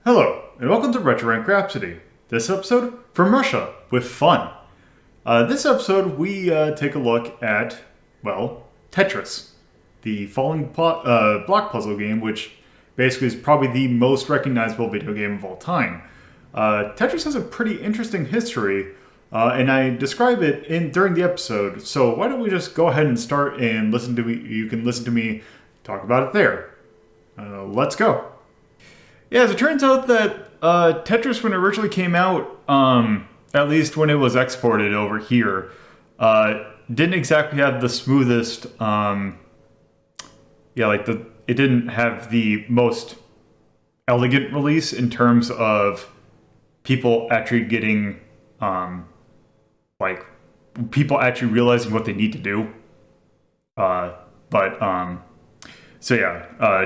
Hello, and welcome to Rhapsody. This episode, from Russia, with fun. This episode, we take a look at, well, Tetris, the falling block puzzle game, which basically is probably the most recognizable video game of all time. Tetris has a pretty interesting history, and I describe it during the episode, so why don't we just go ahead and start and listen to me. You can listen to me talk about it there. Let's go. Yeah, as it turns out that Tetris, when it originally came out, at least when it was exported over here, didn't exactly have the smoothest, it didn't have the most elegant release in terms of people actually getting, people actually realizing what they need to do.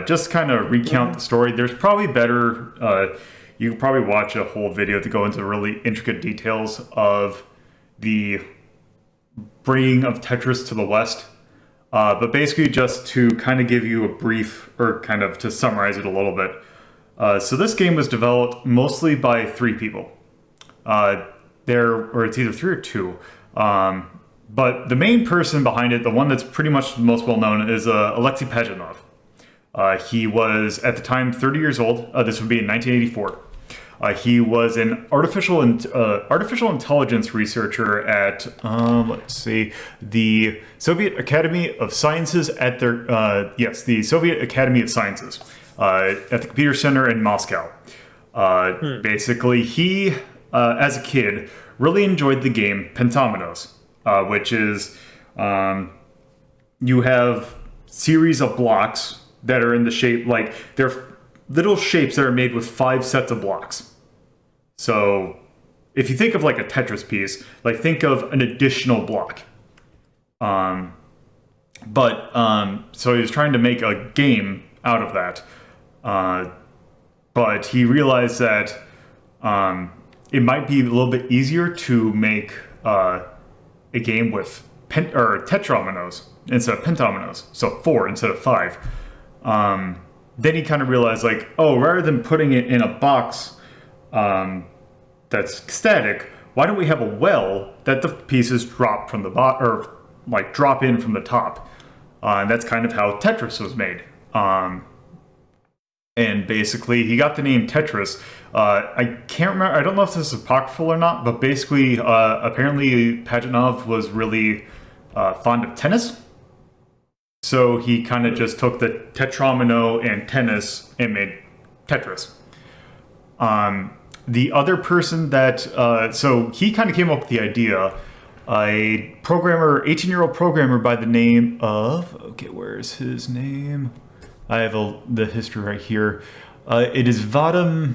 Just kind of recount the story. There's probably better, you can probably watch a whole video to go into really intricate details of the bringing of Tetris to the West. But basically just to kind of give you a brief, or kind of to summarize it a little bit. So this game was developed mostly by three people. It's either three or two. But the main person behind it, the one that's pretty much the most well known, is Alexei Pajitnov. He was, at the time, 30 years old. This would be in 1984. He was an artificial intelligence researcher at, the Soviet Academy of Sciences at the Soviet Academy of Sciences at the Computer Center in Moscow. Basically, he, as a kid, really enjoyed the game Pentominoes, which is, you have series of blocks that are in the shape, like, they're little shapes that are made with 5 sets of blocks. So, if you think of like a Tetris piece, like think of an additional block. So he was trying to make a game out of that. But he realized that it might be a little bit easier to make a game with tetrominoes instead of pentominoes, so 4 instead of 5. Then he kind of realized, like, oh, rather than putting it in a box that's static, why don't we have a well that the pieces drop from the bottom, or like drop in from the top? And that's kind of how Tetris was made. And basically, he got the name Tetris. I can't remember. I don't know if this is apocryphal or not, but basically, apparently, Pajitnov was really fond of tennis. So he kind of just took the tetromino and tennis and made Tetris. The other person that, so he kind of came up with the idea, a programmer, 18-year-old programmer by the name of, okay, where's his name? I have the history right here. It is Vadim,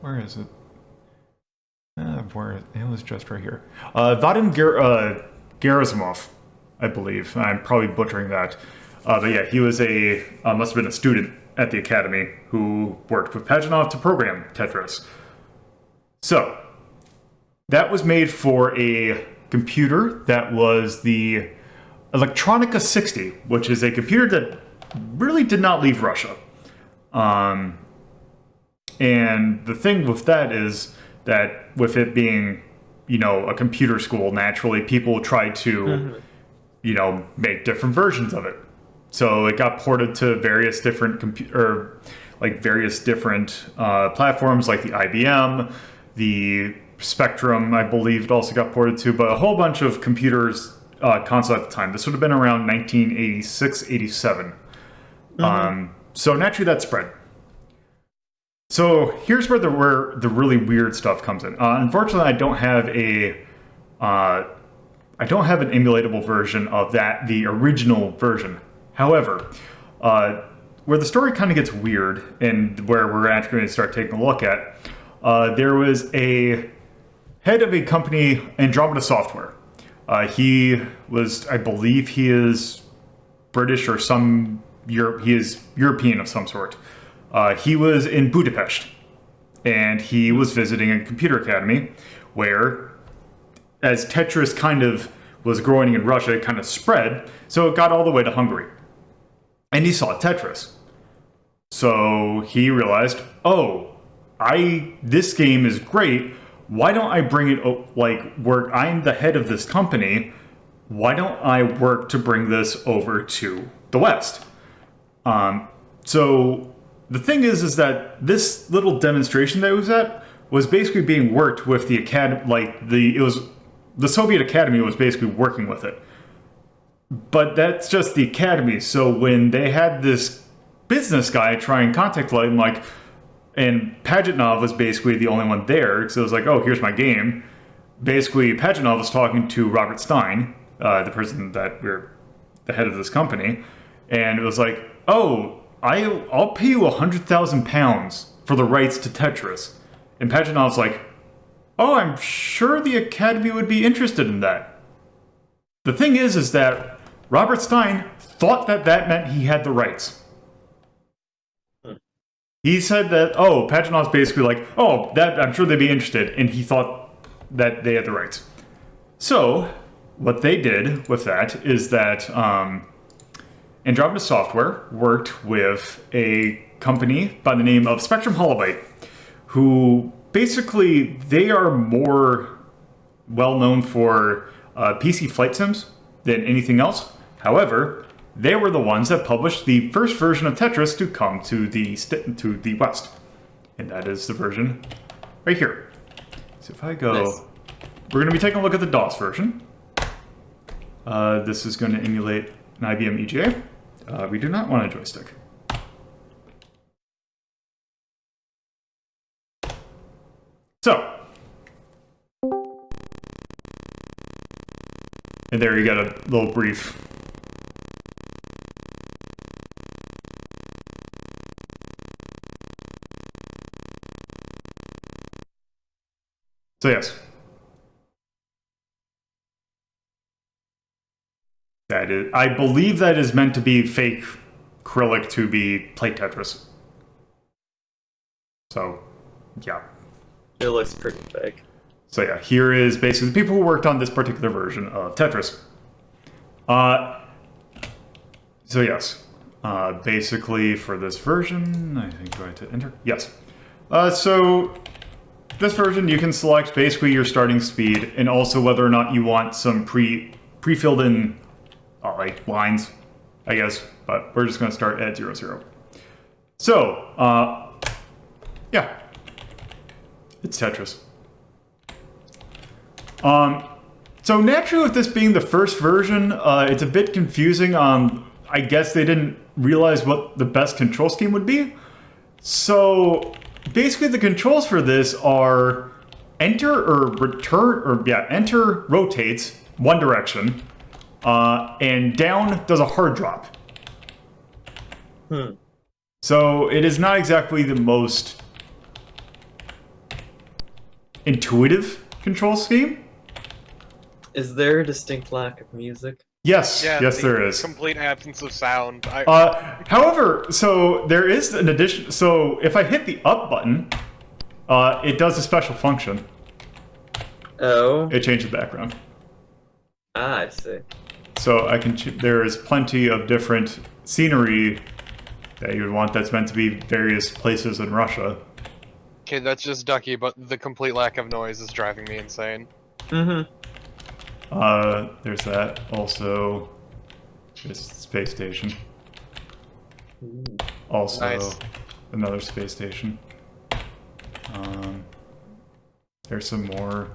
where is it? It was just right here. Vadim Gerasimov, I believe. I'm probably butchering that. But yeah, he was must have been a student at the Academy who worked with Pajitnov to program Tetris. So, that was made for a computer that was the Electronica 60, which is a computer that really did not leave Russia. And the thing with that is that with it being, a computer school, naturally people try to, make different versions of it. So it got ported to various different platforms like the IBM, the Spectrum, I believe it also got ported to, but a whole bunch of computers console at the time. This would have been around 1986, 87. So naturally that spread. So here's where the really weird stuff comes in. Unfortunately, I don't have an emulatable version of the original version. However, where the story kind of gets weird, and where we're actually going to start taking a look at, there was a head of a company, Andromeda Software. He was, I believe he is British or he is European of some sort. He was in Budapest, and he was visiting a computer academy where, as Tetris kind of was growing in Russia, it kind of spread, so it got all the way to Hungary. And he saw Tetris. So he realized, oh, this game is great. Why don't I bring it, work? I'm the head of this company. Why don't I work to bring this over to the West? So the thing is that this little demonstration that it was at was basically being worked with the academy, the Soviet Academy was basically working with it. But that's just the academy. So when they had this business guy try and contact him, and Pajitnov was basically the only one there, because it was like, oh, here's my game. Basically, Pajitnov was talking to Robert Stein, the person that we're the head of this company, and it was like, oh, I'll pay you 100,000 pounds for the rights to Tetris. And Paginov's like, oh, I'm sure the Academy would be interested in that. The thing is that Robert Stein thought that meant he had the rights. He said that, oh, Paginov's basically like, oh, that I'm sure they'd be interested, and he thought that they had the rights. So, what they did with that is that Andromeda Software worked with a company by the name of Spectrum Holobyte, who basically, they are more well-known for PC flight sims than anything else. However, they were the ones that published the first version of Tetris to come to the West. And that is the version right here. So if I go... Nice. We're going to be taking a look at the DOS version. This is going to emulate an IBM EGA. We do not want a joystick. So, and there you got a little brief. So yes, that is. I believe that is meant to be fake acrylic to be plate Tetris. So, yeah. It looks pretty fake. So yeah, here is basically the people who worked on this particular version of Tetris. So yes, basically for this version, I think do I have to enter? Yes. So this version, you can select basically your starting speed and also whether or not you want some pre-filled in lines, I guess. But we're just going to start at 0, 0. So yeah. It's Tetris. So naturally, with this being the first version, it's a bit confusing. I guess they didn't realize what the best control scheme would be. So basically, the controls for this are enter or return, or enter rotates one direction, and down does a hard drop. So it is not exactly the most intuitive control scheme. Is there a distinct lack of music? Yes, yes, there is. Complete absence of sound. However, so there is an addition. So if I hit the up button, it does a special function. Oh. It changes the background. Ah, I see. So I can. There is plenty of different scenery that you would want that's meant to be various places in Russia. Okay, that's just Ducky, but the complete lack of noise is driving me insane. Mm-hmm. There's that. Also, this space station. Also, nice. Another space station. There's some more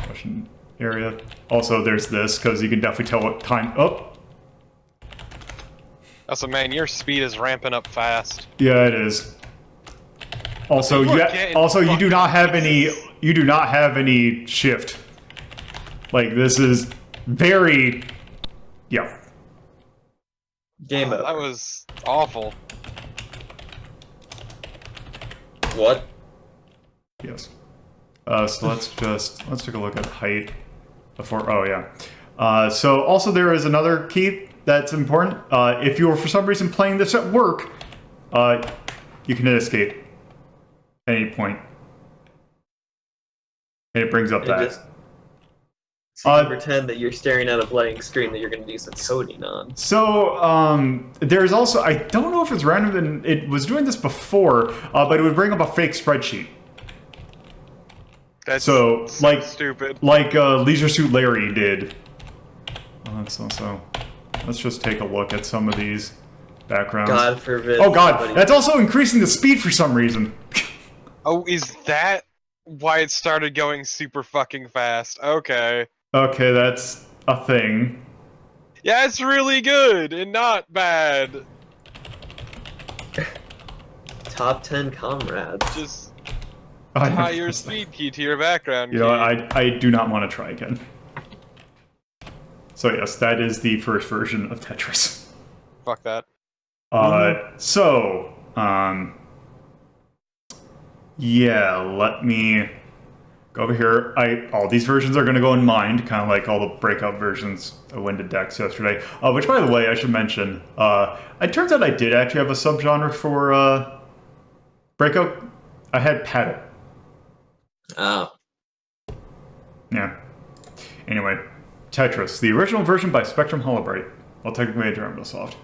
Russian area. Also, there's this, because you can definitely tell what time... Oh! Also, man, your speed is ramping up fast. Yeah, it is. Also, you do not have any shift. Like, this is very... Yeah. Game over. That was awful. What? Yes. So let's take a look at height before... Oh, yeah. So also there is another key that's important. If you were for some reason playing this at work, you can hit escape at any point. And it brings up that. So you can pretend that you're staring at a blank screen that you're going to do some coding on. So, there's also, I don't know if it's random, and it was doing this before, but it would bring up a fake spreadsheet. That's so stupid. Like Leisure Suit Larry did. Let's just take a look at some of these backgrounds. God forbid. Oh god, that's also increasing the speed for some reason. Oh, is that why it started going super fucking fast? Okay. Okay, that's a thing. Yeah, it's really good and not bad. Top 10 comrades. Just tie your speed key to your background key. You know, I do not want to try again. So yes, that is the first version of Tetris. Fuck that. Yeah, let me go over here. All these versions are going to go in mind, kind of like all the breakout versions I went to Dex yesterday. Which, by the way, I should mention, it turns out I did actually have a subgenre for breakout. I had paddle. Oh. Yeah. Anyway, Tetris, the original version by Spectrum Holobyte. Well, technically Andromeda Soft.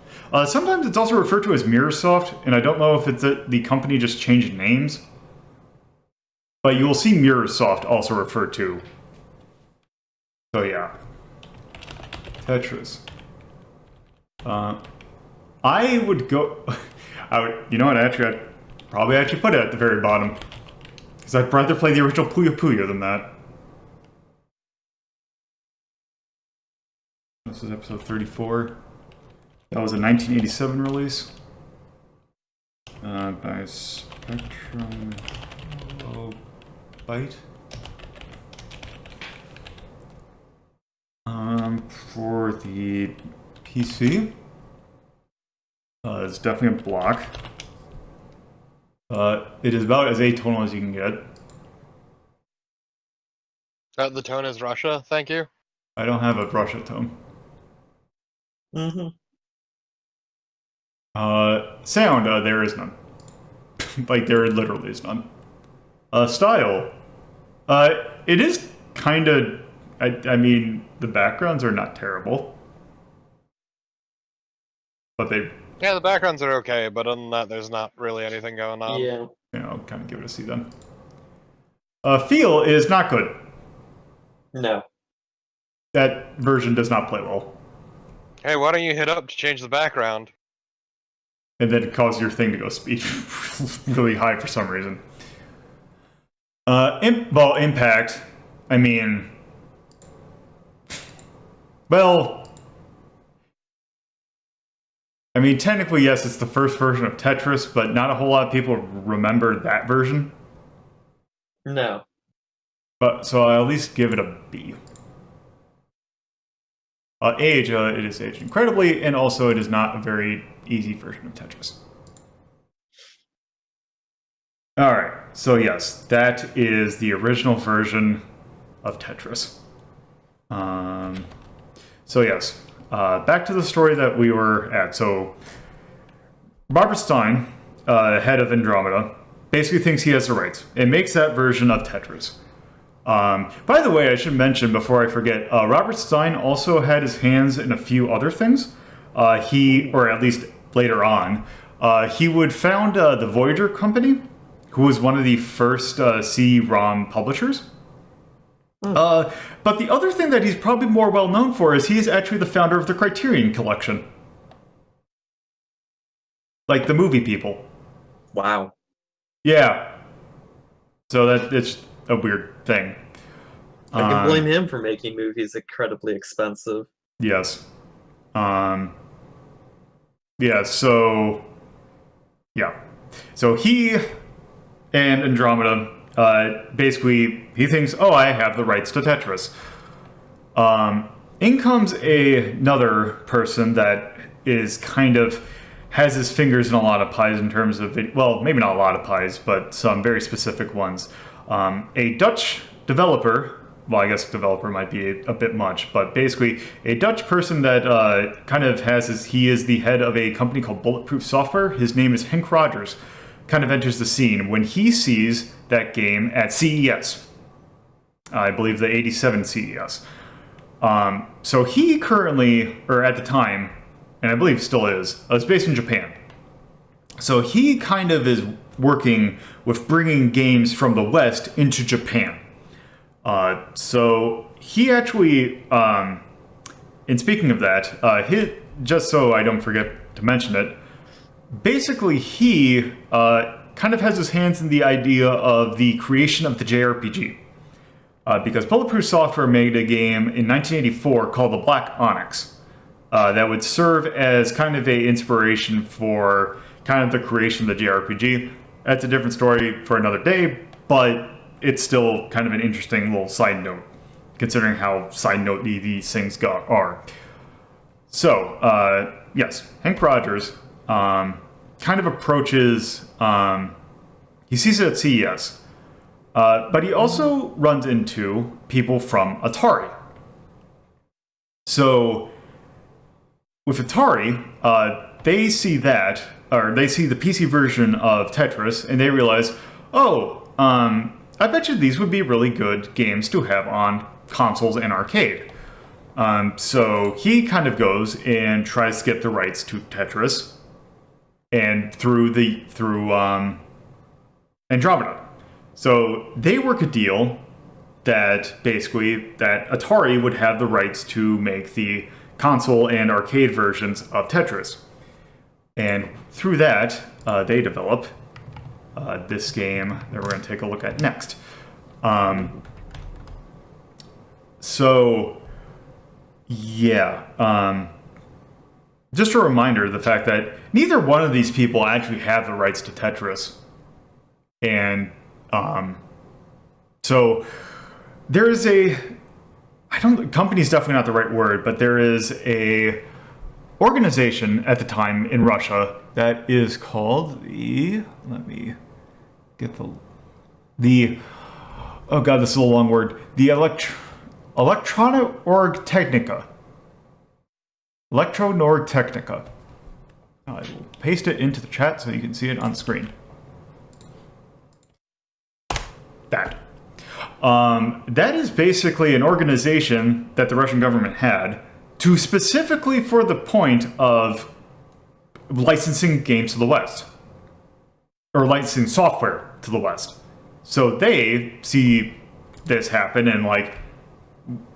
Sometimes it's also referred to as Mirrorsoft, and I don't know if it's the company just changed names. But you will see Mirrorsoft also referred to. So yeah. Tetris. I would go... you know what, actually, I'd probably actually put it at the very bottom. Because I'd rather play the original Puyo Puyo than that. This is episode 34. That was a 1987 release. By Spectrum Holobyte. For the PC, it's definitely a block. It is about as atonal as you can get. The tone is Russia, thank you. I don't have a Russia tone. Mm-hmm. Sound, there is none. Like, there literally is none. Style, it is kind of... I mean, the backgrounds are not terrible. But they... Yeah, the backgrounds are okay, but other than that, there's not really anything going on. Yeah. You know, kind of give it a C then. Feel is not good. No. That version does not play well. Hey, why don't you hit up to change the background? And then cause your thing to go speed really high for some reason. Impact, I mean... Well... I mean, technically, yes, it's the first version of Tetris, but not a whole lot of people remember that version. No. But so I'll at least give it a B. Age, it is aged incredibly, and also it is not a very easy version of Tetris. Alright, so yes, that is the original version of Tetris. So yes, back to the story that we were at. So, Robert Stein, head of Andromeda, basically thinks he has the rights and makes that version of Tetris. By the way, I should mention before I forget, Robert Stein also had his hands in a few other things. Or at least later on, he would found the Voyager Company, who was one of the first CD-ROM publishers. But the other thing that he's probably more well known for is he's actually the founder of the Criterion Collection. Like the movie people. Wow. Yeah. So it's a weird thing. I can blame him for making movies incredibly expensive. Yes. Yeah, so... Yeah. So he and Andromeda... basically, he thinks, oh, I have the rights to Tetris. In comes another person that is kind of has his fingers in a lot of pies in terms of, well, maybe not a lot of pies, but some very specific ones. A Dutch developer, well, I guess developer might be a bit much, but basically a Dutch person that kind of he is the head of a company called Bulletproof Software. His name is Henk Rogers. Kind of enters the scene when he sees that game at CES. I believe the 87 CES. So he currently, or at the time, and I believe still is based in Japan. So he kind of is working with bringing games from the West into Japan. So he actually, and speaking of that, just so I don't forget to mention it, basically he kind of has his hands in the idea of the creation of the JRPG. Because Bulletproof Software made a game in 1984 called The Black Onyx that would serve as kind of a inspiration for kind of the creation of the JRPG. That's a different story for another day, but it's still kind of an interesting little side note, considering how side note these things are. So, yes, Hank Rogers kind of approaches, he sees it at CES. But he also runs into people from Atari. So, with Atari, they see that, or they see the PC version of Tetris, and they realize, oh, I bet you these would be really good games to have on consoles and arcade. So he kind of goes and tries to get the rights to Tetris, and through Andromeda. So they work a deal that basically that Atari would have the rights to make the console and arcade versions of Tetris. And through that, they develop this game that we're going to take a look at next. So, yeah. Just a reminder of the fact that neither one of these people actually have the rights to Tetris. And so there is company is definitely not the right word, but there is a organization at the time in Russia that is called let me get oh god, this is a long word. The Electronorg Technica. Electronorg Technica. I will paste it into the chat so you can see it on screen. That. That is basically an organization that the Russian government had to specifically for the point of licensing games to the West. Or licensing software to the West. So they see this happen and like,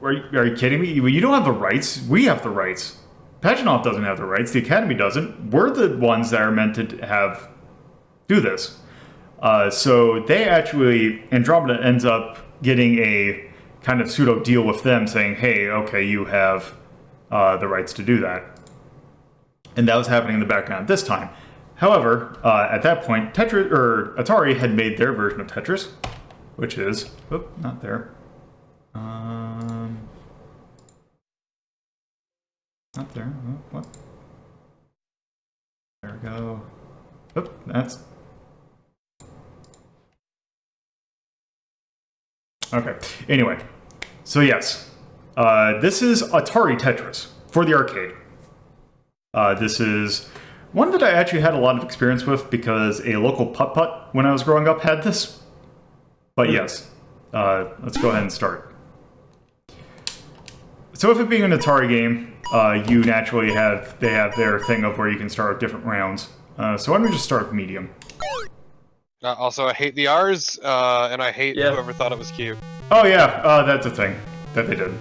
are you kidding me? You don't have the rights. We have the rights. Paginov doesn't have the rights. The Academy doesn't. We're the ones that are meant to do this. So they actually, Andromeda ends up getting a kind of pseudo deal with them saying, hey, okay, you have the rights to do that. And that was happening in the background at this time. However, at that point, Atari had made their version of Tetris, which is, not there. Not there. Oh, what? There we go. That's... Okay. Anyway, so yes, this is Atari Tetris for the arcade. This is one that I actually had a lot of experience with because a local putt-putt when I was growing up had this. But yes, let's go ahead and start. So with it being an Atari game, you naturally they have their thing of where you can start with different rounds. So why don't we just start with medium? Also, I hate the R's, and I hate whoever thought it was cute. Oh yeah, that's a thing that they did.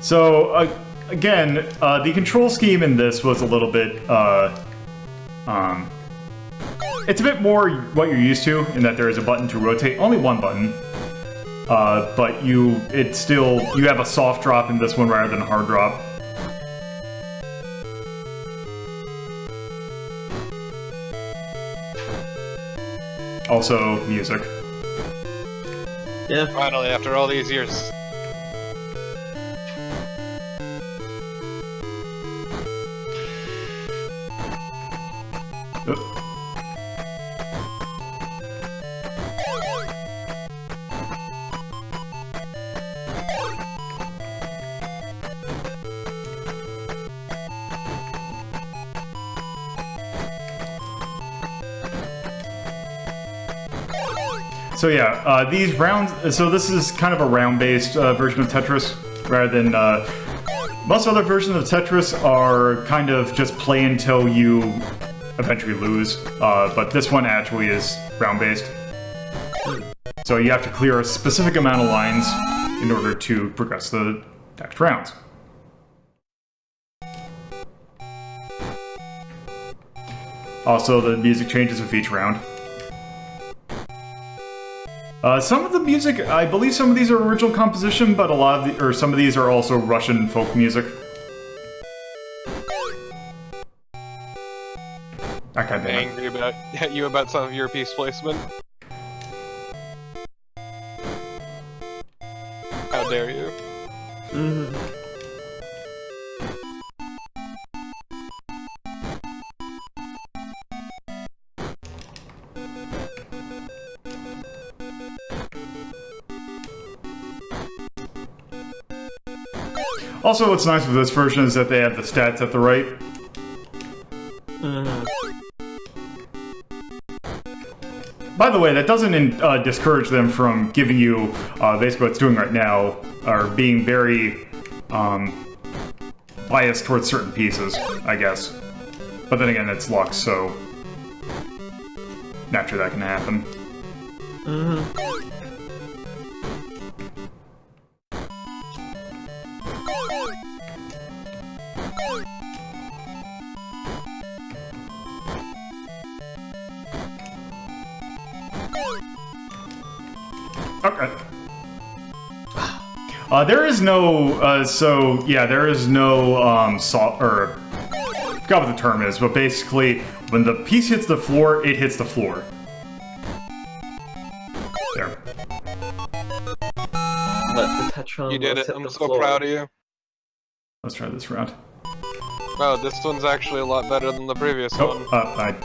So again, the control scheme in this was a little bit, it's a bit more what you're used to in that there is a button to rotate, only one button. But you have a soft drop in this one rather than a hard drop. Also, music. Yeah. Finally, after all these years. So yeah, these rounds, so this is kind of a round-based version of Tetris. rather than most other versions of Tetris are kind of just play until you eventually lose, but this one actually is round-based. So you have to clear a specific amount of lines in order to progress the next rounds. Also, the music changes with each round. Some of the music, I believe some of these are original composition, but some of these are also Russian folk music. I can't Angry about you about some of your piece placement. How dare you? Also, what's nice with this version is that they have the stats at the right. By the way, that doesn't discourage them from giving you basically what it's doing right now, or being very biased towards certain pieces, I guess. But then again, it's Lux, so naturally that can happen. Okay. There is no, there is no, I forgot what the term is, but basically, when the piece hits the floor, it hits the floor. There. Let the Tetron You did it. hit I'm the so floor. proud of you. Let's try this round. Wow, this one's actually a lot better than the previous one. Crap.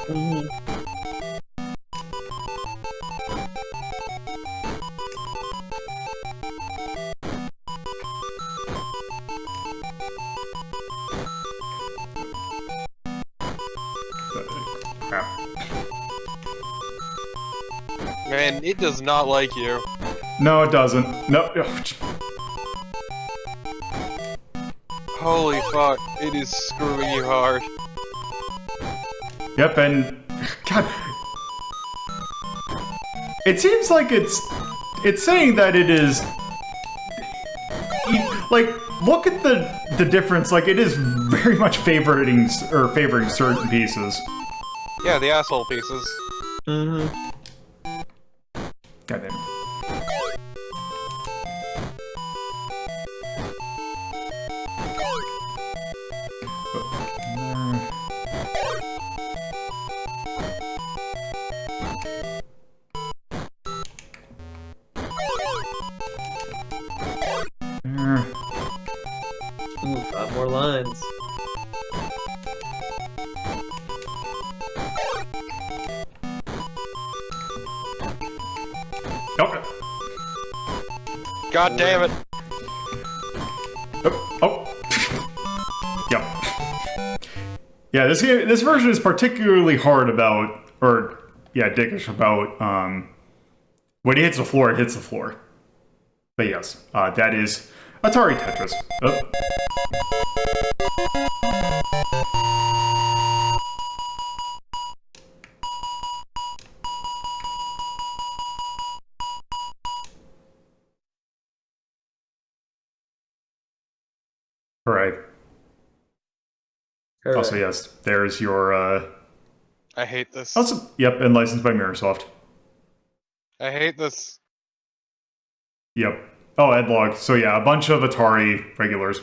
Man, it does not like you. No, it doesn't. No. Holy fuck, it is screwing you hard. Yep, and God, it seems like it's saying that it is like, look at the difference. Like, it is very much favoring certain pieces. Yeah, the asshole pieces. God damn. Ooh, 5 more lines. Okay. God damn it. Oh. Yep. Yeah, this version is particularly hard about, dickish about, when it hits the floor, it hits the floor. But yes, that is Atari Tetris. Oh. Alright. Also, yes, there's your, I hate this. Also, yep, and licensed by Microsoft. I hate this. Yep. Oh, Edlog. So yeah, a bunch of Atari regulars.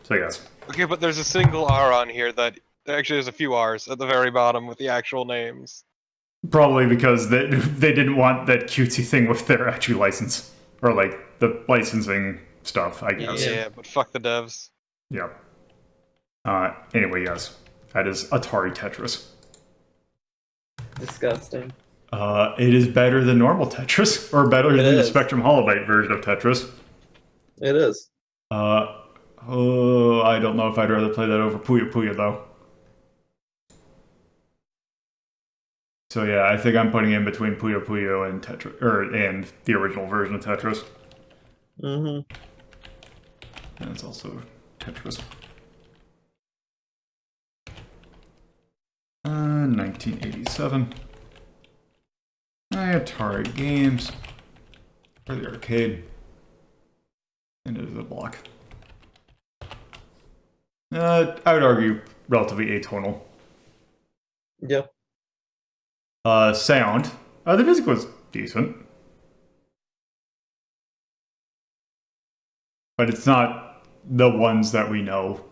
So yes. Okay, but there's a single R on here that... Actually, there's a few R's at the very bottom with the actual names. Probably because they didn't want that cutesy thing with their actual license. Or, like, the licensing stuff, I guess. Yeah, but fuck the devs. Yep. Anyway, yes. That is Atari Tetris. Disgusting. It is better than normal Tetris, or better than the Spectrum Holobyte version of Tetris. It is. I don't know if I'd rather play that over Puyo Puyo, though. So yeah, I think I'm putting in between Puyo Puyo and Tetris, and the original version of Tetris. And it's also Tetris. 1987. Atari games. For the arcade. And it is a block. I would argue relatively atonal. Yeah. Sound. The music was decent. But it's not the ones that we know.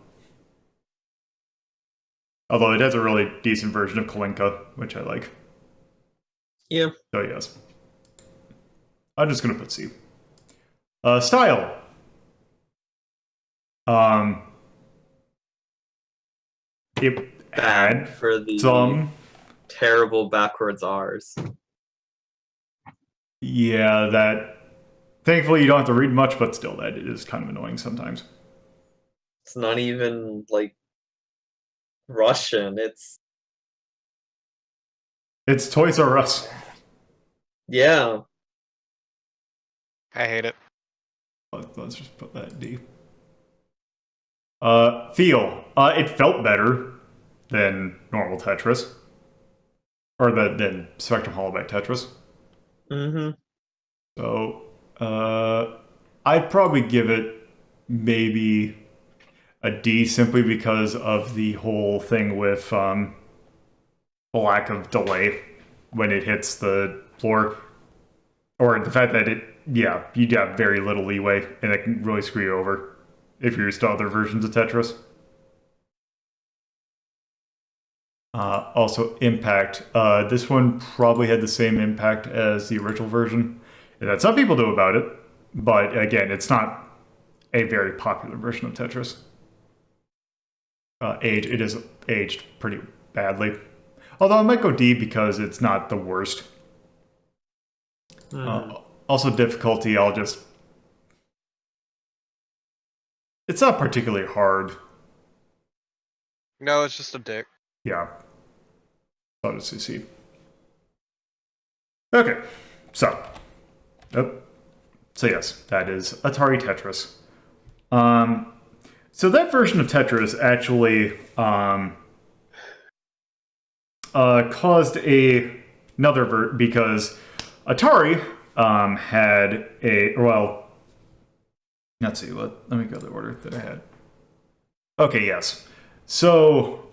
Although it has a really decent version of Kalinka, which I like. Yeah. So yes. I'm just gonna put C. Style. It Bad had for the some... terrible backwards R's. Yeah, that... Thankfully, you don't have to read much, but still, that is kind of annoying sometimes. It's not even, like, Russian. It's Toys R Us. Yeah. I hate it. Let's just put that in D. Feel. It felt better than normal Tetris. Or than Spectrum Holobyte Tetris. Mm-hmm. So, I'd probably give it maybe a D simply because of the whole thing with the lack of delay when it hits the floor. Or the fact that you'd have very little leeway and it can really screw you over if you're used to other versions of Tetris. Also, impact. This one probably had the same impact as the original version. That some people know about it, but again, it's not a very popular version of Tetris. It is aged pretty badly. Although I might go D because it's not the worst. Also, difficulty, it's not particularly hard. No, it's just a dick. Yeah. I'll just see. Okay, so. So yes, that is Atari Tetris. So that version of Tetris actually caused another because Atari had let's see, let me go the order that I had. Okay, yes. So,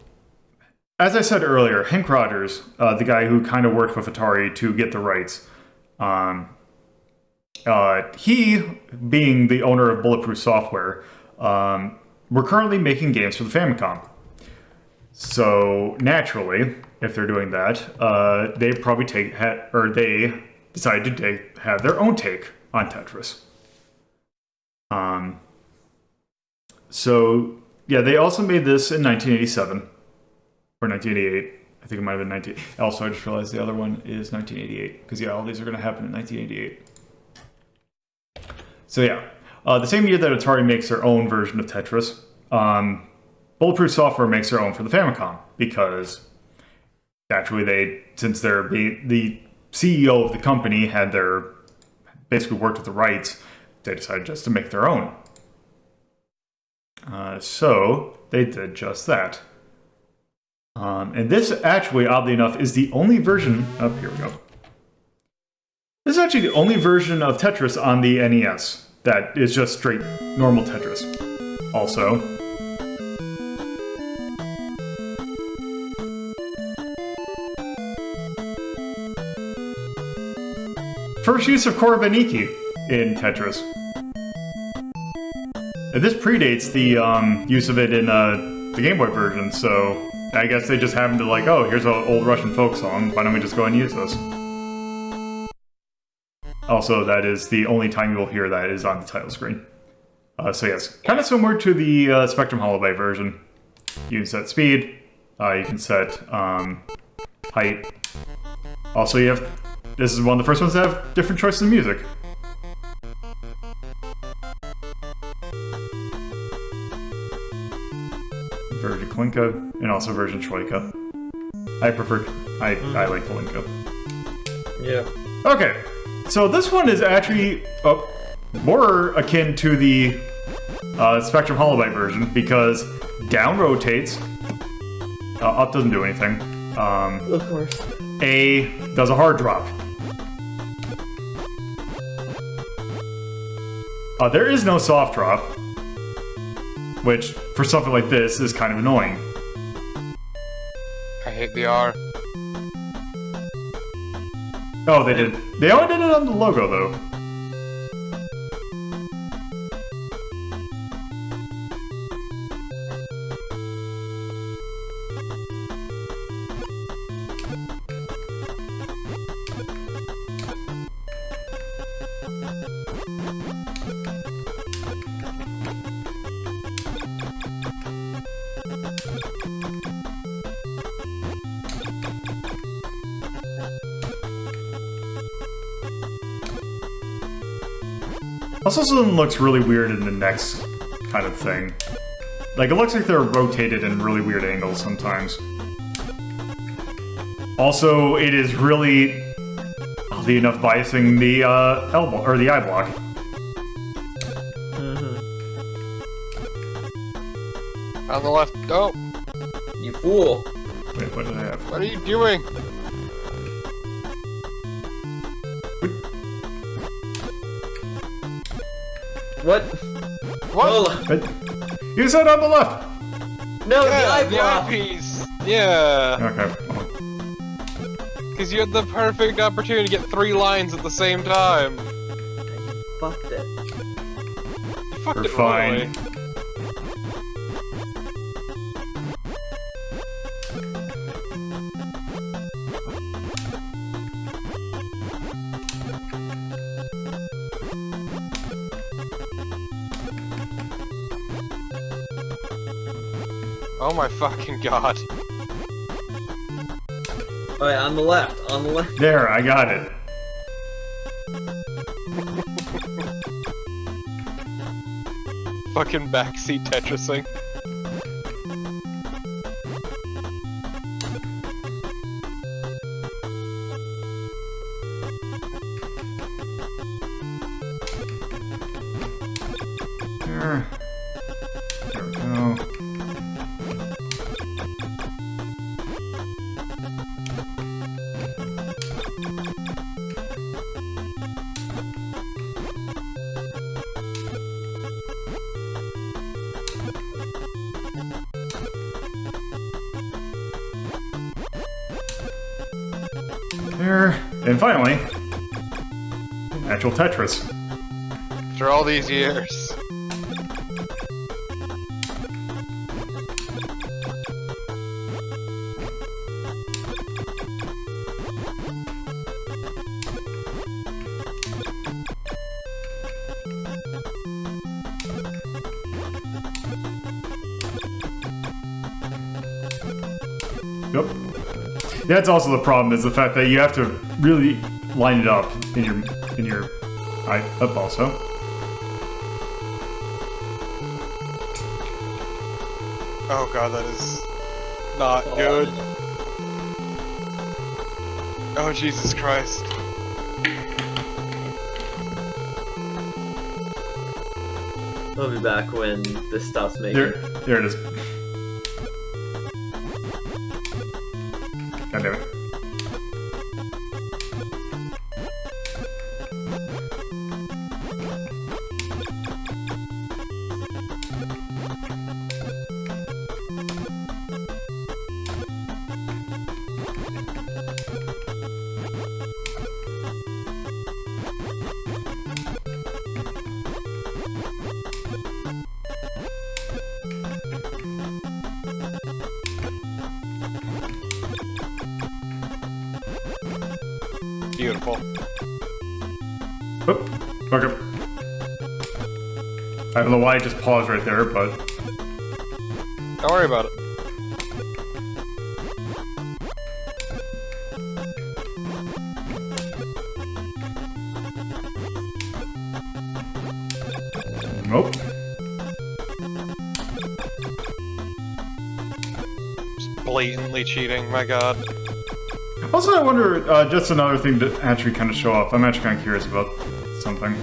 as I said earlier, Hank Rogers, the guy who kind of worked with Atari to get the rights, he, being the owner of Bulletproof Software, we're currently making games for the Famicom. So, naturally, if they're doing that, they probably they decided to have their own take on Tetris. So, yeah, they also made this in 1987, or 1988. I think it might have been 19... Also, I just realized the other one is 1988, because, yeah, all these are going to happen in 1988. So, yeah, the same year that Atari makes their own version of Tetris, Bulletproof Software makes their own for the Famicom, because naturally since they're the CEO of the company had basically worked with the rights, they decided just to make their own. So they did just that. And this actually, oddly enough, is the only version of, here we go. This is actually the only version of Tetris on the NES that is just straight normal Tetris. Also, first use of Korobeiniki in Tetris. And this predates the use of it in the Game Boy version, so I guess they just happened to like, oh, here's an old Russian folk song, why don't we just go and use this? Also, that is the only time you will hear that is on the title screen. So yes, kind of similar to the Spectrum Holobyte version. You can set speed, you can set height. Also, this is one of the first ones that have different choices in music. Version Kalinka, and also version Troika. I like Kalinka. Yeah. Okay, so this one is actually more akin to the Spectrum Holobyte version, because down rotates, up doesn't do anything. Of course. A does a hard drop. There is no soft drop, which, for something like this, is kind of annoying. I hate the R. Oh, they did. They only did it on the logo, though. Also, something looks really weird in the next kind of thing. Like, it looks like they're rotated in really weird angles sometimes. Also, it is really, oddly enough, biasing the elbow or the eye block. On the left. Oh, You fool. Wait, what did I have? what are you doing? What? What? Oh, You said on the left! no, the Yeah, eye the block. eyepiece. Yeah, Okay. because you had the perfect opportunity to get 3 lines at the same time. Fucked it. You fucked We're it fine. royally. Oh my fucking god. Alright, on the left, on the left. There, I got it. Fucking backseat Tetrising. There. There we go. There. And finally, actual Tetris. After all these years. Yep. That's also the problem, is the fact that you have to really line it up in your eye up also. Oh god, that is not good. Oh Jesus Christ. I'll be back when this stops making. There it is. God damn it. Beautiful. Oop. Okay. I don't know why I just paused right there, but Don't worry about it. nope. Just blatantly cheating, my god. Also, I wonder, just another thing to actually kind of show off. I'm actually kind of curious about something.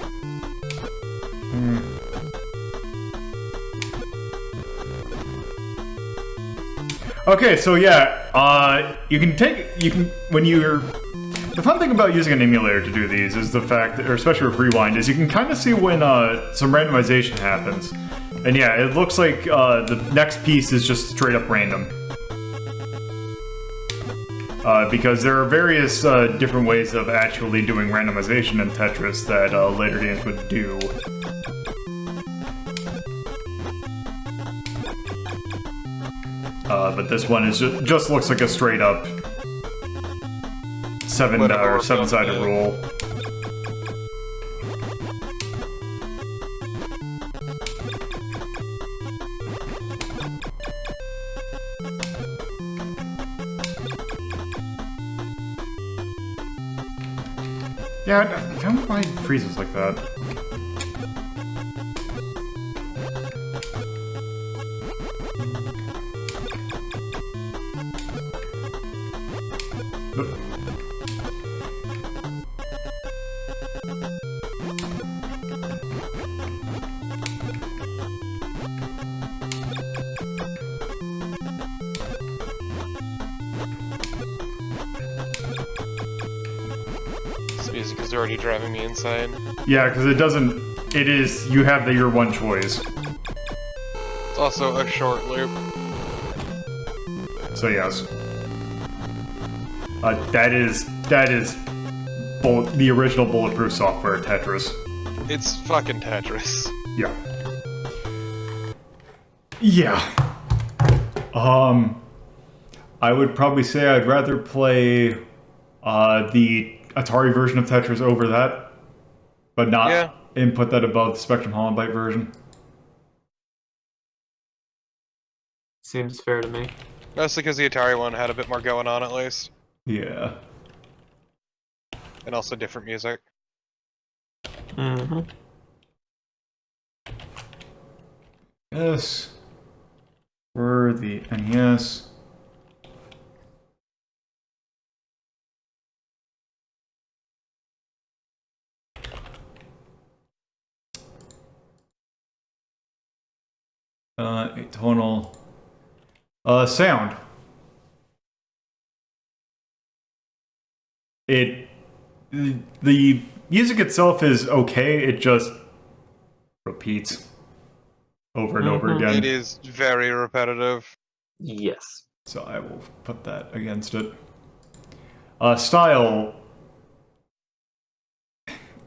Okay, so yeah, you can when you're. The fun thing about using an emulator to do these is the fact that, or especially with Rewind, is you can kind of see when some randomization happens. And yeah, it looks like the next piece is just straight up random. Because there are various different ways of actually doing randomization in Tetris that later games would do. But this one is just looks like a straight up seven-sided roll. Yeah, I don't know why it freezes like that. Music is already driving me insane. Yeah, because it doesn't. It is. You have your one choice. It's also a short loop. So yes. That is the original bulletproof software Tetris. It's fucking Tetris. Yeah. Yeah. I would probably say I'd rather play the Atari version of Tetris over that, but not input that above the Spectrum Holobyte version. Seems fair to me. Mostly because the Atari one had a bit more going on, at least. Yeah. And also different music. Mm-hmm. Yes. For the NES. Atonal. Sound. The music itself is okay, it just repeats over and over again. It is very repetitive. Yes. So I will put that against it. Style.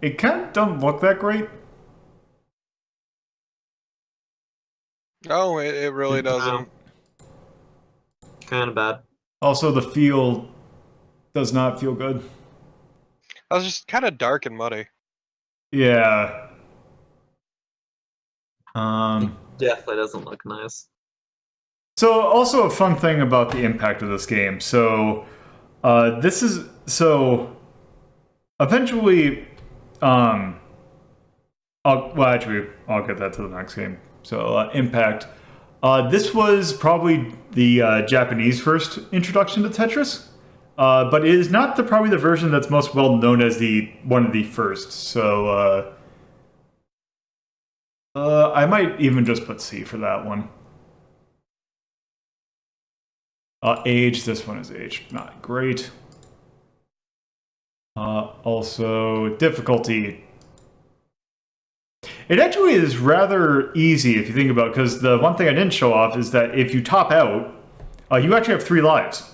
It kind of doesn't look that great. No, it really doesn't. Kind of bad. Also, the feel does not feel good. I was just kind of dark and muddy. Yeah. Definitely doesn't look nice. So, also a fun thing about the impact of this game. So, eventually, I'll get that to the next game. So, impact. This was probably the Japanese first introduction to Tetris, but it is not probably the version that's most well known as one of the first. So, I might even just put C for that one. Age, this one is age, not great. Also, difficulty. It actually is rather easy if you think about it, because the one thing I didn't show off is that if you top out, you actually have 3 lives.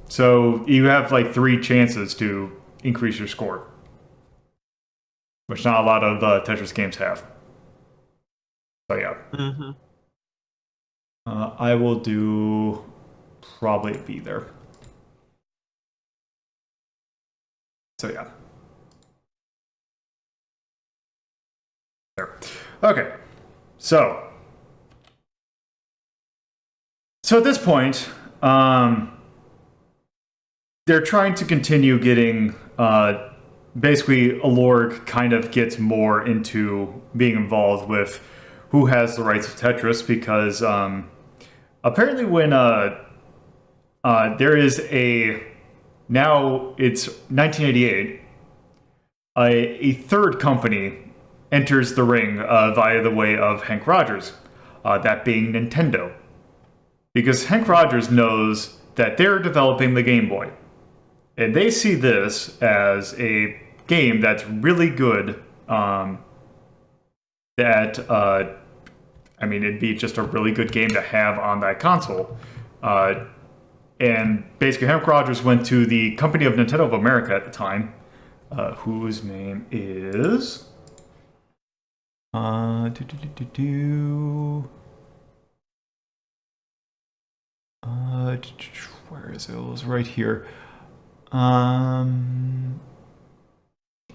So you have like 3 chances to increase your score, which not a lot of Tetris games have. So yeah. Mm-hmm. I will do probably a B there. So yeah. There. Okay. So at this point, they're trying to continue getting basically Alorg kind of gets more into being involved with who has the rights of Tetris, because apparently when there is now it's 1988, a third company enters the ring via the way of Hank Rogers, that being Nintendo. because Hank Rogers knows that they're developing the Game Boy. And they see this as a game that's really good. It'd be just a really good game to have on that console. And basically, Hank Rogers went to the company of Nintendo of America at the time, whose name is... where is it? It was right here.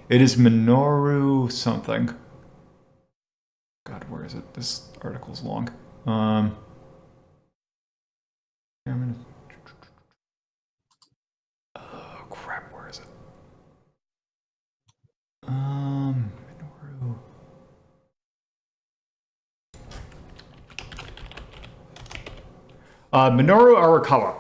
It is Minoru something. God, where is it? This article's long. Oh crap, where is it? Minoru. Minoru Arakawa.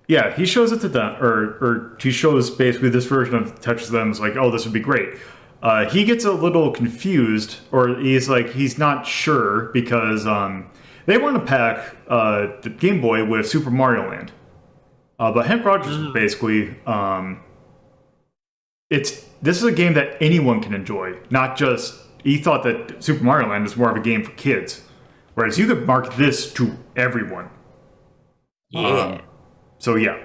Yeah, he shows it to them, or he shows basically this version of Tetris to them. It's like, oh, this would be great. He gets a little confused, or he's not sure because they want to pack the Game Boy with Super Mario Land. But Hank Rogers basically, this is a game that anyone can enjoy, not just. He thought that Super Mario Land is more of a game for kids, whereas you could market this to everyone. Yeah. So yeah,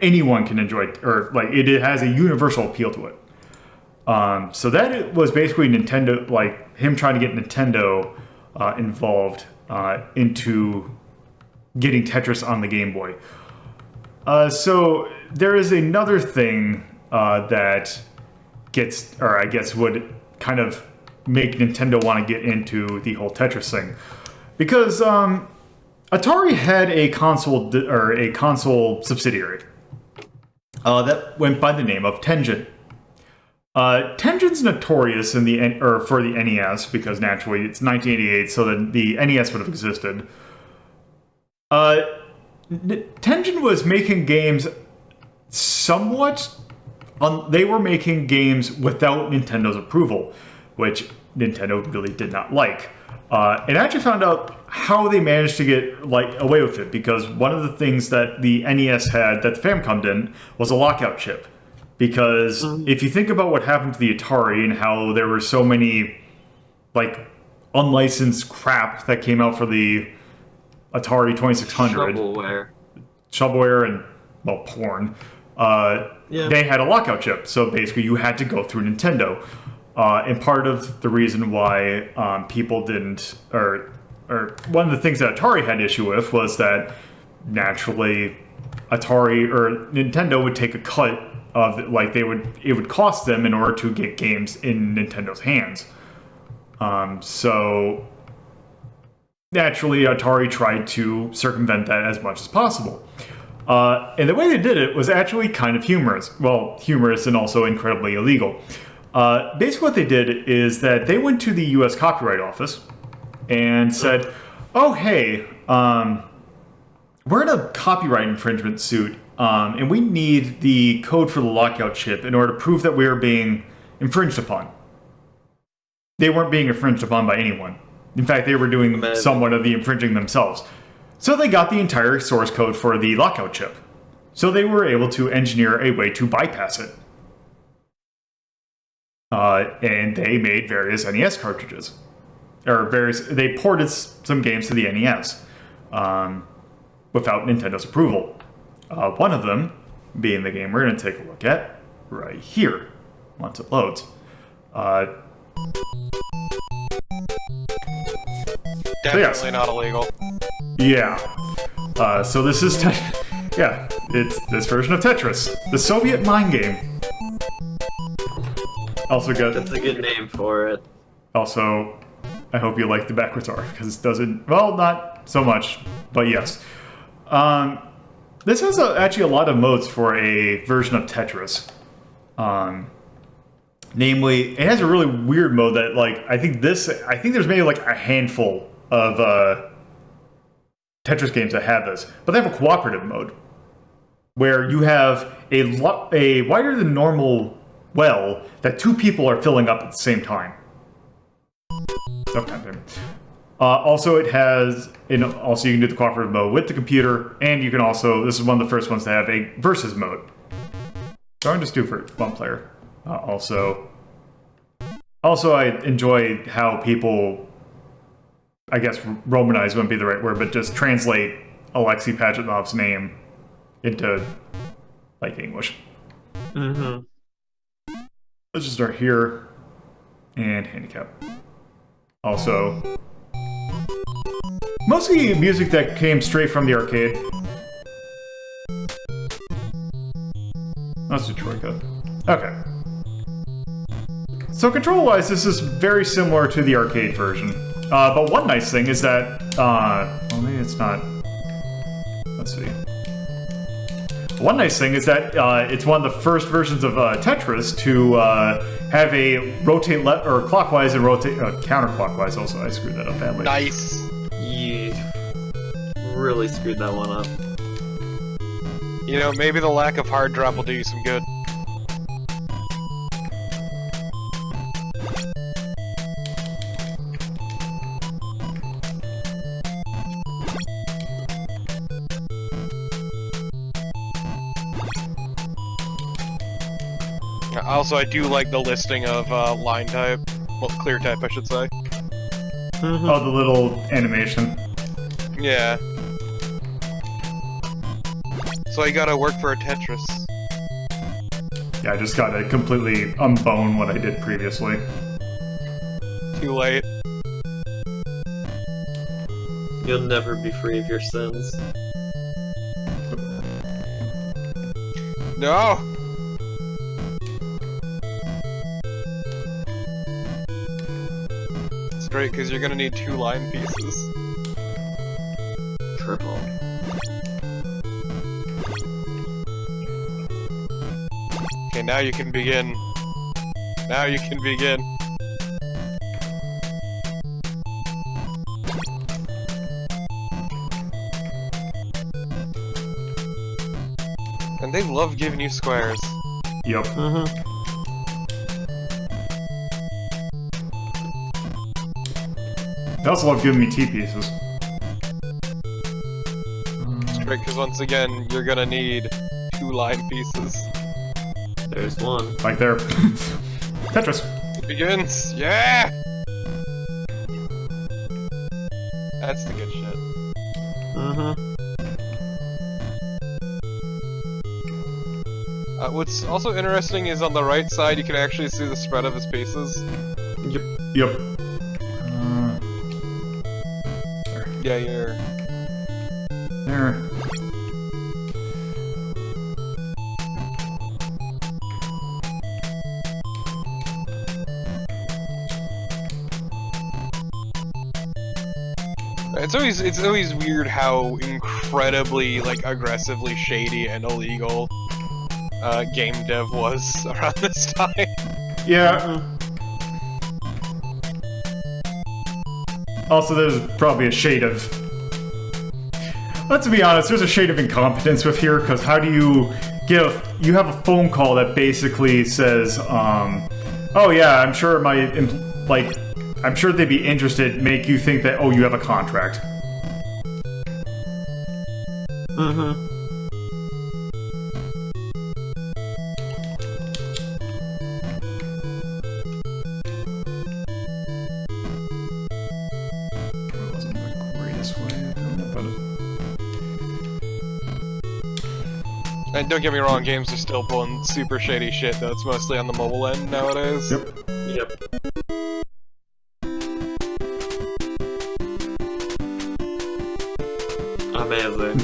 anyone can enjoy it, or it has a universal appeal to it. So that was basically Nintendo, him trying to get Nintendo involved into getting Tetris on the Game Boy. So there is another thing that gets, or I guess would kind of make Nintendo want to get into the whole Tetris thing, because Atari had a console subsidiary that went by the name of Tengen. Tengen's notorious for the NES because naturally it's 1988, so the NES would have existed. Tengen was making games they were making games without Nintendo's approval, which Nintendo really did not like. And I actually found out how they managed to get away with it, because one of the things that the NES had that the Famicom didn't was a lockout chip. Because if you think about what happened to the Atari and how there were so many unlicensed crap that came out for the Atari 2600, shovelware and porn, they had a lockout chip. So basically, you had to go through Nintendo. And part of the reason why people didn't, or one of the things that Atari had issue with was that naturally Atari or Nintendo would take a cut of it would cost them in order to get games in Nintendo's hands. So naturally Atari tried to circumvent that as much as possible. And the way they did it was actually kind of humorous. Well, humorous and also incredibly illegal. Basically what they did is that they went to the US Copyright Office and said, oh, hey, we're in a copyright infringement suit, and we need the code for the lockout chip in order to prove that we are being infringed upon. They weren't being infringed upon by anyone. In fact, they were doing somewhat of the infringing themselves. So they got the entire source code for the lockout chip. So they were able to engineer a way to bypass it. And they made various NES cartridges. They ported some games to the NES without Nintendo's approval. One of them being the game we're going to take a look at right here, once it loads. Definitely not illegal. Yeah. So this is... it's this version of Tetris, the Soviet mind game. Also got... That's a good name for it. Also, I hope you like the backwards art, because it doesn't... Well, not so much, but yes. This has actually a lot of modes for a version of Tetris. Namely, it has a really weird mode that, I think there's maybe a handful of Tetris games that have this, but they have a cooperative mode where you have a wider than normal well that two people are filling up at the same time. Also, it has, also you can do the cooperative mode with the computer, and you can also, this is one of the first ones to have a versus mode. So I'm just do for one player. Also, I enjoy how people, I guess Romanize wouldn't be the right word, but just translate Alexei Pajitnov's name into, like, English. Mm-hmm. Let's just start here, and handicap. Also, mostly music that came straight from the arcade. That's Troika. Okay. So control-wise, this is very similar to the arcade version. But one nice thing is that, well, maybe it's not. Let's see. One nice thing is that it's one of the first versions of Tetris to have a rotate or clockwise and rotate counterclockwise. Also, I screwed that up badly. Nice. You really screwed that one up. You know, maybe the lack of hard drop will do you some good. Also, I do like the listing of line type. Well, clear type, I should say. Mm-hmm. Oh, the little animation. Yeah. So I gotta work for a Tetris. Yeah, I just gotta completely unbone what I did previously. Too late. You'll never be free of your sins. No! It's great, because you're gonna need 2 line pieces. Triple. Okay, now you can begin. Now you can begin. And they love giving you squares. Yep. Mm-hmm. They also love giving me T-pieces. It's great, because once again, you're gonna need 2 line pieces. There's one. Like there. Tetris. It begins! Yeah! That's the good shit. Mm-hmm. What's also interesting is on the right side, you can actually see the spread of his pieces. Yep. Yep. Yeah, you're... There. It's always weird how incredibly, like, aggressively shady and illegal game dev was around this time. Yeah. Also, there's probably a shade of... Let's be honest, there's a shade of incompetence with here, because how do you give... You have a phone call that basically says, oh yeah, I'm sure I'm sure they'd be interested, make you think that, oh, you have a contract. Mm-hmm. It wasn't the greatest way of doing it, but... And don't get me wrong, games are still pulling super shady shit, though it's mostly on the mobile end nowadays. Yep. Yep. Amazing.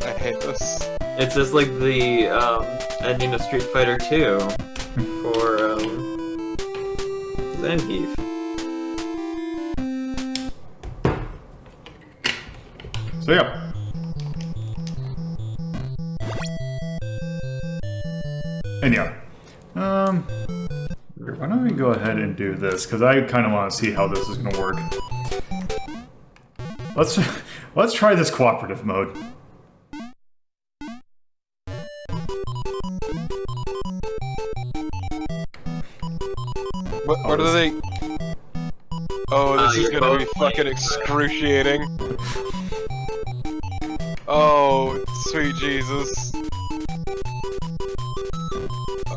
I hate this. It's just like the ending of Street Fighter 2 for Zangief. So yeah. And yeah. Why don't we go ahead and do this? Because I kind of want to see how this is going to work. Let's try this cooperative mode. What are they... Oh, this is you're gonna be both fucking playing, excruciating. Oh, sweet Jesus.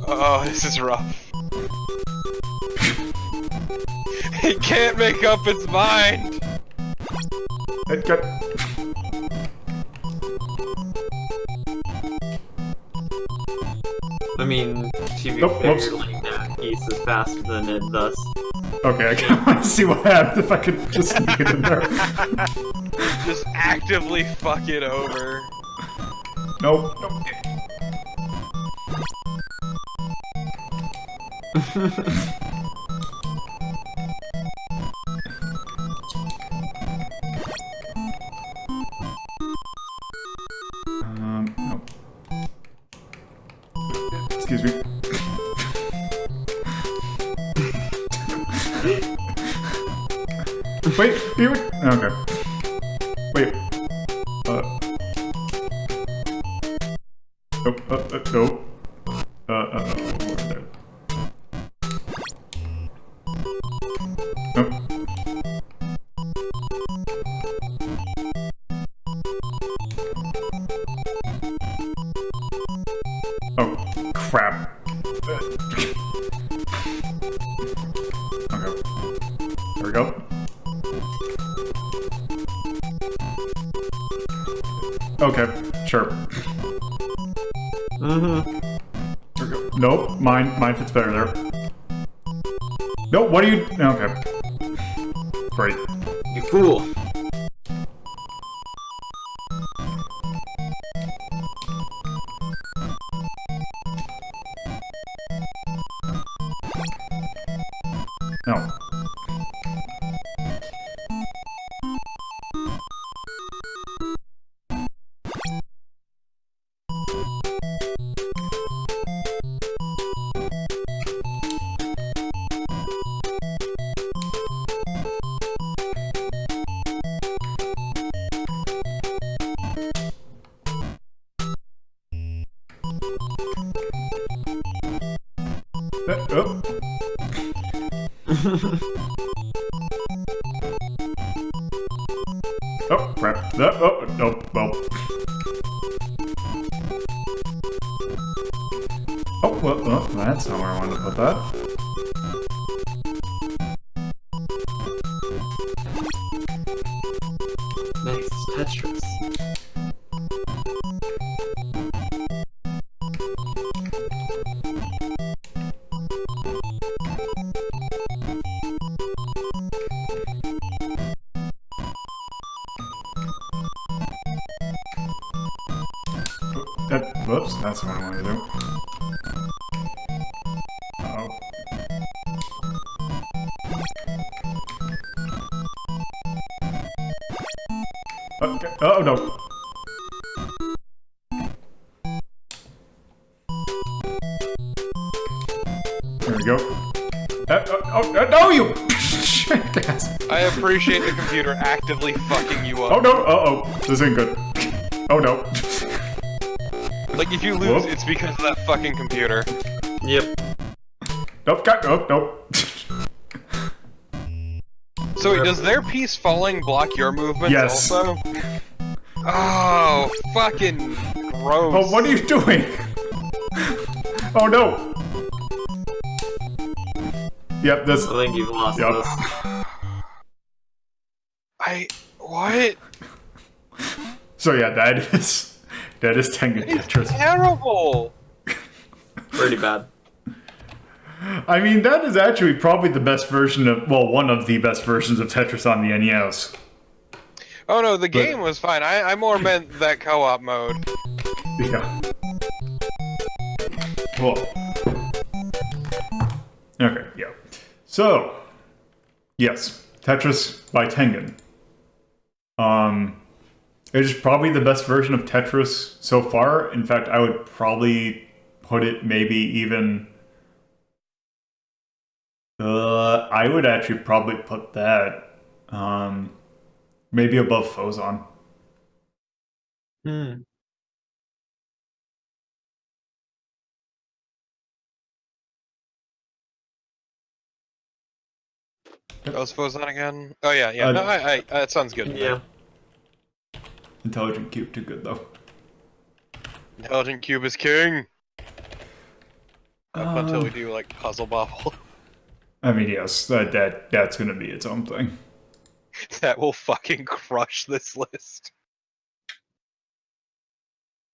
Oh, this is rough. It can't make up its mind! It got... I mean, to be Oh, fair, whoops. like that piece is faster than it thus. Okay, I kind of want to see what happens if I could just sneak it in there. Just actively fuck it over. Nope. Nope. Nope. Excuse me. Wait, you were... Okay. Wait. Nope, nope. Over there. Nope. Oh, crap. Okay. There we go. Okay, sure. Mm-hmm. There we go. Nope, mine fits better there. Nope, what are you... Okay. Great. You fool. No. Oh. Oh, crap. Oh, no, well. Oh, well, that's not where I wanted to put that. Nice Tetris. Whoops, that's what I wanted to do. Uh-oh. Okay. Oh, no. There we go. No, you! I appreciate the computer actively fucking you up. Oh, no. Uh-oh. This ain't good. Oh, no. Like, if you lose, Whoop. it's because of that fucking computer. Yep. Nope, nope. So wait, does their piece falling block your movements Yes. also? Oh, fucking gross. Oh, what are you doing? Oh, no. Yep, this... I think you've lost Yep. this. What? So yeah, that is Tengen It's Tetris. terrible! Pretty bad. I mean, that is actually probably the best version of, well, one of the best versions of Tetris on the NES. Oh no, the game was fine. I more meant that co-op mode. Yeah. Cool. Okay, yeah. So, yes, Tetris by Tengen. It is probably the best version of Tetris so far. In fact, I would probably put it maybe even... I would actually probably put that maybe above Phozon. Hmm. What was that again? Oh yeah. No, that sounds good. Yeah. Intelligent Cube, too good though. Intelligent Cube is king. Up until we do like Puzzle Bobble. I mean, yes, that's gonna be its own thing. That will fucking crush this list.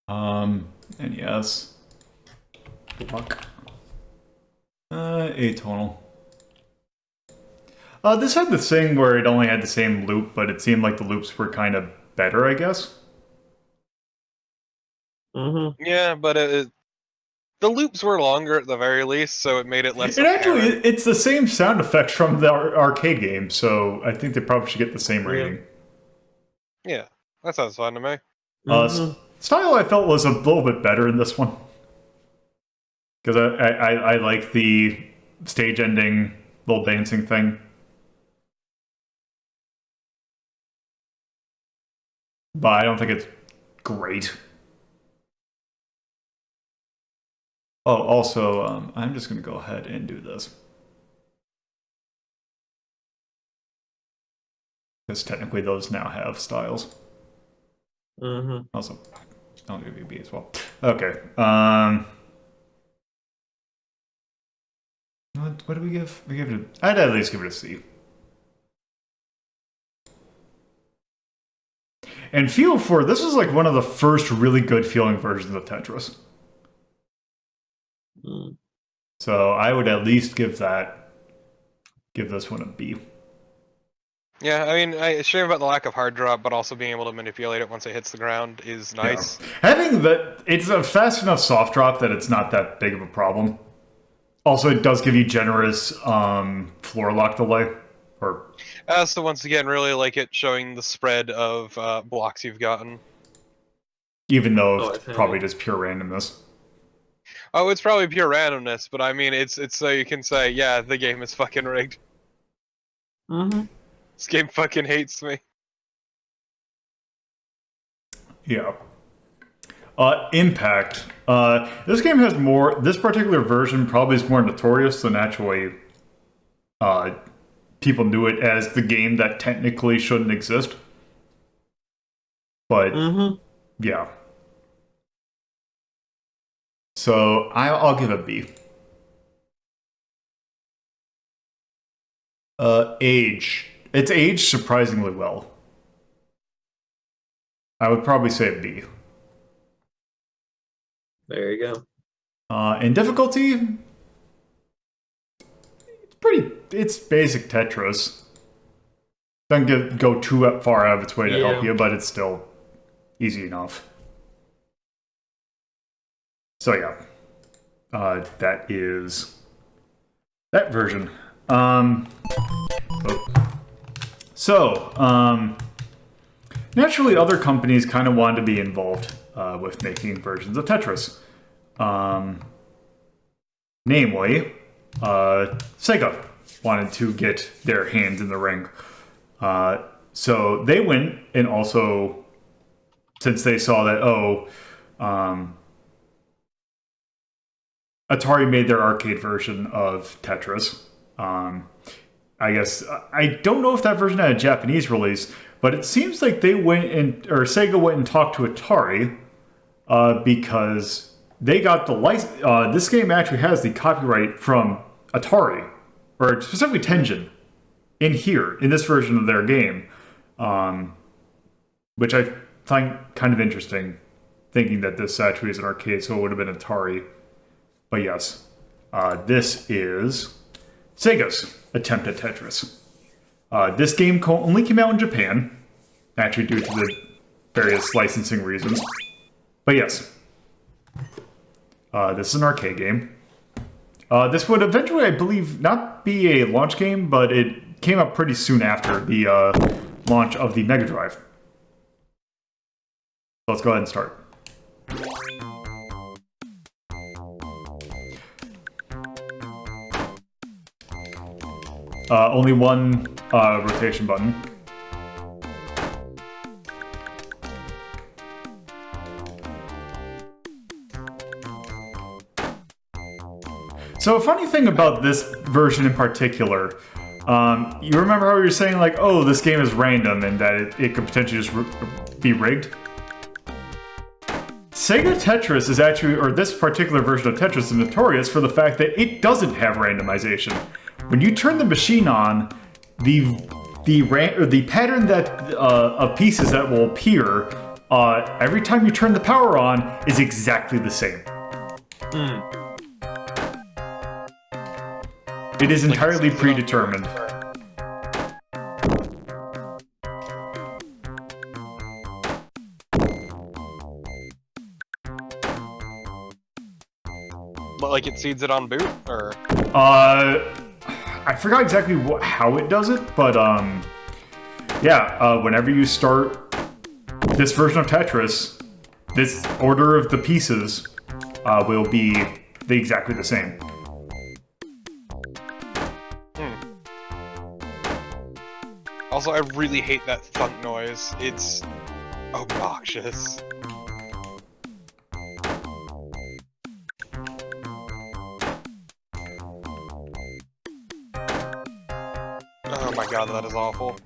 NES. Fuck. Atonal. This had the thing where it only had the same loop, but it seemed like the loops were kind of better, I guess. Mm-hmm. Yeah, but the loops were longer at the very least, so it made it less. It's the same sound effects from the arcade game, so I think they probably should get the same rating. Yeah, that sounds fine to me. Style I felt was a little bit better in this one. Because I like the stage ending little dancing thing. But I don't think it's great. Oh, also, I'm just going to go ahead and do this. Because technically those now have styles. Also, I'll give you B as well. Okay. What do we give? We give it I'd at least give it a C. And feel for this is like one of the first really good feeling versions of Tetris. So I would at least give this one a B. Yeah, I mean, shame about the lack of hard drop, but also being able to manipulate it once it hits the ground is nice. Yeah. Having that, it's a fast enough soft drop that it's not that big of a problem. Also, it does give you generous floor lock delay. So once again, really like it showing the spread of blocks you've gotten. Even though it's probably just pure randomness. Oh, it's probably pure randomness, but I mean, it's so you can say, yeah, the game is fucking rigged. This game fucking hates me. Yeah. Impact. This game has more. This particular version probably is more notorious than actually people knew it as the game that technically shouldn't exist. But yeah. So I'll give it a B. Age. It's aged surprisingly well. I would probably say a B. There you go. And difficulty, it's basic Tetris. Doesn't go too far out of its way to help you, but it's still easy enough. So yeah, that is that version. Naturally, other companies kind of wanted to be involved with making versions of Tetris. Namely, SEGA wanted to get their hands in the ring. So they went and also, since they saw that, Atari made their arcade version of Tetris. I guess, I don't know if that version had a Japanese release, but it seems like SEGA went and talked to Atari because they got the license. This game actually has the copyright from Atari, or specifically Tengen, in this version of their game, which I find kind of interesting, thinking that this actually is an arcade, so it would have been Atari. But yes, this is SEGA's attempt at Tetris. This game only came out in Japan, actually due to the various licensing reasons. But yes, this is an arcade game. This would eventually, I believe, not be a launch game, but it came up pretty soon after the launch of the Mega Drive. So let's go ahead and start. Only one rotation button. So a funny thing about this version in particular, You remember how you were saying, like, oh, this game is random and that it could potentially just be rigged? SEGA Tetris is actually, or this particular version of Tetris is notorious for the fact that it doesn't have randomization. When you turn the machine on, the pattern that of pieces that will appear every time you turn the power on is exactly the same. It is entirely predetermined. But like it seeds it on boot, or? I forgot exactly how it does it, but yeah, whenever you start this version of Tetris, this order of the pieces will be exactly the same. Also, I really hate that thunk noise. It's obnoxious. Oh my god, that is awful.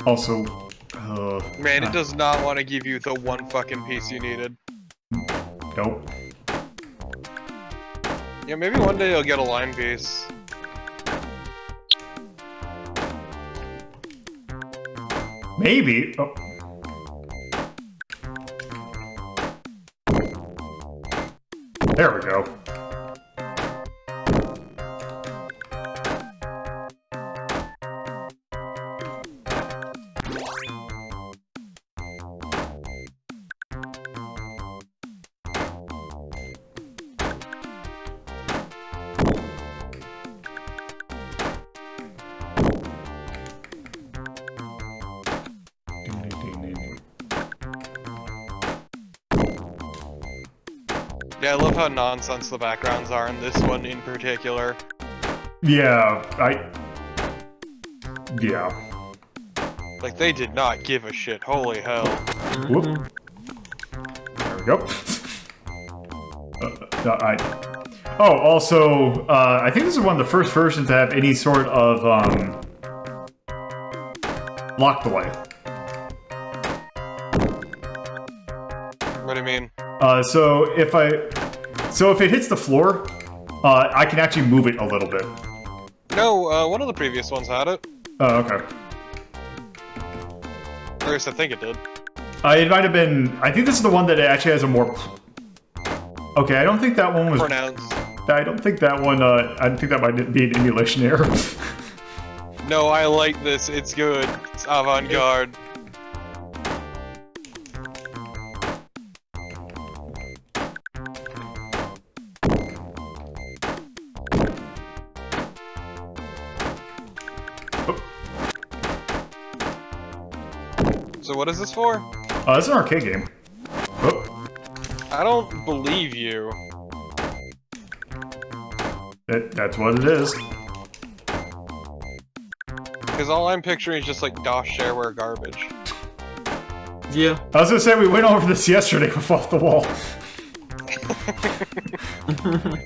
Also, man, it does not want to give you the one fucking piece you needed. Nope. Yeah, maybe one day you'll get a line piece. Maybe. Oh. There we go. Yeah, I love how nonsense the backgrounds are in this one in particular. Yeah, yeah. Like, they did not give a shit, holy hell. Whoop. There we go. Oh, also, I think this is one of the first versions to have any sort of, lock delay. What do you mean? So if it hits the floor, I can actually move it a little bit. No, one of the previous ones had it. Oh, okay. Or at least I think it did. It might have been... I think this is the one that actually has a more... Okay, I don't think that one was... Pronounced. I don't think that one, I think that might be an emulation error. No, I like this. It's good. It's avant-garde. So what is this for? It's an arcade game. Oh. I don't believe you. That's what it is. Because all I'm picturing is just like DOS shareware garbage. Yeah. I was gonna say, we went over this yesterday with Off the Wall.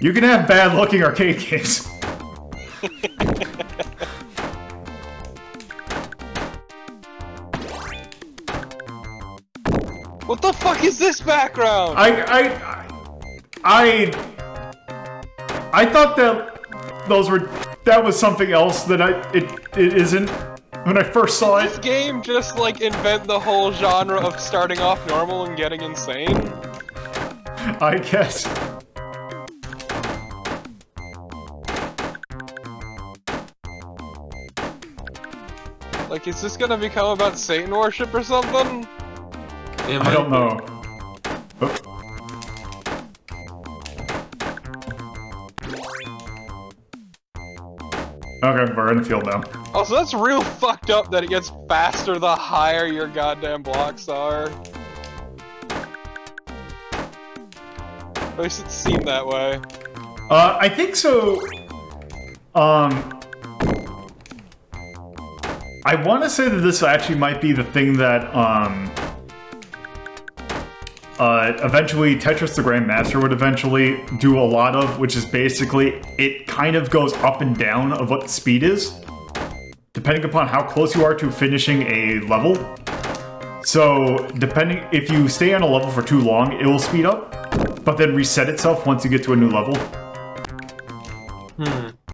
You can have bad-looking arcade games. What the fuck is this background? I thought that was something else that it isn't when I first saw Did this game just like invent the whole genre of starting off normal and getting insane? I guess. Like, is this gonna become about Satan worship or something? I don't know. Oh. Okay, we're in the field now. Also, that's real fucked up that it gets faster the higher your goddamn blocks are. At least it seemed that way. I think so. I want to say that this actually might be the thing that eventually Tetris the Grandmaster would eventually do a lot of, which is basically it kind of goes up and down of what the speed is, depending upon how close you are to finishing a level. So, depending if you stay on a level for too long, it will speed up, but then reset itself once you get to a new level.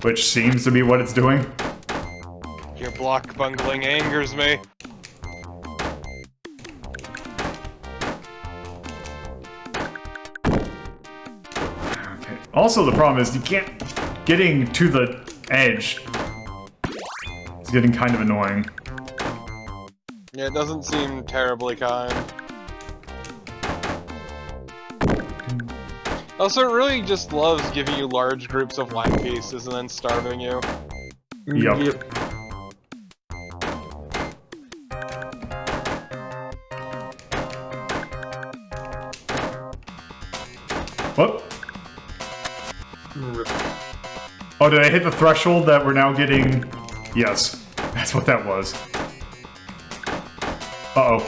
Which seems to be what it's doing. Your block bungling angers me. Okay. Also, the problem is you can't... Getting to the edge is getting kind of annoying. Yeah, it doesn't seem terribly kind. Also, it really just loves giving you large groups of line pieces and then starving you. Yep. What? Oh, did I hit the threshold that we're now getting... Yes, that's what that was. Uh-oh.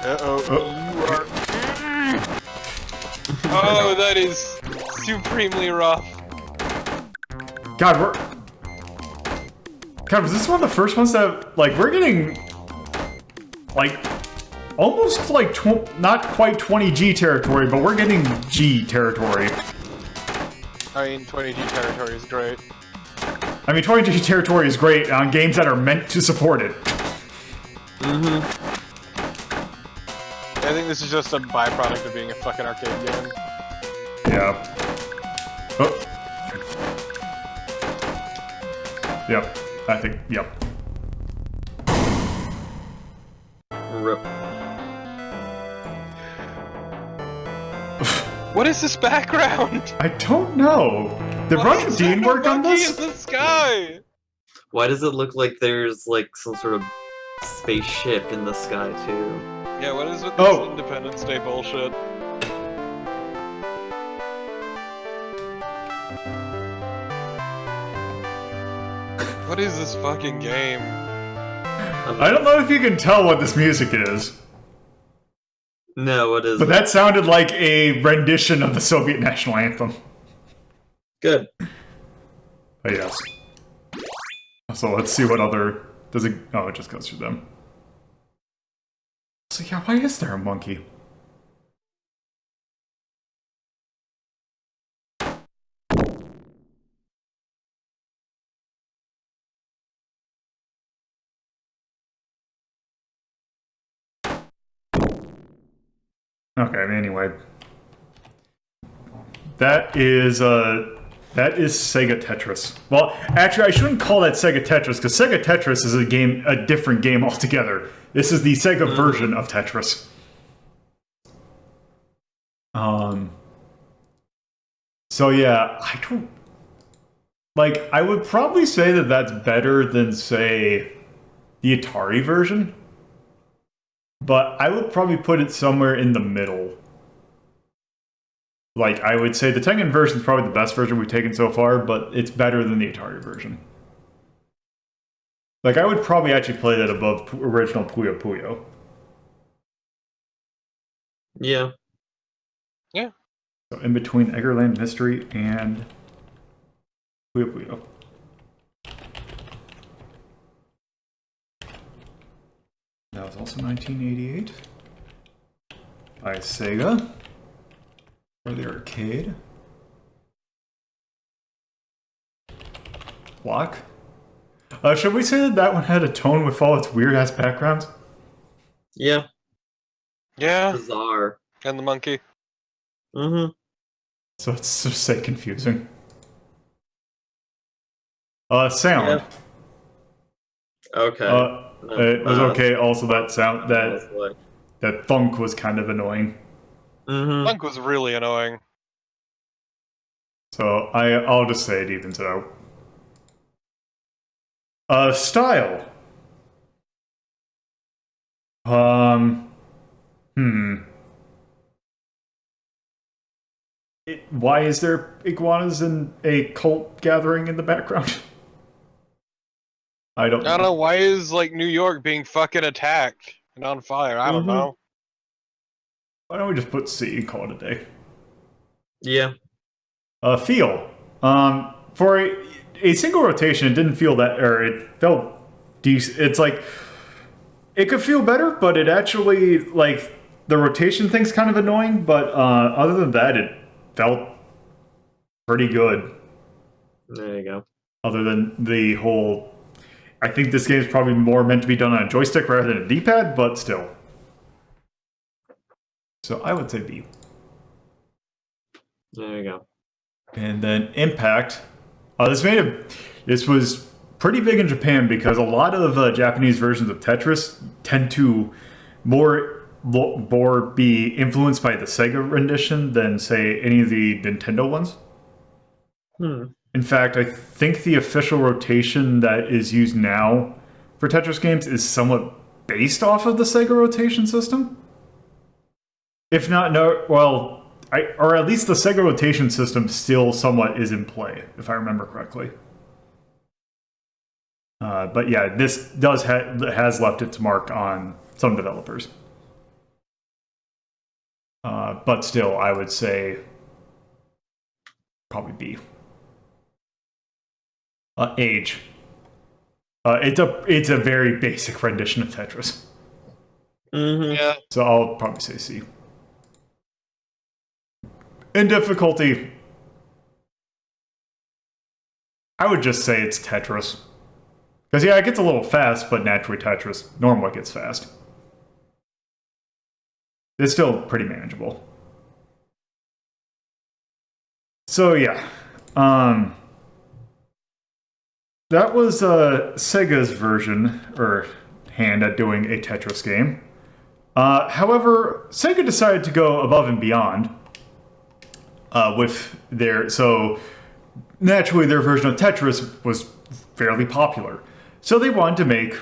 Uh-oh, you are... Oh, that is supremely rough. God, was this one of the first ones that... Like, we're getting... Like... Almost like... Not quite 20G territory, but we're getting G territory. I mean, 20G territory is great. I mean, 20G territory is great on games that are meant to support it. I think this is just a byproduct of being a fucking arcade game. Yeah. Oh. Yep. I think, yep. Rip. What is this background? I don't know. Did Roger Dean work on this? In the sky? Why does it look like there's like some sort of spaceship in the sky too? Yeah, what is with this Independence Day bullshit? What is this fucking game? I don't know if you can tell what this music is. No, what is But that sounded like a rendition of the Soviet national anthem. Good. Oh, yes. So let's see what other... Does it... Oh, it just goes through them. So yeah, why is there a monkey? Okay, anyway. That is Sega Tetris. Well, actually, I shouldn't call that Sega Tetris, because Sega Tetris is a different game altogether. This is the Sega version of Tetris. So yeah, I don't... Like, I would probably say that that's better than, say, the Atari version. But I would probably put it somewhere in the middle. Like, I would say the Tengen version is probably the best version we've taken so far, but it's better than the Atari version. Like, I would probably actually play that above original Puyo Puyo. Yeah. Yeah. So, in between Eggerland Mystery and Puyo Puyo. That was also 1988 by Sega for the arcade. Block. Should we say that that one had a tone with all its weird ass backgrounds? Yeah. Yeah. Bizarre. And the monkey. Mm-hmm. So it's just say confusing. Sound. Yeah. Okay. It was okay. Also, that sound, that thunk was kind of annoying. Mm-hmm. Funk was really annoying. So I'll just say it evens out. Style. why is there iguanas in a cult gathering in the background? I don't know. Why is like New York being fucking attacked and on fire? I don't know. Why don't we just put C and call it a day? Yeah. Feel. For a single rotation, it didn't feel that, or it felt decent. It's like, it could feel better, but it actually, like, the rotation thing's kind of annoying, but other than that, it felt pretty good. There you go. Other than the whole, I think this game's probably more meant to be done on a joystick rather than a D-pad, but still. So I would say B. There you go. And then Impact. This was pretty big in Japan because a lot of Japanese versions of Tetris tend to more be influenced by the Sega rendition than, say, any of the Nintendo ones. In fact, I think the official rotation that is used now for Tetris games is somewhat based off of the Sega rotation system. If not, no, well, or at least the Sega rotation system still somewhat is in play, if I remember correctly. But yeah, this has left its mark on some developers. But still, I would say probably B. Age. It's a very basic rendition of Tetris. Yeah. So I'll probably say C. In difficulty, I would just say it's Tetris. Because yeah, it gets a little fast, but naturally Tetris normally gets fast. It's still pretty manageable. So yeah, that was Sega's version, or hand at doing a Tetris game. However, Sega decided to go above and beyond with their... So, naturally, their version of Tetris was fairly popular. So they wanted to make,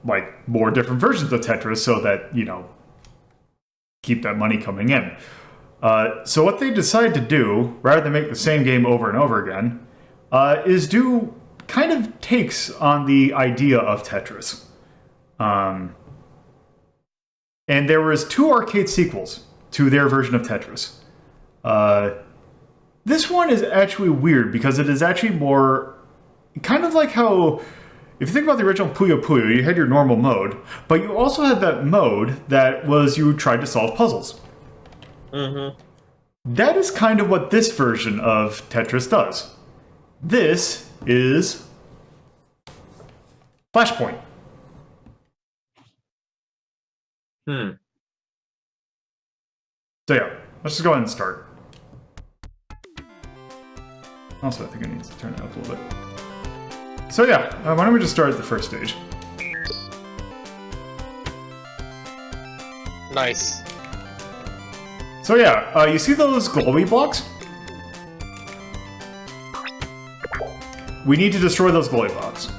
like, more different versions of Tetris so that, you know, keep that money coming in. So what they decided to do, rather than make the same game over and over again, is do kind of takes on the idea of Tetris. And there was 2 arcade sequels to their version of Tetris. This one is actually weird because it is actually more kind of like how, if you think about the original Puyo Puyo, you had your normal mode, but you also had that mode that was you tried to solve puzzles. That is kind of what this version of Tetris does. This is Flashpoint. So yeah, let's just go ahead and start. Also, I think I need to turn it up a little bit. So yeah, why don't we just start at the first stage? Nice. So yeah, you see those glowy blocks? We need to destroy those glowy blocks.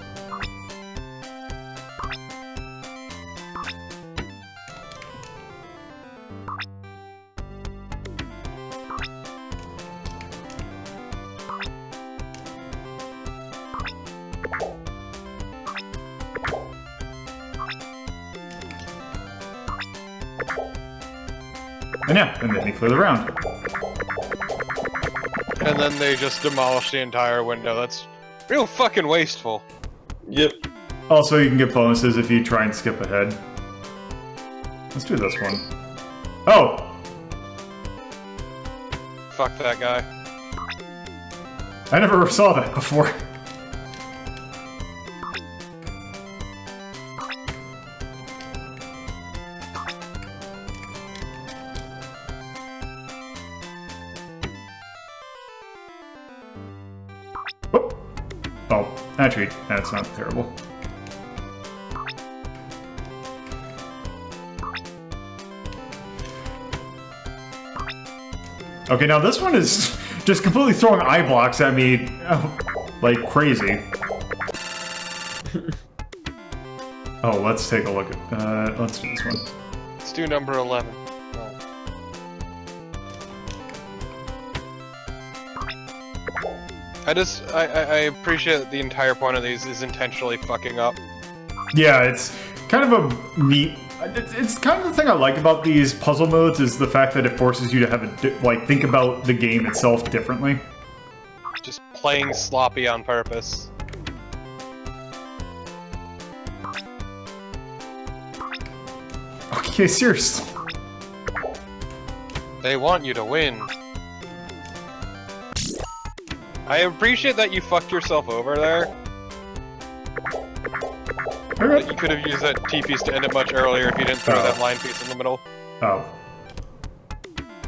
And yeah, and then they clear the round. And then they just demolish the entire window. That's real fucking wasteful. Yep. Also, you can get bonuses if you try and skip ahead. Let's do this one. Oh! Fuck that guy. I never saw that before. Oh, actually, that's not terrible. Okay, now this one is just completely throwing eye blocks at me like crazy. Oh, let's take a look at, let's do this one. Let's do number 11. Oh. I appreciate that the entire point of these is intentionally fucking up. Yeah, it's kind of a neat. It's kind of the thing I like about these puzzle modes is the fact that it forces you to have think about the game itself differently. Just playing sloppy on purpose. Okay, seriously. They want you to win. I appreciate that you fucked yourself over there. But you could have used that T-piece to end it much earlier if you didn't throw that line piece in the middle. Oh.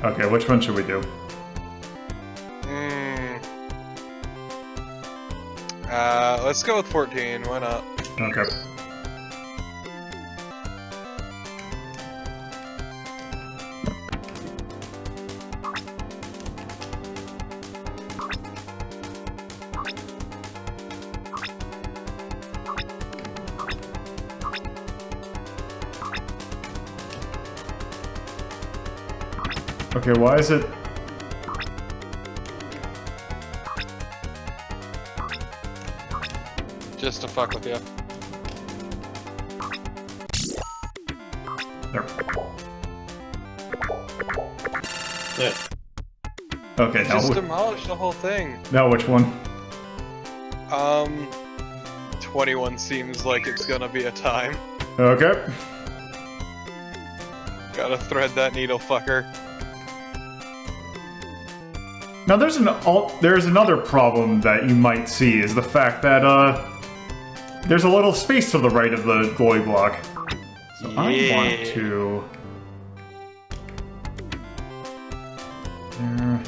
Okay, which one should we do? Let's go with 14, why not? Okay. Okay, why is it... Just to fuck with you. There. Yeah. Okay, now... Just demolish the whole thing. Now which one? 21 seems like it's gonna be a time. Okay. Gotta thread that needle, fucker. Now there's another problem that you might see is the fact that there's a little space to the right of the glowy block. So I want to there.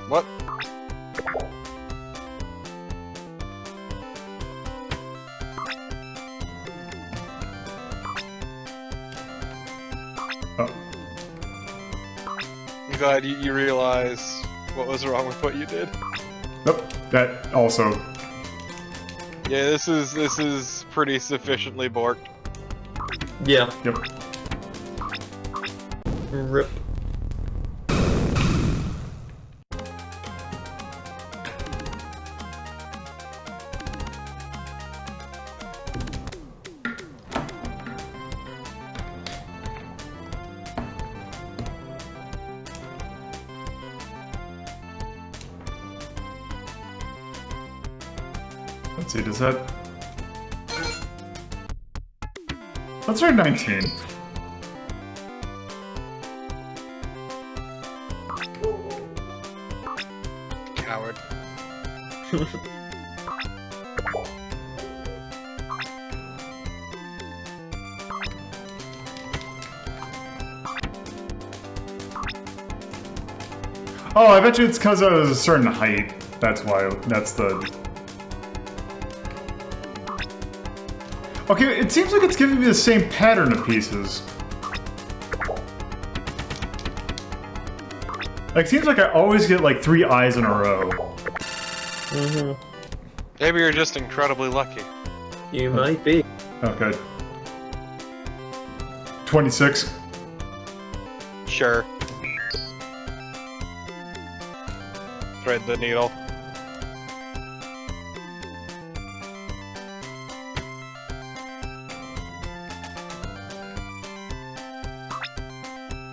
What? Oh. I'm glad you realize what was wrong with what you did. Nope. That also. Yeah, this is pretty sufficiently borked. Yeah. Yep. Rip. Let's see, does that... Let's try 19. Coward. Oh, I bet you it's because I was a certain height. That's why. That's the... Okay, it seems like it's giving me the same pattern of pieces. Like, it seems like I always get, like, 3 eyes in a row. Mm-hmm. Maybe you're just incredibly lucky. You might be. Okay. 26. Sure. Thread the needle.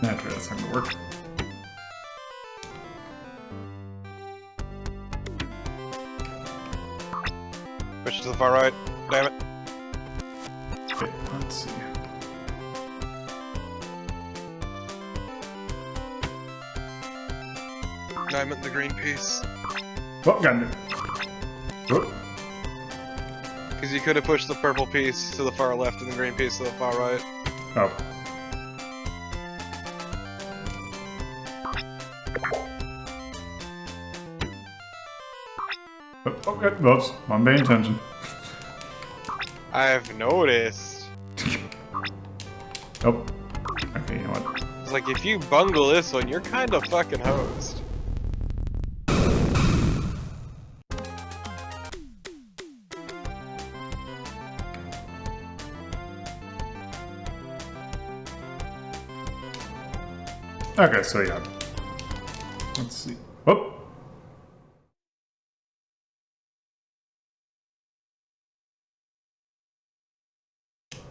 Naturally, that's not gonna work. Push to the far right. Damn it. Okay, let's see. I meant the green piece. Oh, got it. Oh. Because you could have pushed the purple piece to the far left and the green piece to the far right. Oh. Okay, whoops. I'm paying attention. I've noticed. Oh. Okay, you know what? It's like, if you bungle this one, you're kind of fucking hosed. Okay, so yeah. Let's see. Oh.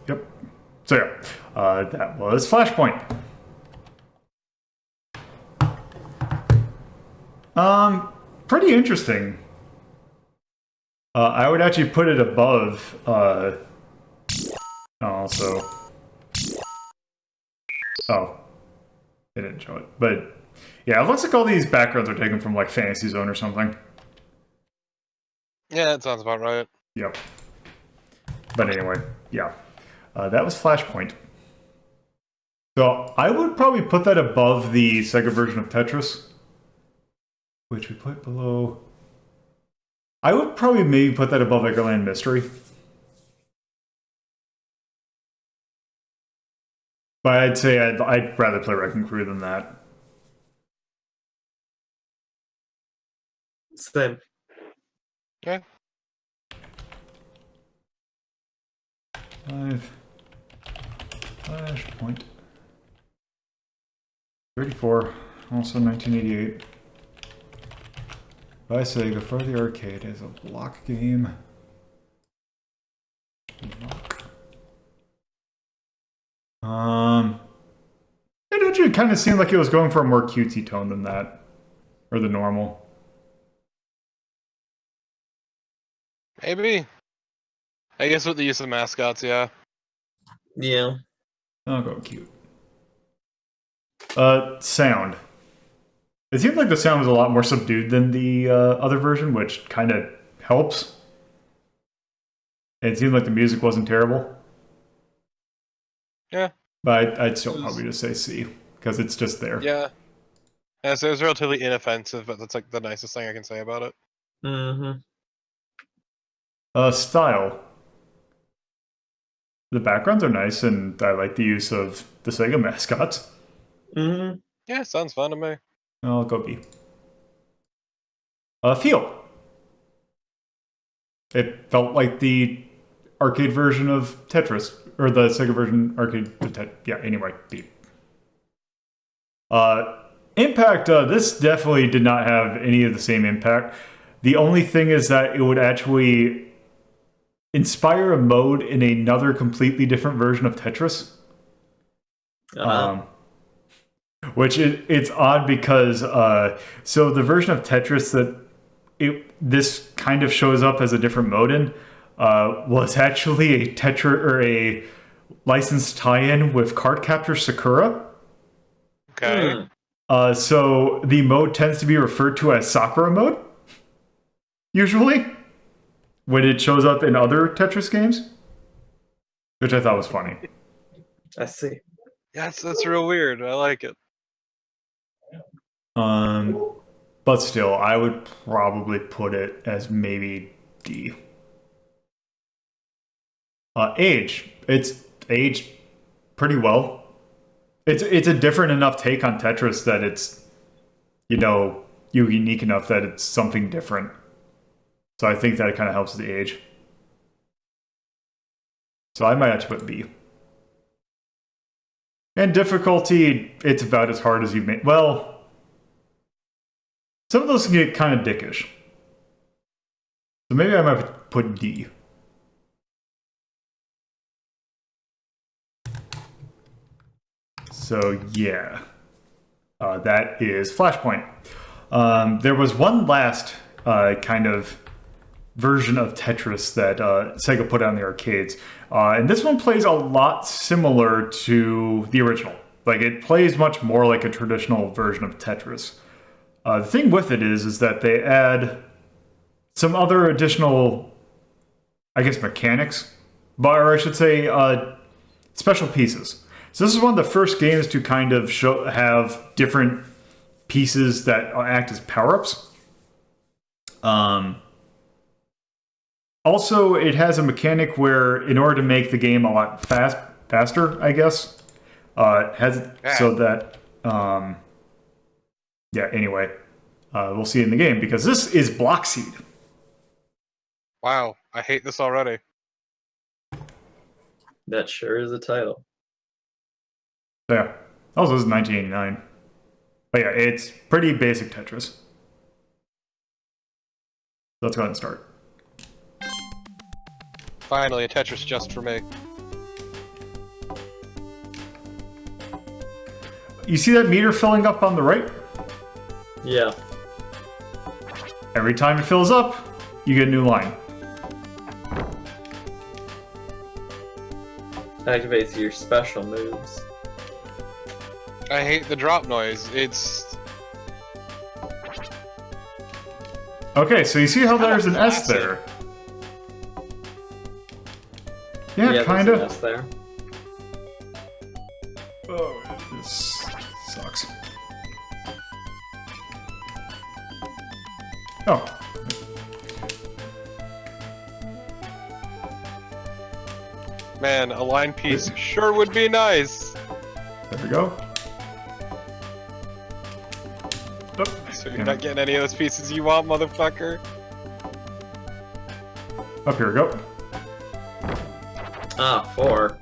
Yep. So yeah, that was Flashpoint. Pretty interesting. I would actually put it above. Also. Oh, they didn't show it, but yeah, it looks like all these backgrounds are taken from like Fantasy Zone or something. Yeah, that sounds about right. Yep. But anyway, yeah, that was Flashpoint. So I would probably put that above the Sega version of Tetris, which we put below. I would probably maybe put that above Eggerland Mystery. But I'd say I'd rather play Wrecking Crew than that. Same. Okay. 5. Flashpoint. 34. Also 1988. By Sega for the arcade as a block game. It actually kind of seemed like it was going for a more cutesy tone than that, or the normal. Maybe. I guess with the use of mascots, yeah. Yeah. I'll go cute. Sound. It seemed like the sound was a lot more subdued than the other version, which kind of helps. And it seemed like the music wasn't terrible. Yeah. But I'd still probably just say C, because it's just there. Yeah. Yeah, so it was relatively inoffensive, but that's like the nicest thing I can say about it. Mm-hmm. Style. The backgrounds are nice, and I like the use of the Sega mascots. Mm-hmm. Yeah, sounds fun to me. I'll go B. Feel. It felt like the arcade version of Tetris, or the Sega version arcade of Tetris. Yeah, anyway, B. Impact, this definitely did not have any of the same impact. The only thing is that it would actually inspire a mode in another completely different version of Tetris. Which it's odd because so the version of Tetris that this kind of shows up as a different mode in was actually a a licensed tie-in with Cardcaptor Sakura. Okay. So the mode tends to be referred to as Sakura mode, usually, when it shows up in other Tetris games, which I thought was funny. I see. Yeah, that's real weird. I like it. But still, I would probably put it as maybe D. Age. It's aged pretty well. It's a different enough take on Tetris that it's, unique enough that it's something different. So I think that kind of helps the age. So I might actually put B. And difficulty, it's about as hard as you've made. Well, some of those can get kind of dickish. So maybe I might put D. So yeah, that is Flashpoint. There was one last kind of version of Tetris that Sega put out in the arcades. And this one plays a lot similar to the original. Like, it plays much more like a traditional version of Tetris. The thing with it is that they add some other additional, I guess, mechanics, or I should say, special pieces. So this is one of the first games to kind of have different pieces that act as power-ups. Also, it has a mechanic where, in order to make the game a lot faster, I guess, so that, anyway, we'll see it in the game, because this is Bloxeed. Wow, I hate this already. That sure is a title. So, yeah. Also, this is 1989. But yeah, it's pretty basic Tetris. Let's go ahead and start. Finally, a Tetris just for me. You see that meter filling up on the right? Yeah. Every time it fills up, you get a new line. Activates your special moves. I hate the drop noise. It's... Okay, so you see how there's an S classic. there? Yeah, there's kinda. an S there. Oh, this sucks. Oh. Man, a line piece sure would be nice. There we go. Oh, So you're not getting any of those pieces you want, motherfucker. up here we go. Ah, 4.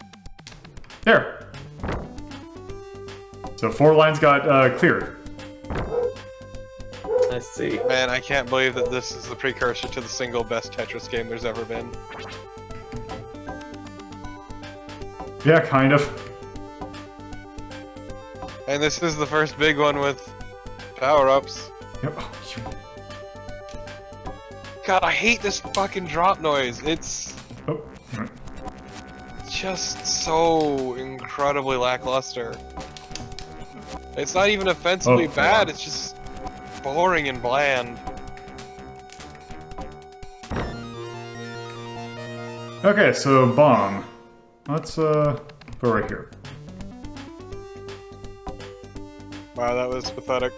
There. So 4 lines got cleared. I see. Man, I can't believe that this is the precursor to the single best Tetris game there's ever been. Yeah, kind of. And this is the first big one with power-ups. Yep. Oh, God, I hate this fucking drop noise. It's oh. Alright. just so incredibly lackluster. It's not even offensively Oh, bad, yeah. it's just boring and bland. Okay, so bomb. Let's go right here. Wow, that was pathetic.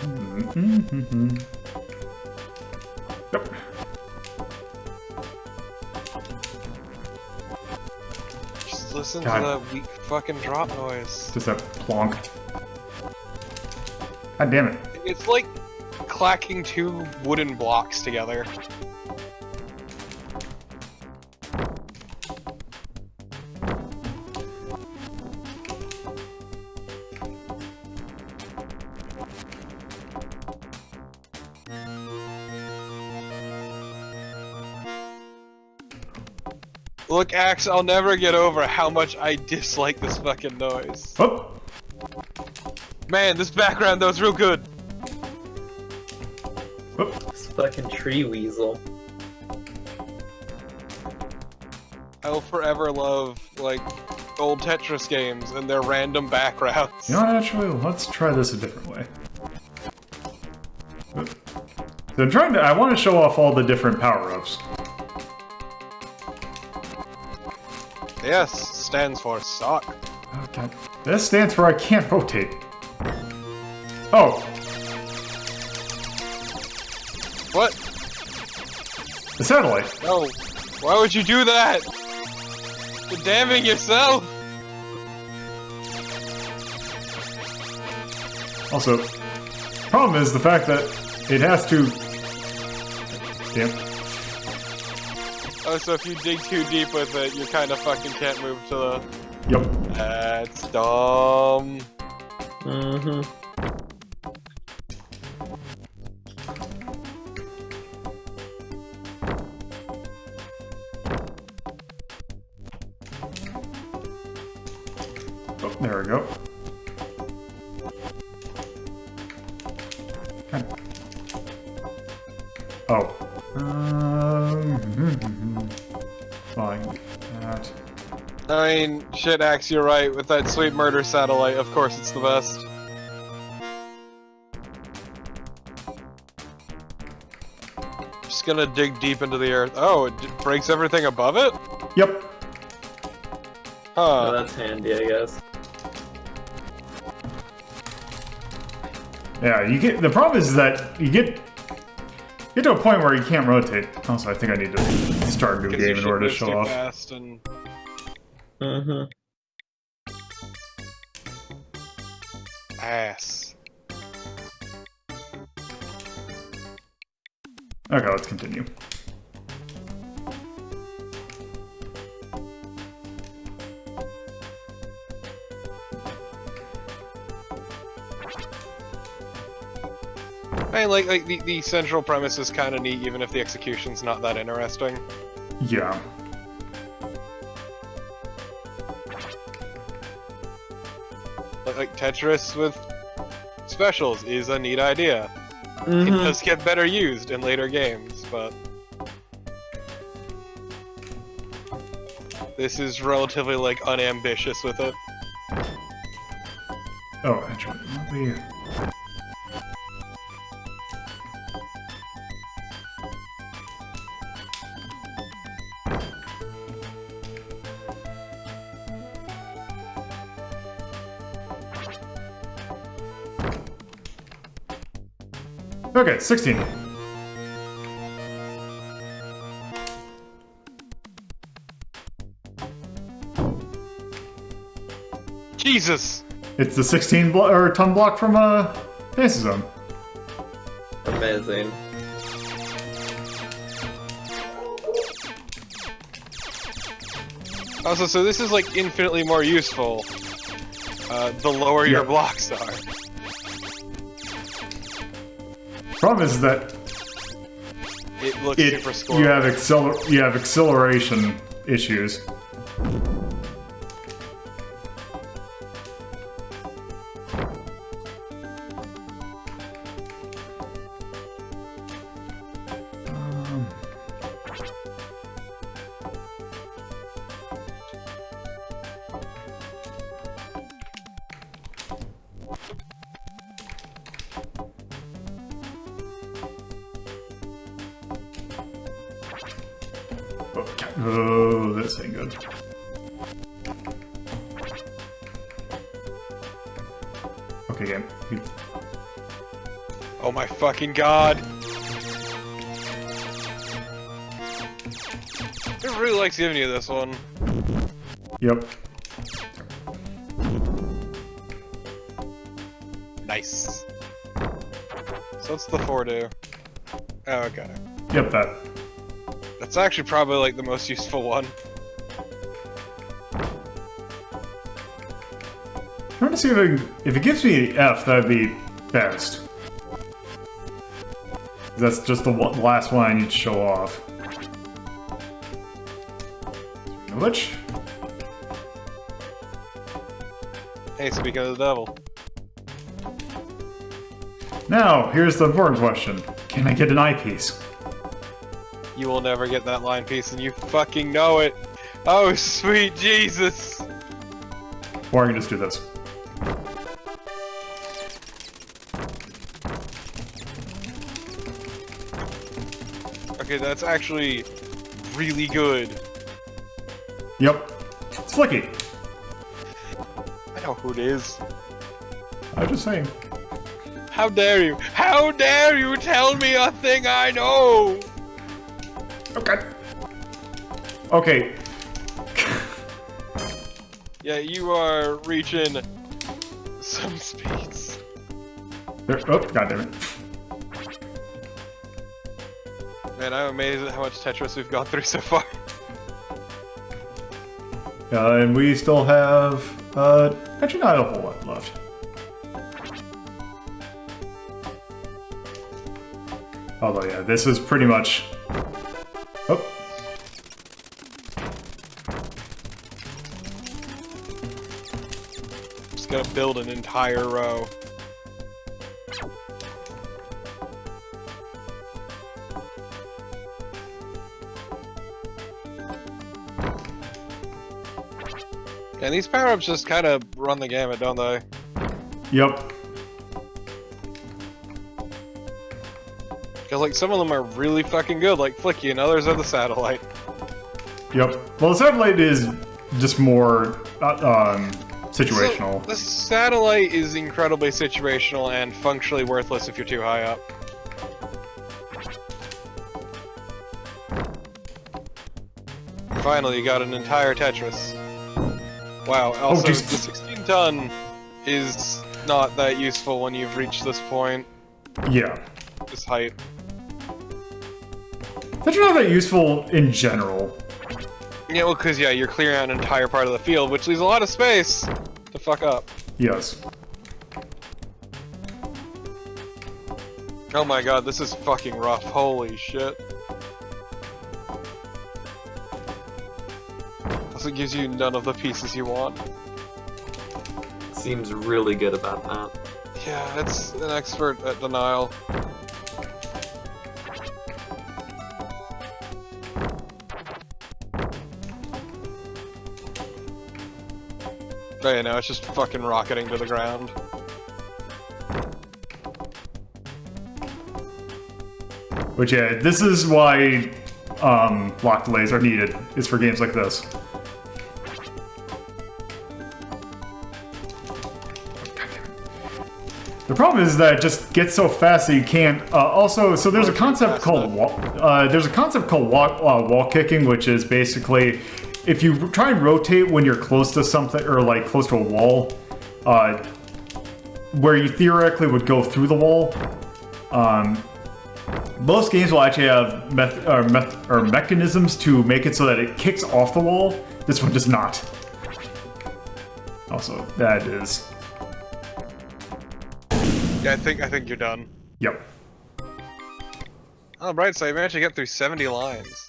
Mm-hmm. Yep. Just listen God. to that weak fucking drop noise. Just that plonk. God damn it. It's like clacking 2 wooden blocks together. Look, Axe, I'll never get over how much I dislike this fucking noise. Oh! Man, this background though is real good. Oh! This fucking tree weasel. I will forever love, like, old Tetris games and their random backgrounds. You know what, actually, let's try this a different way. Oh. So I'm trying to, I want to show off all the different power-ups. Yes, stands for sock. Oh, God. This stands for I can't rotate. Oh! What? The satellite! No. Why would you do that? You're damning yourself! Also, problem is the fact that it has to... Damn. Oh, so if you dig too deep with it, you kind of fucking can't move to the... Yep. That's dumb. Mm-hmm. Oh, there we go. Okay. Oh. Fine. That. I mean, shit, Axe, you're right. With that sweet murder satellite, of course it's the best. Just gonna dig deep into the earth. Oh, it breaks everything above it? Yep. Oh, Huh. that's handy, I guess. Yeah, you get... The problem is that you get to a point where you can't rotate. Also, I think I need to start a new 'Cause game your in shit order to moves show too off. fast and... Mm-hmm. ass. Okay, let's continue. I mean, like the central premise is kind of neat, even if the execution's not that interesting. Yeah. Like Tetris with specials is a neat idea. It Mhm. does get better used in later games, but this is relatively like unambitious with it. Oh, actually, let me... Okay, 16. Jesus! It's the 16 ton block from Fantasy Zone. Amazing. Also, so this is like infinitely more useful the lower your Yep. blocks are. Problem is that It looks super squirrely. you have acceleration issues. Oh, this ain't good. Okay, game. Oh my fucking god! It really likes giving you this one. Yep. Nice. So what's the 4 do? Oh, okay. Yep, that. That's actually probably like the most useful one. Trying to see if it gives me F, that'd be best. That's just the last one I need to show off. Which? Hey, speaking of the devil. Now, here's the important question. Can I get an eyepiece? You will never get that line piece and you fucking know it. Oh, sweet Jesus. Or I can just do this. Okay, that's actually really good. Yep. It's flicky. I know who it is. I'm just saying. How dare you? How dare you tell me a thing I know? Okay. Okay. Yeah, you are reaching some speeds. There, oh, goddammit. Man, I'm amazed at how much Tetris we've gone through so far. And we still have, actually not a whole lot left. Although, yeah, this is pretty much... Oh. Just gonna build an entire row. And these power-ups just kind of run the gamut, don't they? Yep. Because, like, some of them are really fucking good, like Flicky, and others are the satellite. Yep. Well, the satellite is just more, situational. So, the satellite is incredibly situational and functionally worthless if you're too high up. Finally, you got an entire Tetris. Wow, also, the geez. 16-ton is not that useful when you've reached this point, Yeah. this height. That's not that useful in general. Yeah, well, because, yeah, you're clearing out an entire part of the field, which leaves a lot of space to fuck up. Yes. Oh my god, this is fucking rough. Holy shit. Plus it gives you none of the pieces you want. Seems really good about that. Yeah, it's an expert at denial. But you know, it's just fucking rocketing to the ground. Which, yeah, this is why block delays are needed, is for games like this. The problem is that it just gets so fast that you can't. Also, so there's a concept called wall kicking, which is basically if you try and rotate when you're close to something or like close to a wall, where you theoretically would go through the wall. Most games will actually have mechanisms to make it so that it kicks off the wall. This one does not. Also, that is. Yeah, I think you're done. Yep. Oh, bright side, you managed to get through 70 lines.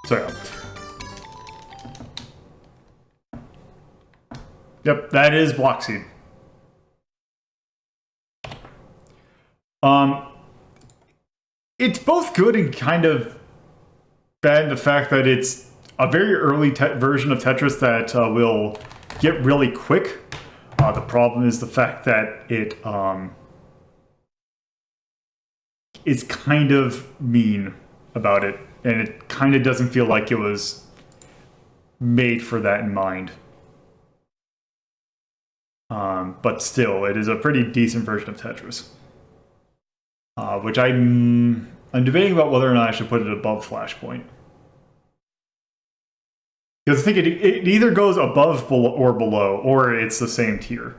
So yeah. Yep, that is Bloxeed. It's both good and kind of bad in the fact that it's a very early version of Tetris that will get really quick. The problem is the fact that it is kind of mean about it, and it kind of doesn't feel like it was made for that in mind. But still, it is a pretty decent version of Tetris. Which I'm debating about whether or not I should put it above Flashpoint. Because I think it either goes above or below, or it's the same tier.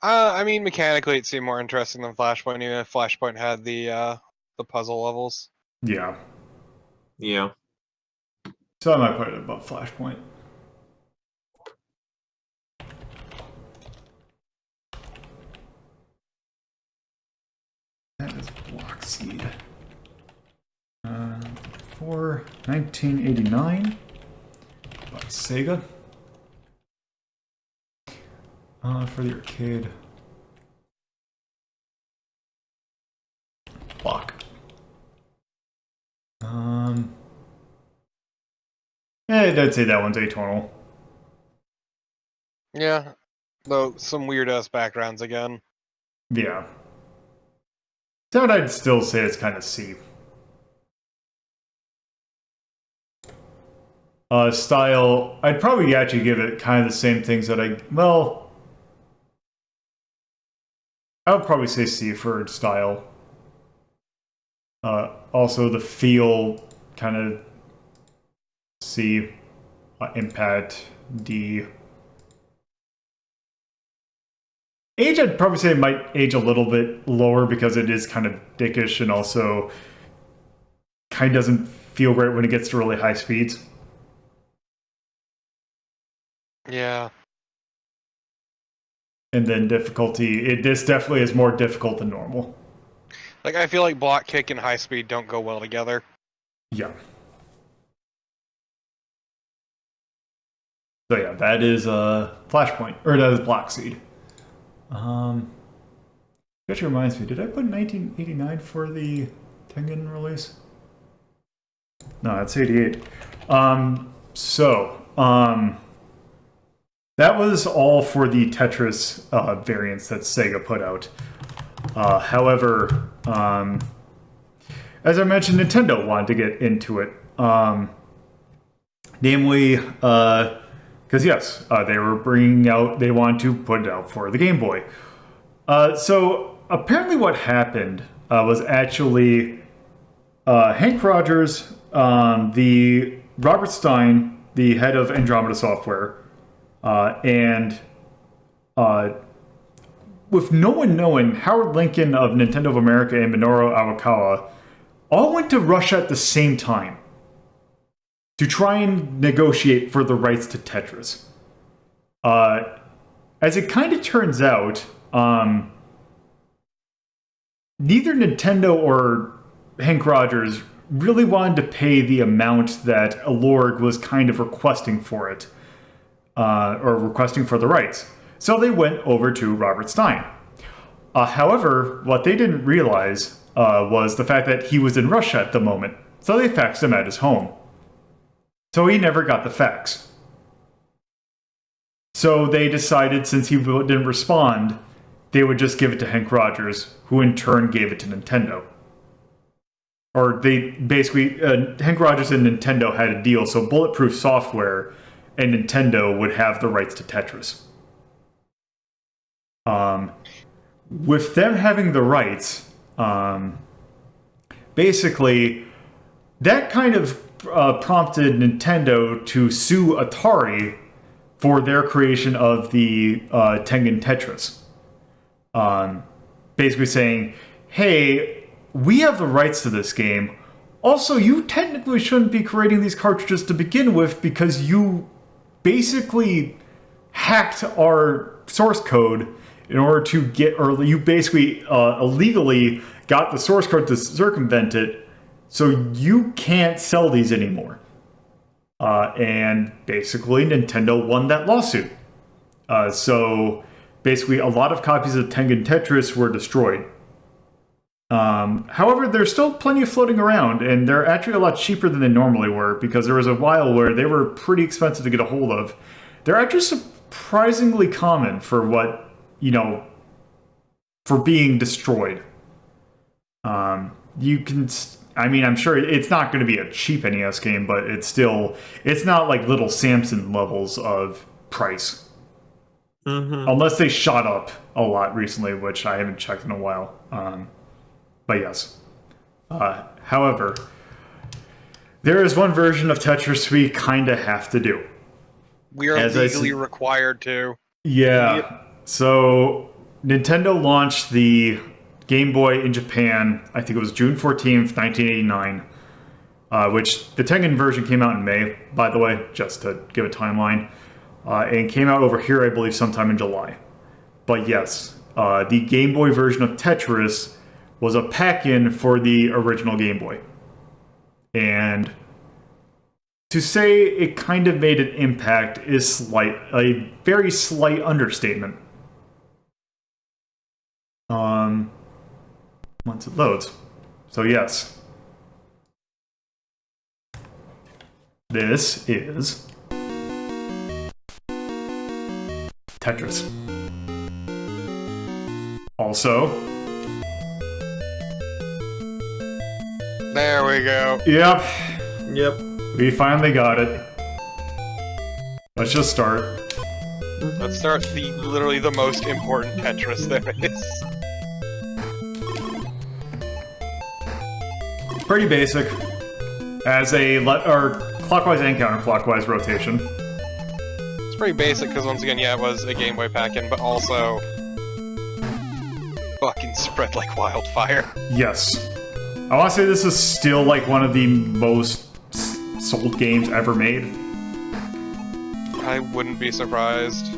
I mean, mechanically it seemed more interesting than Flashpoint, even if Flashpoint had the puzzle levels. Yeah. Yeah. So I might put it above Flashpoint. That is Bloxeed. For 1989 by SEGA. For the arcade. Block. I'd say that one's atonal. Yeah, though some weird-ass backgrounds again. Yeah. That I'd still say it's kind of C. Style, I'd probably actually give it kind of the same things that I would probably say C for style. Also, the feel, kind of C. Impact, D. Age, I'd probably say it might age a little bit lower because it is kind of dickish and also kind of doesn't feel great when it gets to really high speeds. Yeah. And then difficulty, this definitely is more difficult than normal. Like, I feel like block kick and high speed don't go well together. Yeah. So yeah, that is Flashpoint, or that is Bloxeed. Which reminds me, did I put 1989 for the Tengen release? No, it's 88. That was all for the Tetris variants that SEGA put out. However, as I mentioned, Nintendo wanted to get into it. Namely, because yes, they were they wanted to put it out for the Game Boy. So apparently what happened was actually Hank Rogers, the Robert Stein, the head of Andromeda Software, and with no one knowing, Howard Lincoln of Nintendo of America and Minoru Awakawa all went to Russia at the same time. to try and negotiate for the rights to Tetris. As it kind of turns out, neither Nintendo or Hank Rogers really wanted to pay the amount that Alorg was kind of requesting for it, or requesting for the rights. So they went over to Robert Stein. However, what they didn't realize was the fact that he was in Russia at the moment, so they faxed him at his home. So he never got the fax. So they decided, since he didn't respond, they would just give it to Hank Rogers, who in turn gave it to Nintendo. Or they basically, Hank Rogers and Nintendo had a deal, so Bulletproof Software and Nintendo would have the rights to Tetris. With them having the rights, basically, that kind of prompted Nintendo to sue Atari for their creation of the Tengen Tetris. Basically saying, hey, we have the rights to this game. Also, you technically shouldn't be creating these cartridges to begin with because you basically hacked our source code in order to get, or you basically illegally got the source code to circumvent it, so you can't sell these anymore. And basically, Nintendo won that lawsuit. So basically, a lot of copies of Tengen Tetris were destroyed. However, there's still plenty of floating around, and they're actually a lot cheaper than they normally were, because there was a while where they were pretty expensive to get a hold of. They're actually surprisingly common for what, for being destroyed. You can, I'm sure it's not going to be a cheap NES game, but it's not like Little Samson levels of price. Mm-hmm. Unless they shot up a lot recently, which I haven't checked in a while. But yes. However, there is one version of Tetris we kind of have to do. We are legally required to. Yeah. Yep. So, Nintendo launched the Game Boy in Japan, I think it was June 14th, 1989. Which, the Tengen version came out in May, by the way, just to give a timeline. And came out over here, I believe, sometime in July. But yes, the Game Boy version of Tetris was a pack-in for the original Game Boy. And to say it kind of made an impact is a very slight understatement. Once it loads. So yes. This is Tetris. Also, there we go. Yep. We finally got it. Let's just start. Let's start literally the most important Tetris there is. Pretty basic. As a clockwise and counterclockwise rotation. It's pretty basic because once again, yeah, it was a Game Boy pack-in, but also fucking spread like wildfire. Yes. I want to say this is still like one of the most sold games ever made. I wouldn't be surprised.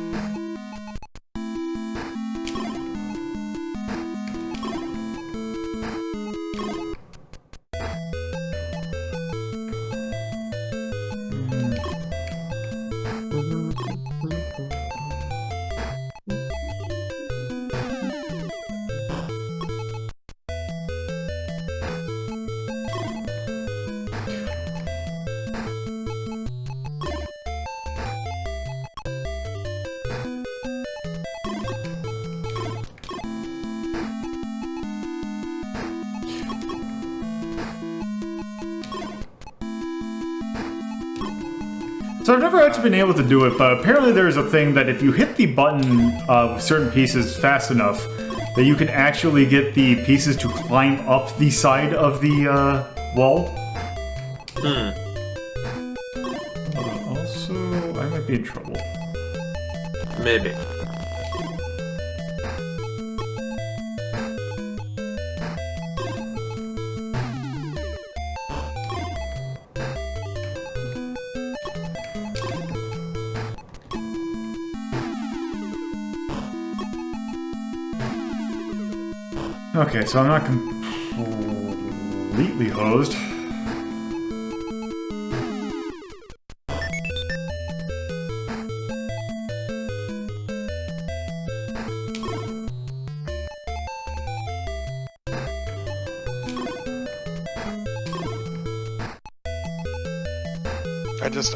So I've never actually been able to do it, but apparently there's a thing that if you hit the button of certain pieces fast enough, that you can actually get the pieces to climb up the side of the wall. Also, I might be in trouble. Maybe. Okay, so I'm not completely hosed.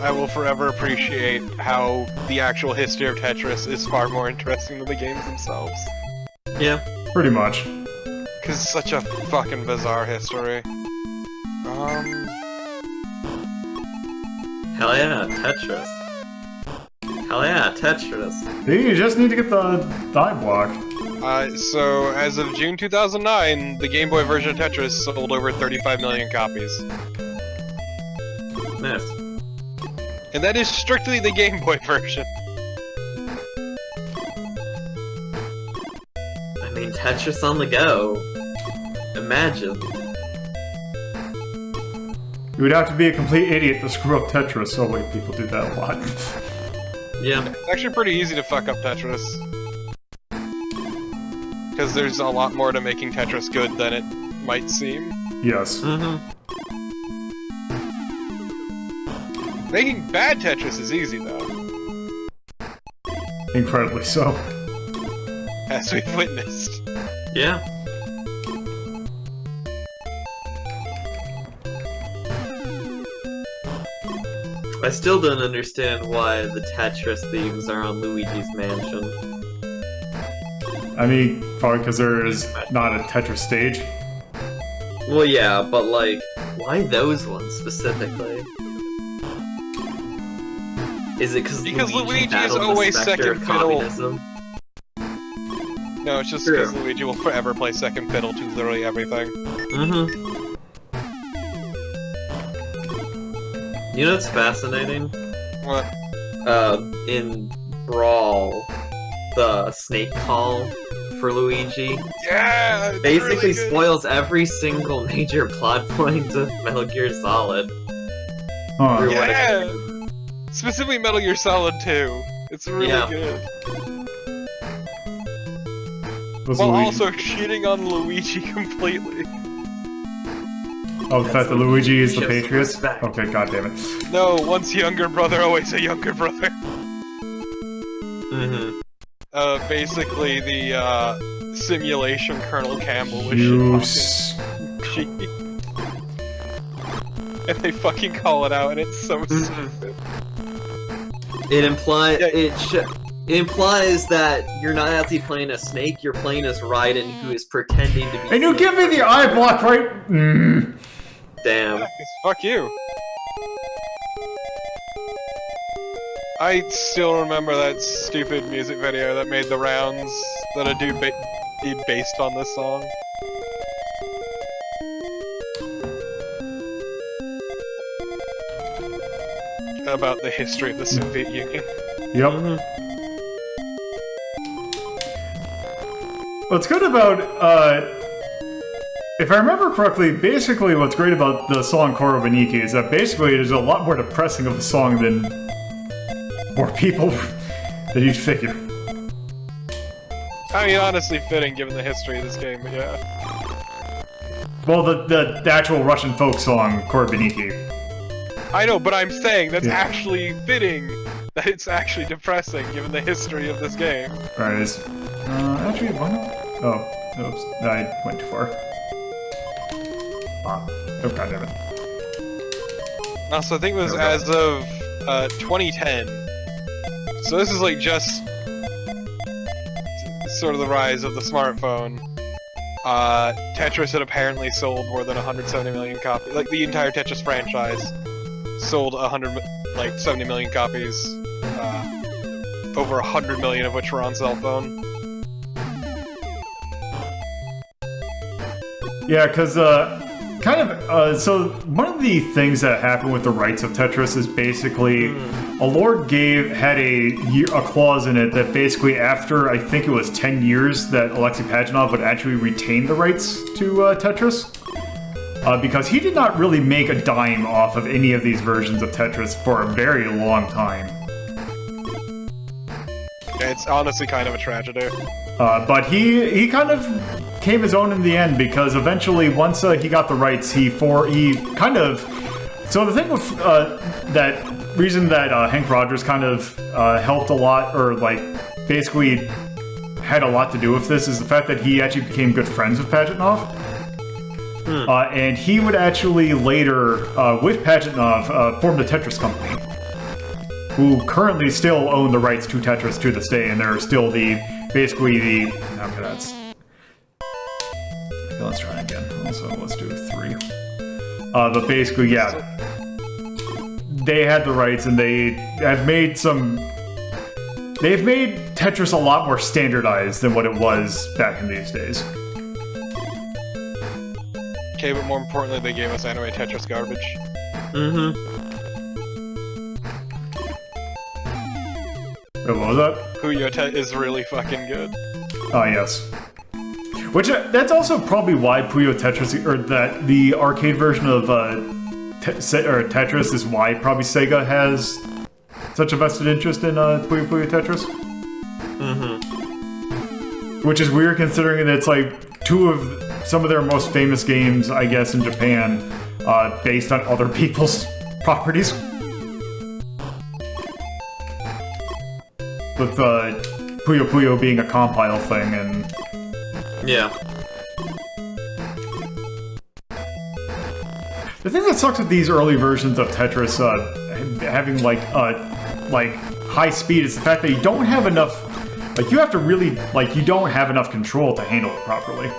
I will forever appreciate how the actual history of Tetris is far more interesting than the games themselves. Yeah. Pretty much. Because it's such a fucking bizarre history. Hell yeah, Tetris. Hell yeah, Tetris. See, you just need to get the die block. So, as of June 2009, the Game Boy version of Tetris sold over 35 million copies. Nice. And that is strictly the Game Boy version. I mean, Tetris on the go. Imagine. You would have to be a complete idiot to screw up Tetris. Oh wait, people do that a lot. Yeah. It's actually pretty easy to fuck up Tetris. Because there's a lot more to making Tetris good than it might seem. Yes. Mm-hmm. Making bad Tetris is easy, though. Incredibly so. As we've witnessed. Yeah. I still don't understand why the Tetris themes are on Luigi's Mansion. I mean, probably because there is not a Tetris stage. Well, yeah, but like, why those ones specifically? Is it because Luigi is battled the always specter of second fiddle. communism? No, it's just True. because Luigi will forever play second fiddle to literally everything. Mm-hmm. You know what's fascinating? What? In Brawl, the snake call for Luigi Yeah! it's basically really good. spoils every single major plot point of Metal Gear Solid. Huh. Through what Yeah! it- Specifically Metal Gear Solid 2. It's really Yeah. good. Was While Luigi- also shitting on Luigi completely. Oh, the fact that Luigi is the Show some Patriot? respect. Okay, goddammit. No, once younger brother, always a younger brother. Mm-hmm. Basically the, simulation Colonel Campbell was You shit and they fucking call it out, and it's so stupid. It implies Yeah. it implies that you're not actually playing a snake. You're playing as Raiden, who is pretending to be. And you give me the eye block, right? Damn. Yeah, 'cause fuck you. I still remember that stupid music video that made the rounds that a dude did based on this song. About the history of the Soviet Union. Yep. Mhm. What's good about, if I remember correctly, basically what's great about the song Koro Beniki is that basically there's a lot more depressing of the song than more people than you'd figure. I mean, honestly fitting given the history of this game, but yeah. Well, the actual Russian folk song, Koro Beniki. I know, but I'm saying that's Yeah. actually fitting that it's actually depressing given the history of this game. Alright, is... actually, why not? Oh, oops, I went too far. Oh, goddammit. Also, I think it was There we go. as of 2010. So this is like just sort of the rise of the smartphone. Tetris had apparently sold more than 170 million copies. Like the entire Tetris franchise sold 70 million copies. Over 100 million of which were on cell phone. Yeah, because, so one of the things that happened with the rights of Tetris is basically a lord had a clause in it that basically after, I think it was 10 years, that Alexei Pajitnov would actually retain the rights to Tetris. Because he did not really make a dime off of any of these versions of Tetris for a very long time. It's honestly kind of a tragedy. But he kind of came his own in the end, because eventually, once he got the rights, he kind of... So the thing with that reason that Hank Rogers kind of helped a lot, or like basically had a lot to do with this, is the fact that he actually became good friends with Pajitnov. And he would actually later, with Pajitnov, form the Tetris company, who currently still own the rights to Tetris to this day, and they're still basically the... Okay, let's try again. Also, let's do 3. But basically, yeah, they had the rights, and they have made they've made Tetris a lot more standardized than what it was back in these days. Okay, but more importantly, they gave us anime Tetris garbage. What was that? Puyo is really fucking good. Oh, yes. Which, that's also probably why Puyo Tetris, or that the arcade version of Tetris is why probably Sega has such a vested interest in Puyo Puyo Tetris. Which is weird, considering that it's like some of their most famous games, I guess, in Japan, based on other people's properties. With Puyo Puyo being a compile thing, and... Yeah. The thing that sucks with these early versions of Tetris having like high speed is the fact that you don't have enough... Like, you have to really... Like, you don't have enough control to handle it properly.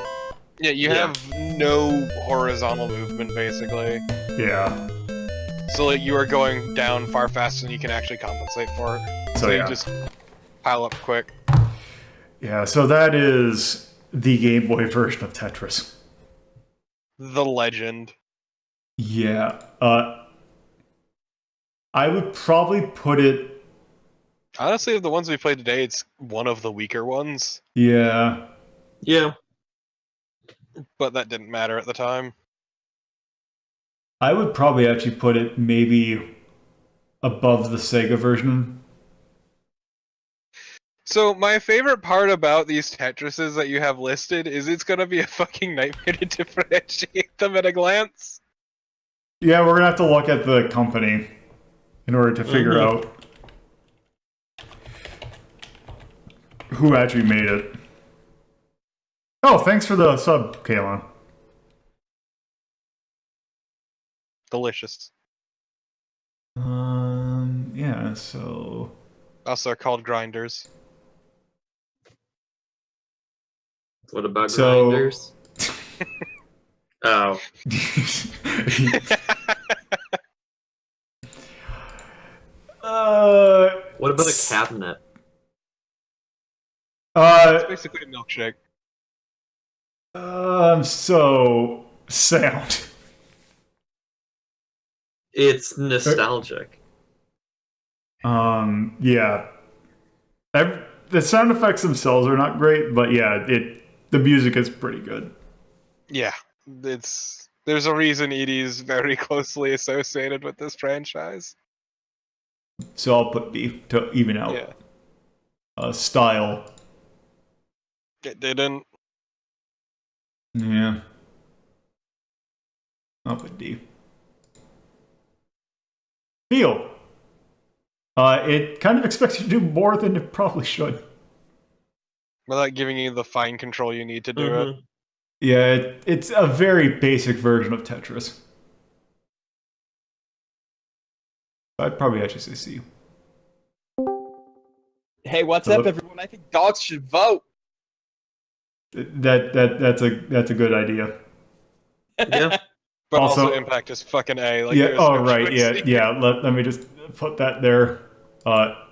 Yeah, you have no horizontal movement, basically. Yeah. So, like, you are going down far faster than you can actually compensate for it. So yeah. you just pile up quick. Yeah, so that is the Game Boy version of Tetris. The legend. Yeah. I would probably put it... Honestly, of the ones we played today, it's one of the weaker ones. Yeah. Yeah. But that didn't matter at the time. I would probably actually put it maybe above the Sega version. So, my favorite part about these Tetrises that you have listed is it's gonna be a fucking nightmare to differentiate them at a glance. Yeah, we're gonna have to look at the company in order to figure out who actually made it. Oh, thanks for the sub, Kayla. Delicious. Yeah, so... Also called grinders. What about grinders? Oh. What about a cabinet? It's basically a milkshake. So... sound. It's nostalgic. Yeah. The sound effects themselves are not great, but yeah, the music is pretty good. Yeah, there's a reason Edie's very closely associated with this franchise. So I'll put B to even out. Yeah. Style. It didn't. Yeah. I'll put D. Feel. It kind of expects you to do more than it probably should. Without giving you the fine control you need to do it. Yeah, it's a very basic version of Tetris. I'd probably actually say C. Hey, what's up, everyone? I think dogs should vote. That's a good idea. Yeah. But Also, Impact is fucking A. Like, yeah. there's Oh, no right. choice. Yeah. Let me just put that there.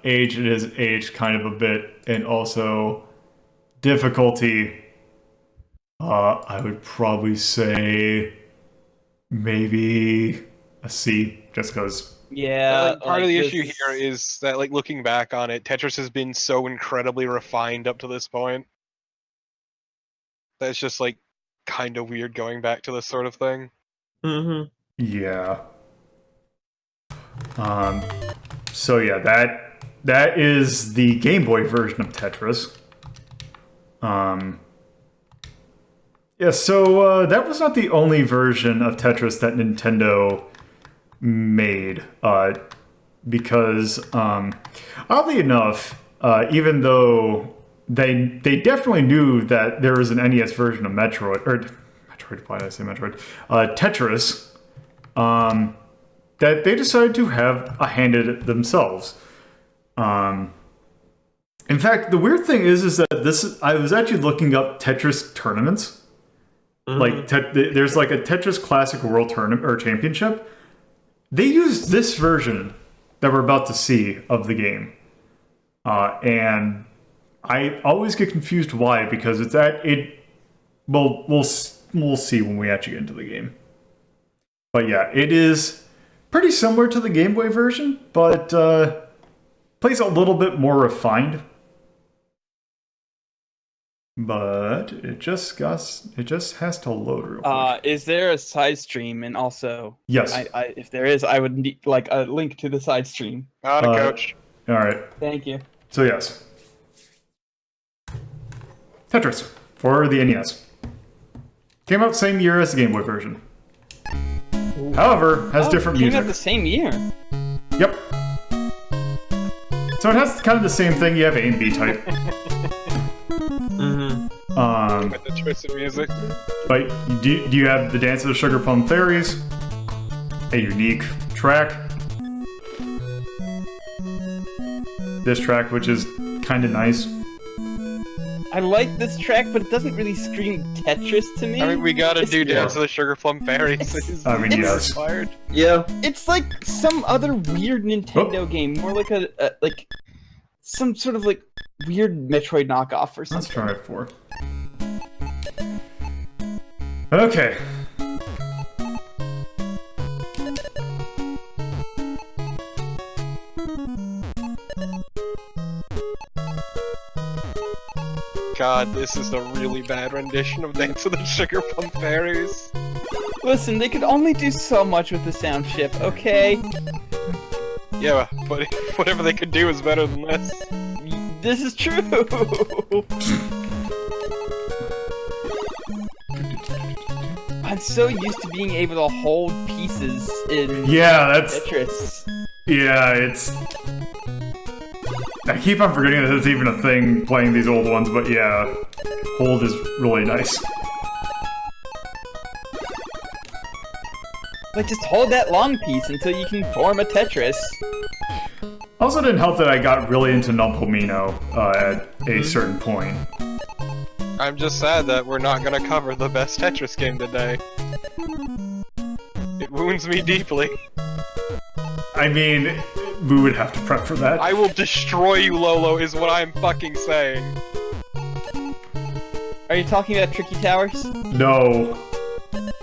Age, it is aged kind of a bit, and also difficulty. I would probably say maybe a C, just because. Yeah. Part of the issue here is that, like, looking back on it, Tetris has been so incredibly refined up to this point. That's just, like, kind of weird going back to this sort of thing. Yeah. So yeah, that is the Game Boy version of Tetris. Yeah, so that was not the only version of Tetris that Nintendo made, because oddly enough, even though they definitely knew that there was an NES version of why did I say Metroid? Tetris, that they decided to have a hand in it themselves. In fact, the weird thing is that I was actually looking up Tetris tournaments. Like, there's like a Tetris Classic World Tournament or Championship. They used this version that we're about to see of the game, and I always get confused why, because it's well, we'll see when we actually get into the game. But yeah, it is pretty similar to the Game Boy version, but plays a little bit more refined. But it just has to load real quick. Is there a side stream? And also, yes, if there is, I would need like a link to the side stream. Not a coach. All right. Thank you. So yes, Tetris for the NES came out same year as the Game Boy version. Ooh. However, has different music. Came out the same year. Yep. So it has kind of the same thing. You have A and B type. With the choice of music. But do you have the Dance of the Sugar Plum Fairies? A unique track. This track, which is kind of nice. I like this track, but it doesn't really scream Tetris to me. I mean, we gotta do Dance of the Sugar Plum Fairies. I mean, yes. Required. Yeah. It's like some other weird Nintendo game, more like like some sort of like weird Metroid knockoff or something. Let's try it 4. Okay. God, this is a really bad rendition of Dance of the Sugar Plum Fairies. Listen, they could only do so much with the sound chip, okay? Yeah, but whatever they could do is better than this. This is true! I'm so used to being able to hold pieces in Tetris. Yeah, it's... I keep on forgetting that it's even a thing playing these old ones, but yeah, hold is really nice. Like, just hold that long piece until you can form a Tetris. Also didn't help that I got really into Numpomino at a certain point. I'm just sad that we're not gonna cover the best Tetris game today. It wounds me deeply. I mean, we would have to prep for that. I will destroy you, Lolo, is what I'm fucking saying. Are you talking about Tricky Towers? No.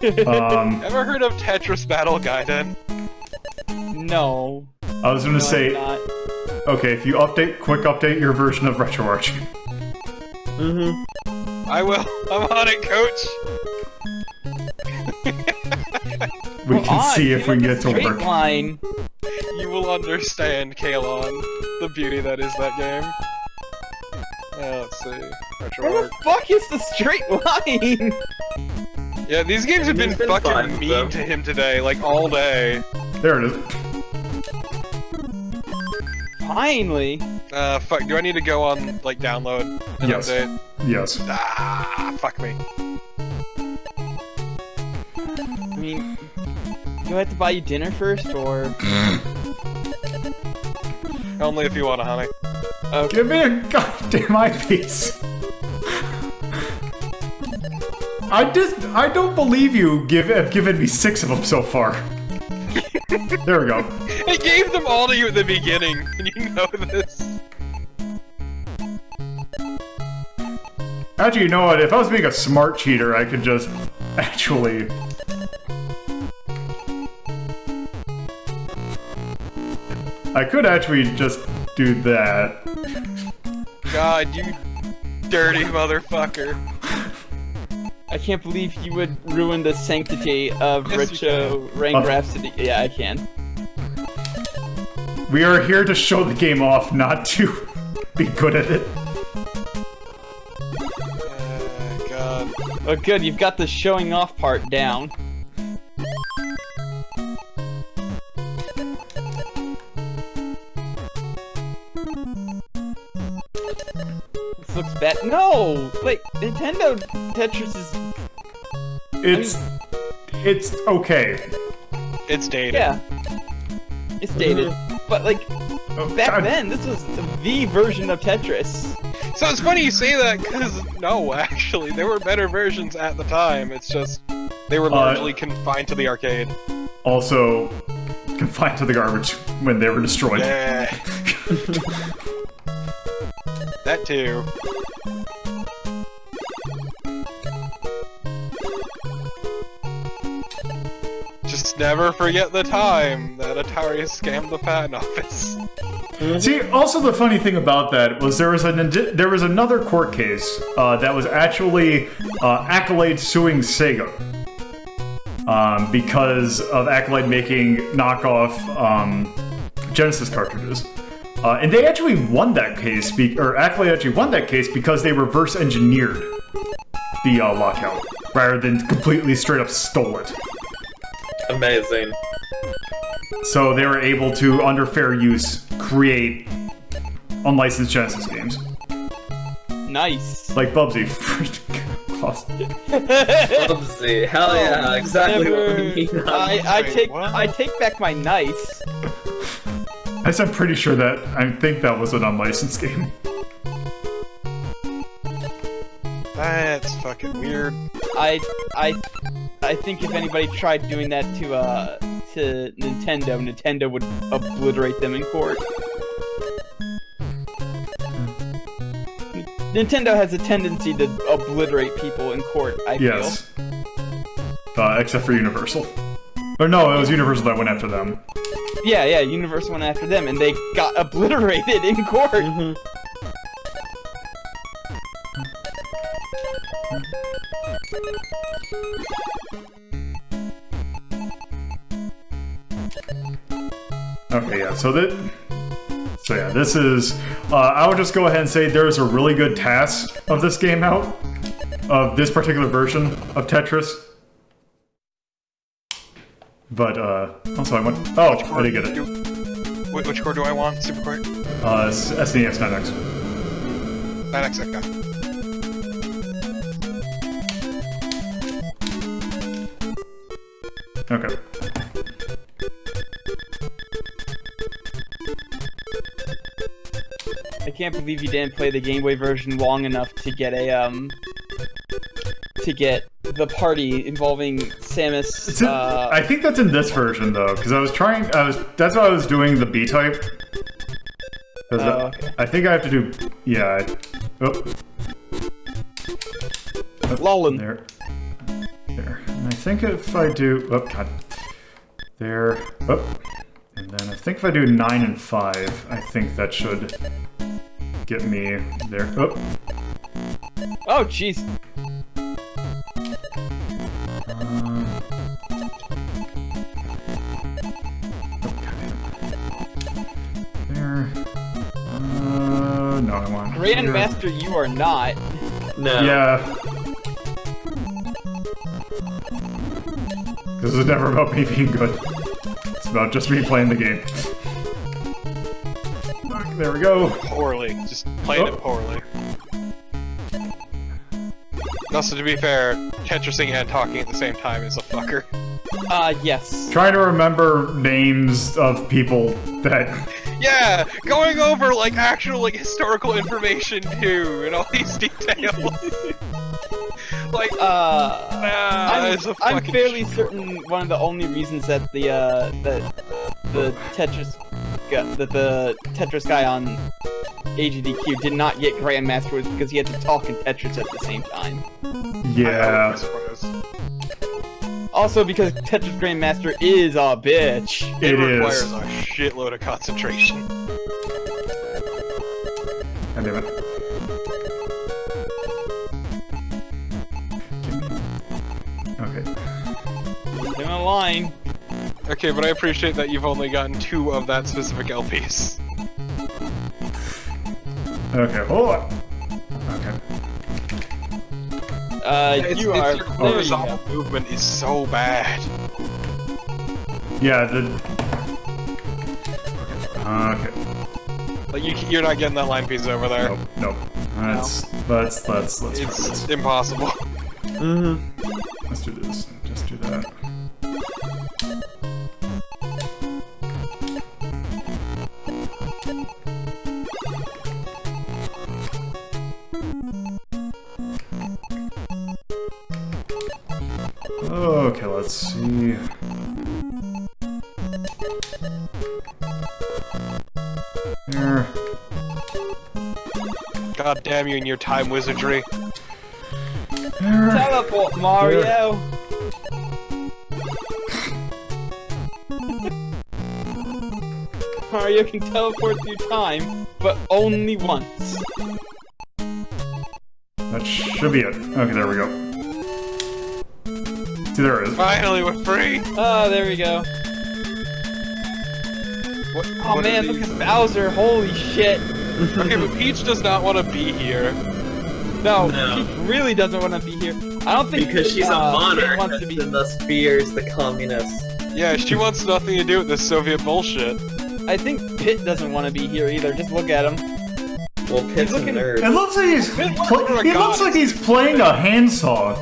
Ever heard of Tetris Battle Gaiden? No. I was gonna say, okay, if you quick update your version of RetroArch. I will. I'm on it, coach. We can see if we can get to work. Line. You will understand, Kalon, the beauty that is that game. Let's see. Where the fuck is the straight line? Yeah, these games have been fucking mean to him today, like all day. There it is. Finally. Fuck, do I need to go on, like, download and update? Yes. Ah, fuck me. I mean, do I have to buy you dinner first, or...? Only if you want, honey. Okay. Give me a goddamn eyepiece. I don't believe you have given me 6 of them so far. There we go. I gave them all to you at the beginning, and you know this. Actually, you know what? If I was being a smart cheater, I could just actually... I could actually just do that. God, you dirty motherfucker. I can't believe you would ruin the sanctity of Rank Rhapsody. Yeah, I can. We are here to show the game off, not to be good at it. Oh, good, you've got the showing off part down. This looks bad. No! Like, Nintendo Tetris is... It's okay. It's dated. Yeah. It's dated. But, like, back then, this was the version of Tetris. So it's funny you say that, because no, actually, there were better versions at the time. It's just, they were largely confined to the arcade. Also, confined to the garbage when they were destroyed. Yeah. That too. Just never forget the time that Atari scammed the patent office. See, also the funny thing about that was there was another court case that was actually Accolade suing SEGA because of Accolade making knockoff Genesis cartridges. And they actually won that case, or Accolade actually won that case because they reverse engineered the lockout rather than completely straight up stole it. Amazing. So they were able to, under fair use, create unlicensed Genesis games. Nice. Like Bubsy. Bubsy. Hell yeah, exactly what we need. I take back my nice. I'm pretty sure that, I think that was an unlicensed game. That's fucking weird. I think if anybody tried doing that to Nintendo, Nintendo would obliterate them in court. Nintendo has a tendency to obliterate people in court, I feel. Yes. Except for Universal. Or no, it was Universal that went after them. Yeah, Universal went after them, and they got obliterated in court. Mm-hmm. Okay, yeah, so yeah, this is, I would just go ahead and say there's a really good task of this game out, of this particular version of Tetris. But, also I went, oh, I did get it. Which core do I want? Super core? SNES 9X. 9X, okay. Okay. I can't believe you didn't play the Game Boy version long enough to get the party involving Samus. I think that's in this version though, because that's why I was doing the B type. Okay. I think I have to do, yeah. Lolin. There. And I think if I do, oh god. There, and then I think if I do 9 and 5, I think that should get me there. Oh, jeez. There. No, I want. Grandmaster, you are not. No. Yeah. This is never about me being good. It's about just me playing the game. There we go. Poorly. Just playing it poorly. Also, to be fair, Tetrising and talking at the same time is a fucker. Yes. Trying to remember names of people that... Yeah! Going over, like, actual, like, historical information, too, and all these details. Like, I'm fairly certain one of the only reasons that the Tetris guy on AGDQ did not get Grandmaster was because he had to talk in Tetris at the same time. Yeah. Also because Tetris Grandmaster is a bitch. It requires a shitload of concentration. God damn it. Okay. In a line. Okay, but I appreciate that you've only gotten 2 of that specific LPs. Okay, hold on. Okay. You are. Your There you horizontal go. movement is so bad. Yeah, okay. Like you're not getting that line piece over there. Nope. Let's It's impossible. Let's do this. Just do that. Okay, let's see. There. God damn you and your time wizardry. There. Teleport, Mario! Mario can teleport through time, but only once. That should be it. Okay, there we go. See, there it is. Finally, we're free! Oh, there we go. Oh What man, are look these? at Bowser, holy shit. Okay, but Peach does not want to be here. No, No. he really doesn't want to be here. I don't think Because she's a Pit monarch wants to be. and thus fears the communists. Yeah, she wants nothing to do with this Soviet bullshit. I think Pit doesn't want to be here either. Just look at him. Well, Pit's a looking- nerd. It looks like he's It looks like a he looks like he's playing a handsaw.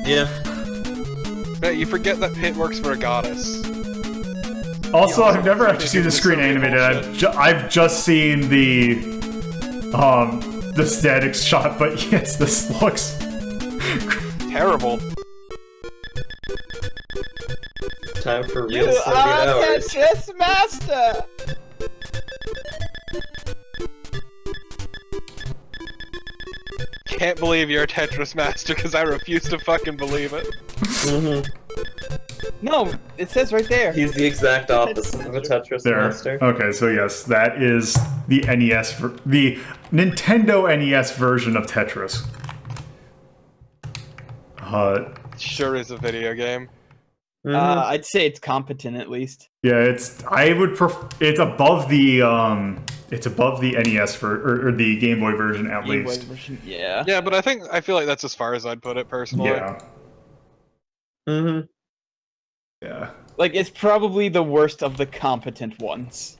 Yeah. Bet you forget that Pit works for a goddess. Also, Yeah, I've never actually seen the screen Soviet animated. bullshit. I've just seen the static shot, but yes, this looks Terrible. Time for You real Soviet are hours. Tetris Master! Can't believe you're a Tetris master because I refuse to fucking believe it. No, it says right there. He's the exact opposite of a Tetris there. master. Okay, so yes, that is the the Nintendo NES version of Tetris. Sure is a video game. I'd say it's competent at least. Yeah, it's above the NES or the Game Boy version at Game Boy least. version, yeah. Yeah, but I feel like that's as far as I'd put it personally. Yeah. Yeah. Like, it's probably the worst of the competent ones.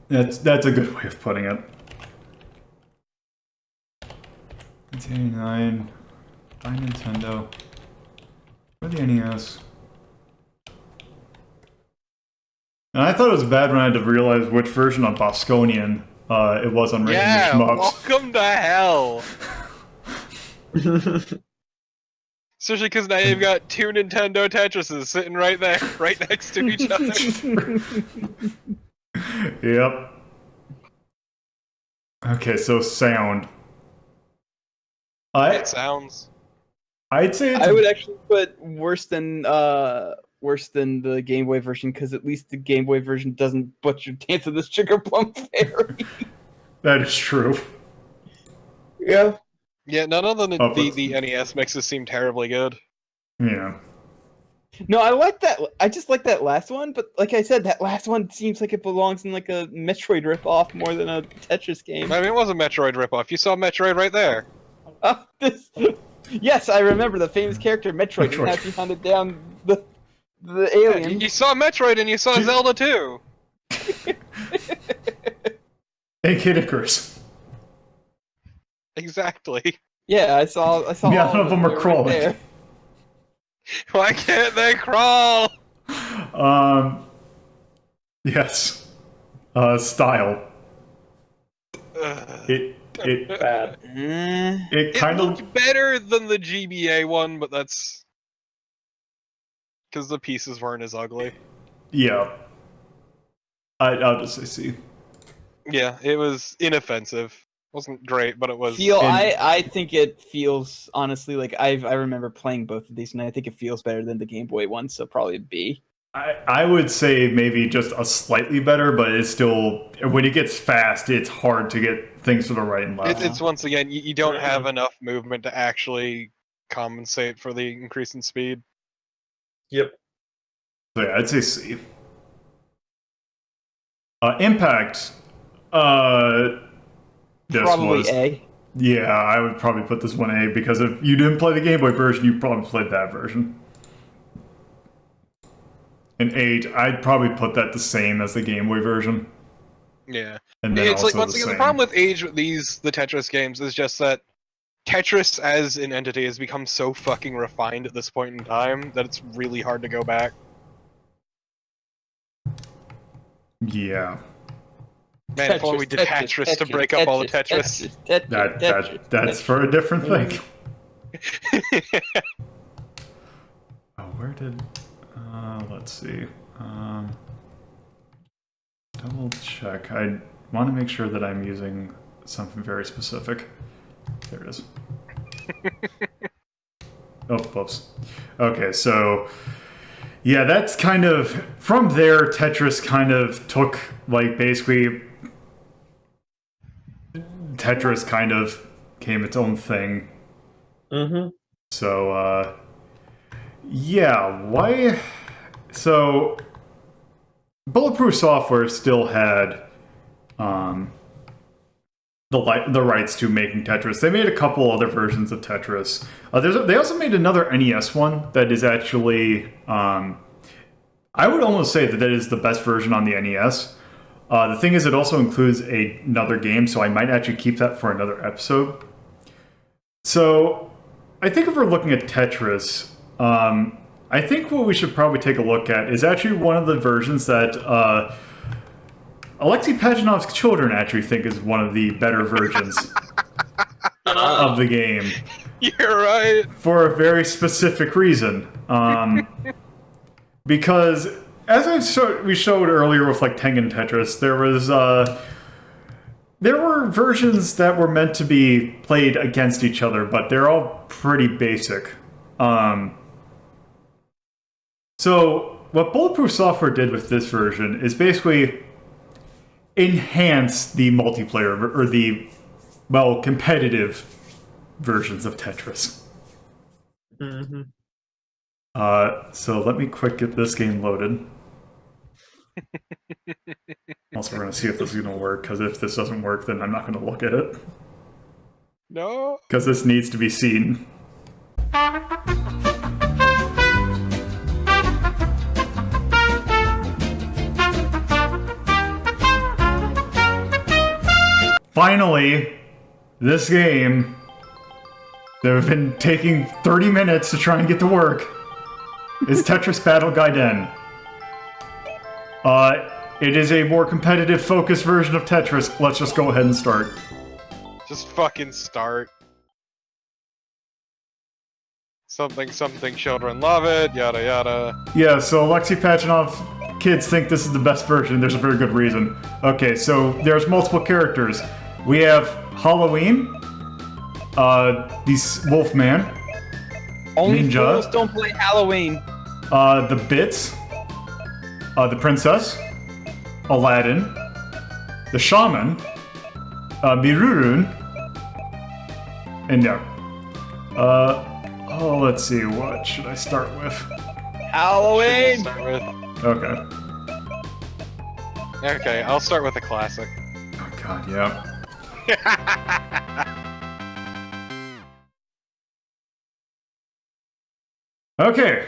That's a good way of putting it. 1989 by Nintendo for the NES. And I thought it was bad when I had to realize which version of Bosconian it was on Random Yeah, Shmups. welcome to hell. Especially because now you've got two Nintendo Tetrises sitting right there, right next to each other. Yep. Okay, so sound. It sounds. I'd say it's I would actually put worse than the Game Boy version, because at least the Game Boy version doesn't butcher Dance of the Sugar Plum Fairy. that is true. Yeah. Yeah, none of the but- the NES mixes seem terribly good. Yeah. No, I like that. I just like that last one, but like I said, that last one seems like it belongs in like a Metroid ripoff more than a Tetris game. I mean, it was a Metroid ripoff. You saw Metroid right there. Yes, I remember the famous character Metroid, Metroid. and how he hunted down the Yeah, alien. you saw Metroid and you saw Zelda too. And Kid Icarus. Exactly. Yeah, I saw. None all of them are right crawling. there. Why can't they crawl? Yes. Style. Ugh. It Bad. it It kind of looked better than the GBA one, but that's because the pieces weren't as ugly. yeah. I'll just say C. Yeah, it was inoffensive. Wasn't great, but it was. I think it feels honestly like I remember playing both of these, and I think it feels better than the Game Boy one, so probably B. I would say maybe just a slightly better, but it's still when it gets fast, it's hard to get things to the right and left. It's once again, you don't have enough movement to actually compensate for the increase in speed. Yep. So yeah, I'd say C. Impact. this Probably was. A. Yeah, I would probably put this one A because if you didn't play the Game Boy version, you probably played that version. And 8, I'd probably put that the same as the Game Boy version. Yeah. And then It's also like, once the again, the same. problem with age with the Tetris games is just that Tetris as an entity has become so fucking refined at this point in time that it's really hard to go back. Yeah. Man, if only we did Tetris to break up all the Tetris. That's for a different thing. Oh, where did... let's see. Double check. I want to make sure that I'm using something very specific. There it is. Oh, whoops. Okay, so... Yeah, that's kind of... From there, Tetris kind of took, like, basically... Tetris kind of became its own thing. Mm-hmm. So, yeah, why... So, Bulletproof Software still had the rights to making Tetris. They made a couple other versions of Tetris. They also made another NES one that is actually... I would almost say that is the best version on the NES. The thing is, it also includes another game, so I might actually keep that for another episode. So, I think if we're looking at Tetris, I think what we should probably take a look at is actually one of the versions that Alexei Pajanov's children actually think is one of the better versions of the game. You're right. For a very specific reason. Because, as we showed earlier with like Tengen Tetris, there were versions that were meant to be played against each other, but they're all pretty basic. So, what Bulletproof Software did with this version is basically enhance the multiplayer, or the, well, competitive versions of Tetris. Mm-hmm. So let me quick get this game loaded. Also, we're going to see if this is going to work, because if this doesn't work, then I'm not going to look at it. No. Because this needs to be seen. Finally, this game that have been taking 30 minutes to try and get to work is Tetris Battle Gaiden. It is a more competitive, focused version of Tetris. Let's just go ahead and start. Just fucking start. Something, something, children love it, yada yada. Yeah, so Alexei Pachinov kids think this is the best version. There's a very good reason. Okay, so there's multiple characters. We have Halloween, the Wolfman, Only Ninja, fools don't play Halloween. the Bits, the Princess, Aladdin, the Shaman, Mirurun, and yeah. Oh, let's see, what should I start with? Halloween! Start with. Okay. Okay, I'll start with a classic. Oh god, yeah. Okay.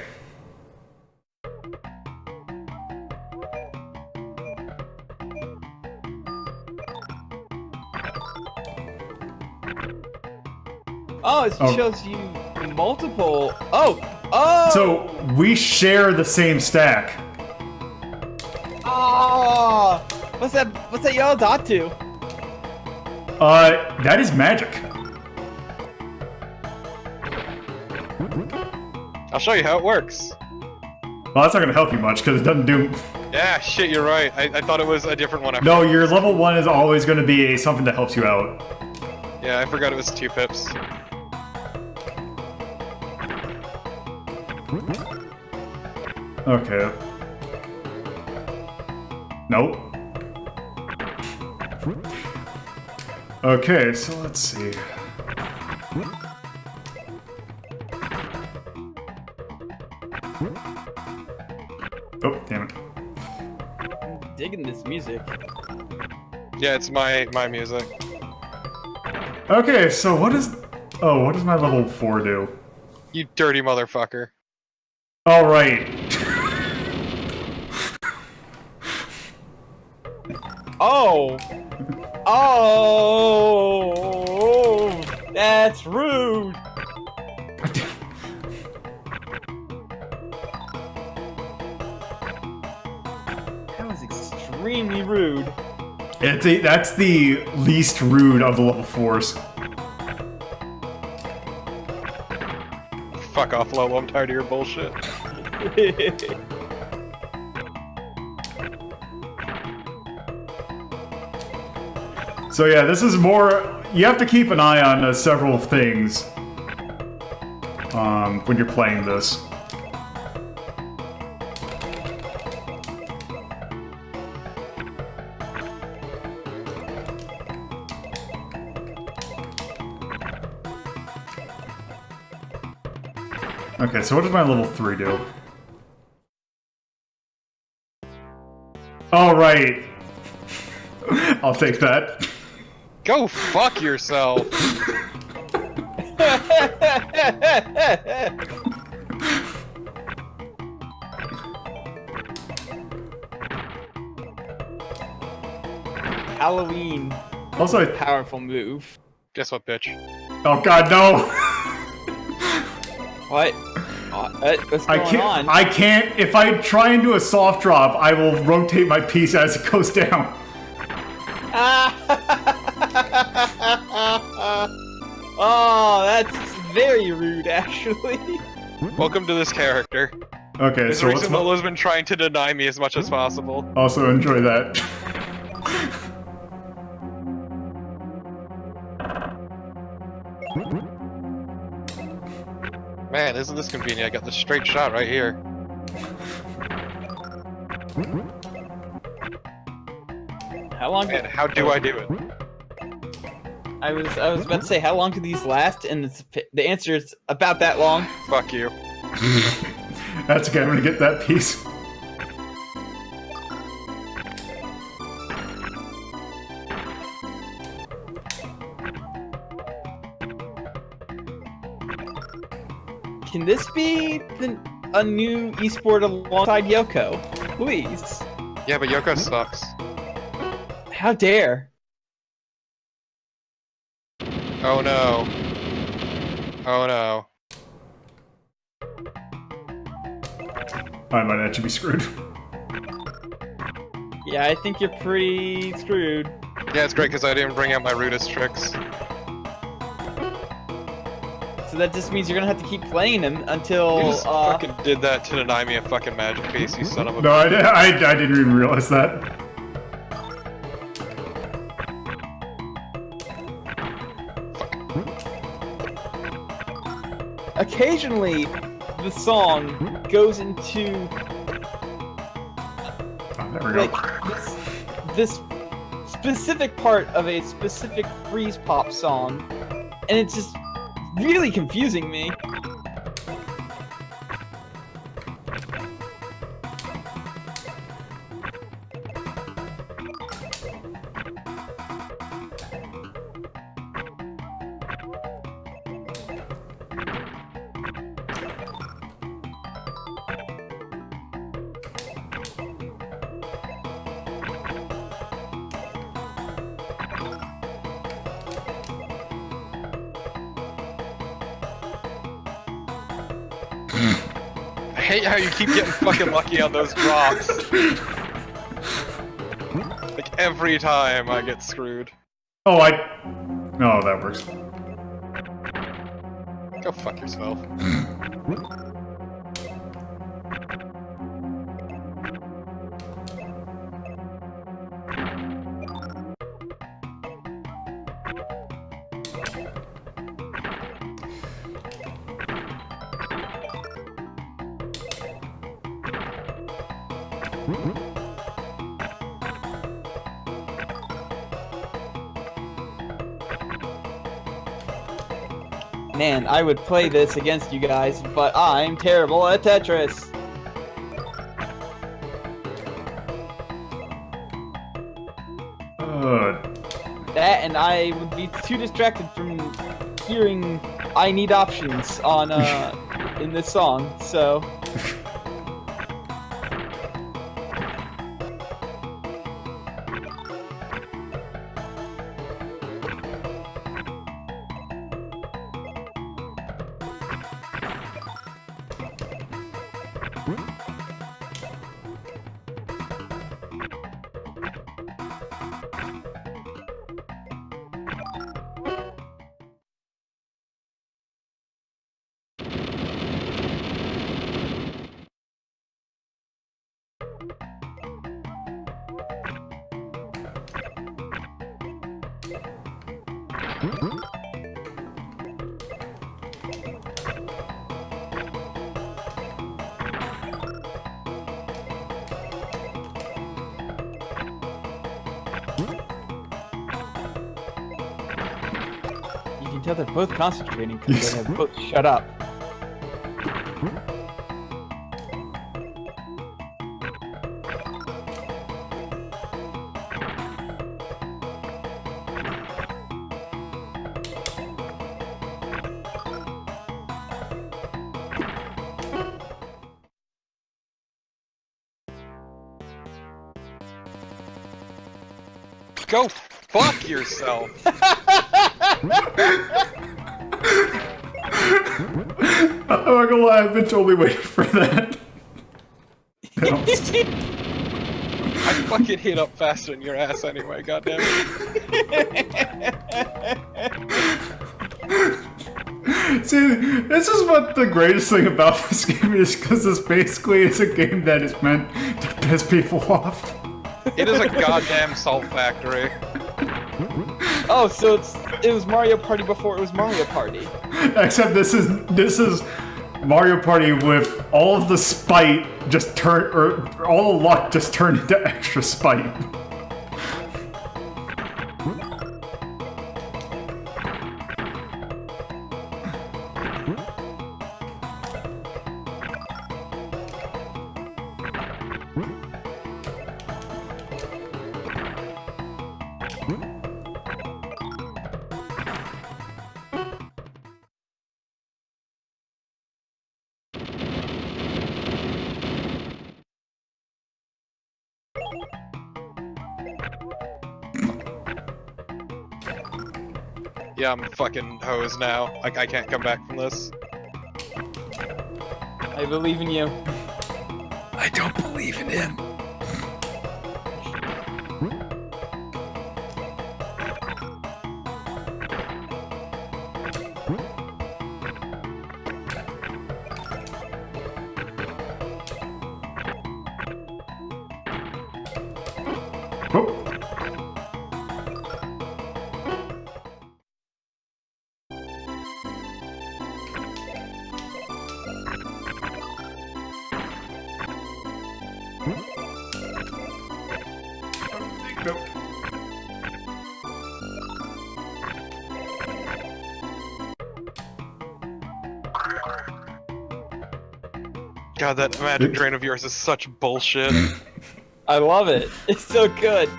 Oh, it shows you multiple. Oh! So, we share the same stack. Oh! What's that yellow dot do? That is magic. I'll show you how it works. Well, that's not gonna help you much, because it doesn't do... Yeah, shit, you're right. I thought it was a different one. No, your level 1 is always gonna be something that helps you out. Yeah, I forgot it was 2 pips. Okay. Nope. Okay, so let's see. Oh, damn it. Digging this music. Yeah, it's my music. Okay, so what is... Oh, what does my level 4 do? You dirty motherfucker. All right. Oh! Oh! That's rude! That was extremely rude. That's the least rude of the level 4s. Fuck off, Lobo. I'm tired of your bullshit. So yeah, this is more... You have to keep an eye on several things when you're playing this. Okay, so what does my level 3 do? All right. I'll take that. Go fuck yourself. Halloween. Also, Powerful move. Guess what, bitch? oh god, no! What? What's going on? I can't. If I try and do a soft drop, I will rotate my piece as it goes down. Oh, that's very rude, actually. Welcome to this character. Okay, There's so a what's reason my... Lolo's been trying to deny me as much as possible. Also enjoy that. Man, isn't this convenient? I got the straight shot right here. How long? Man, how do I do it? I was about to say, how long do these last? And the answer is about that long. Fuck you. That's okay, I'm gonna get that piece. Can this be a new esport alongside Yoko? Please. Yeah, but Yoko sucks. How dare? Oh no. Oh no. I might actually be screwed. Yeah, I think you're pretty screwed. Yeah, it's great because I didn't bring out my rudest tricks. So that just means you're gonna have to keep playing them until. You just fucking did that to deny me a fucking magic piece, you son of a. No, I didn't even realize that. Occasionally, the song goes into Oh, there we go. like this specific part of a specific freeze pop song, and it's just really confusing me. I hate how you keep getting fucking lucky on those drops. Like every time I get screwed. Oh, no, that works. Go fuck yourself. Man, I would play this against you guys, but I'm terrible at Tetris. that, and I would be too distracted from hearing "I Need Options" on in this song. So. You can tell they're both concentrating because they have both shut up. Go fuck yourself. I'm not gonna lie, I've been totally waiting for that. I fucking hit up faster than your ass anyway, goddammit. See, this is what the greatest thing about this game is, because this basically is a game that is meant to piss people off. It is a goddamn salt factory. Oh, so it was Mario Party before it was Mario Party. Except this is Mario Party with all of the spite just all the luck just turned into extra spite. Yeah, I'm fucking hosed now. Like, I can't come back from this. I believe in you. I don't believe in him. Oh. Nope. God, that magic drain of yours is such bullshit. I love it. It's so good.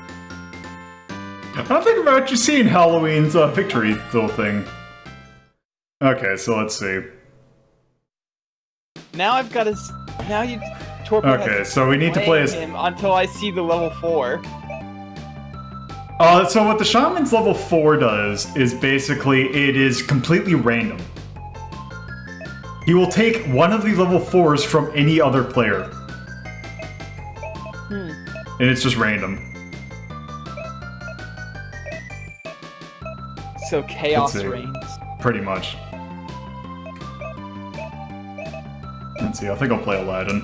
I'm thinking about you seeing Halloween's victory little thing. Okay, so let's see. Now I've got his. Now you. Torpo Okay, so we need to play as. him until I see the level 4. So what the Shaman's level 4 does is basically it is completely random. He will take one of the level 4s from any other player. And it's just random. So chaos Let's see. reigns. Pretty much. Let's see, I think I'll play Aladdin.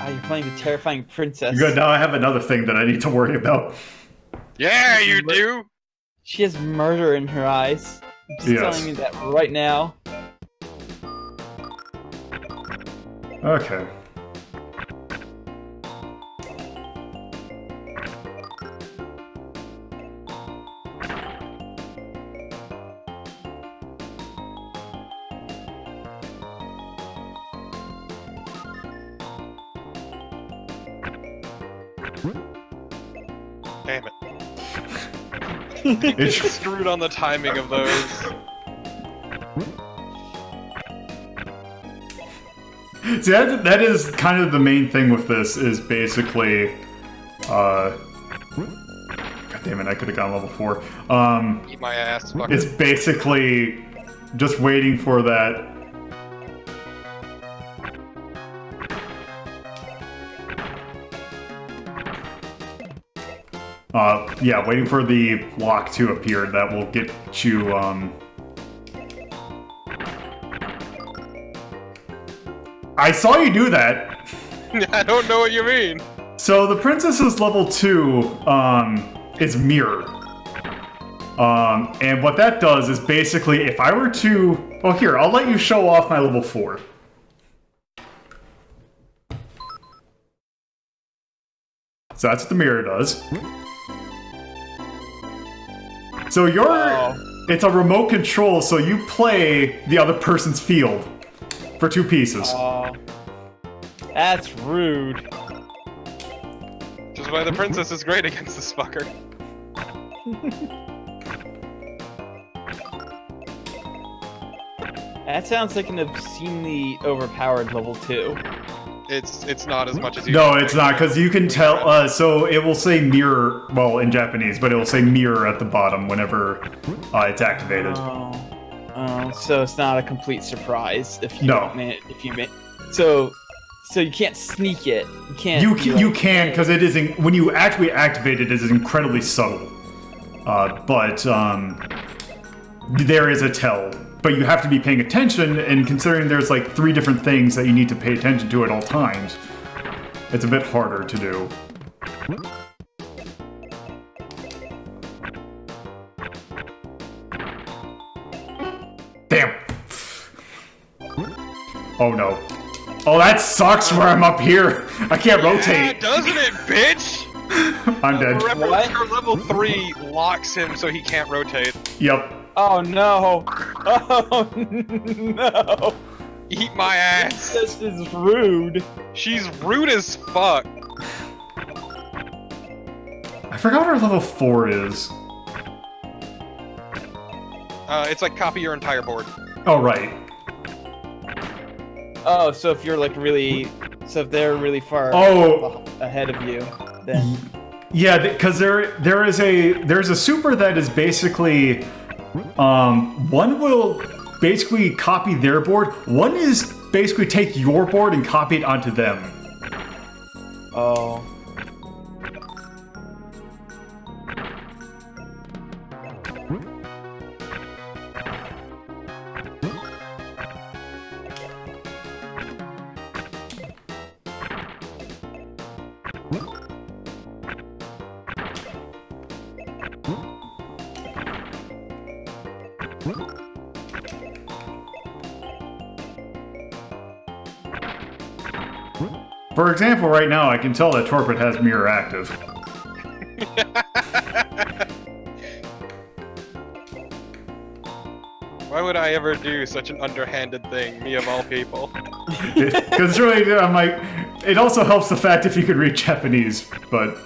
Ah, you're playing the terrifying princess. Good, now I have another thing that I need to worry about. Yeah, you do! She has murder in her eyes. I'm just Yes. telling you that right now. Okay. Damn it. It's Screwed on the timing of those. See, that is kind of the main thing with this, is basically, God damn it, I could have gone level 4. Eat my ass, fucker. It's basically just waiting for that. Yeah, waiting for the block to appear that will get you, I saw you do that! I don't know what you mean. So the princess's level 2, is mirror. And what that does is basically, if I were to... Oh, here, I'll let you show off my level 4. So that's what the mirror does. So it's a remote control, so you play the other person's field for 2 pieces. Oh, that's rude. Which is why the princess is great against this fucker. That sounds like an obscenely overpowered level 2. It's not as much as you. No, it's not, because you can tell. So it will say mirror, well, in Japanese, but it will say mirror at the bottom whenever it's activated. Oh, so it's not a complete surprise if you No. So you can't sneak it. You can't. You can, because it isn't. When you actually activate it, it is incredibly subtle. But there is a tell. But you have to be paying attention, and considering there's like 3 different things that you need to pay attention to at all times, it's a bit harder to do. Damn! Oh no. Oh, that sucks where I'm up here! I can't Yeah, rotate! doesn't it, bitch? I'm dead. Her level 3 locks him so he can't rotate. Yep. Oh no! Oh no! Eat my ass. This is rude. She's rude as fuck. I forgot what our level 4 is. It's like copy your entire board. Oh, right. Oh, so if you're like so if they're really far ahead of you, then Yeah, because there's a super that is basically one will basically copy their board. One is basically take your board and copy it onto them. oh. For example, right now I can tell that Torpid has mirror active. Why would I ever do such an underhanded thing, me of all people? Because really, I'm like, it also helps the fact if you could read Japanese, but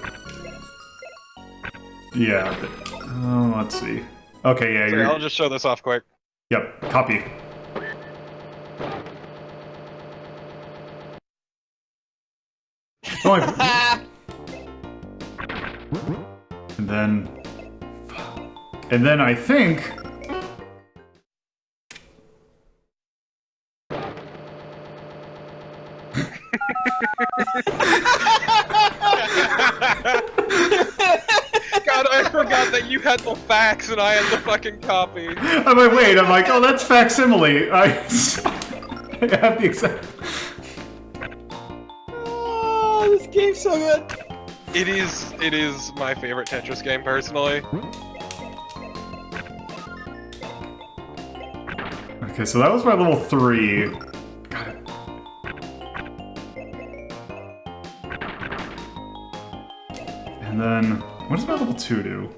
yeah. Let's see. Okay, yeah, Sorry, I'll just show this off quick. Yep, copy. Oh, and then I think. God, I forgot that you had the facts and I had the fucking copy. I'm like, wait, I'm like, oh, that's facsimile. I have the exact. Oh, this game's so good. It is my favorite Tetris game, personally. Okay, so that was my level 3. Got it. And then, what does my level 2 do?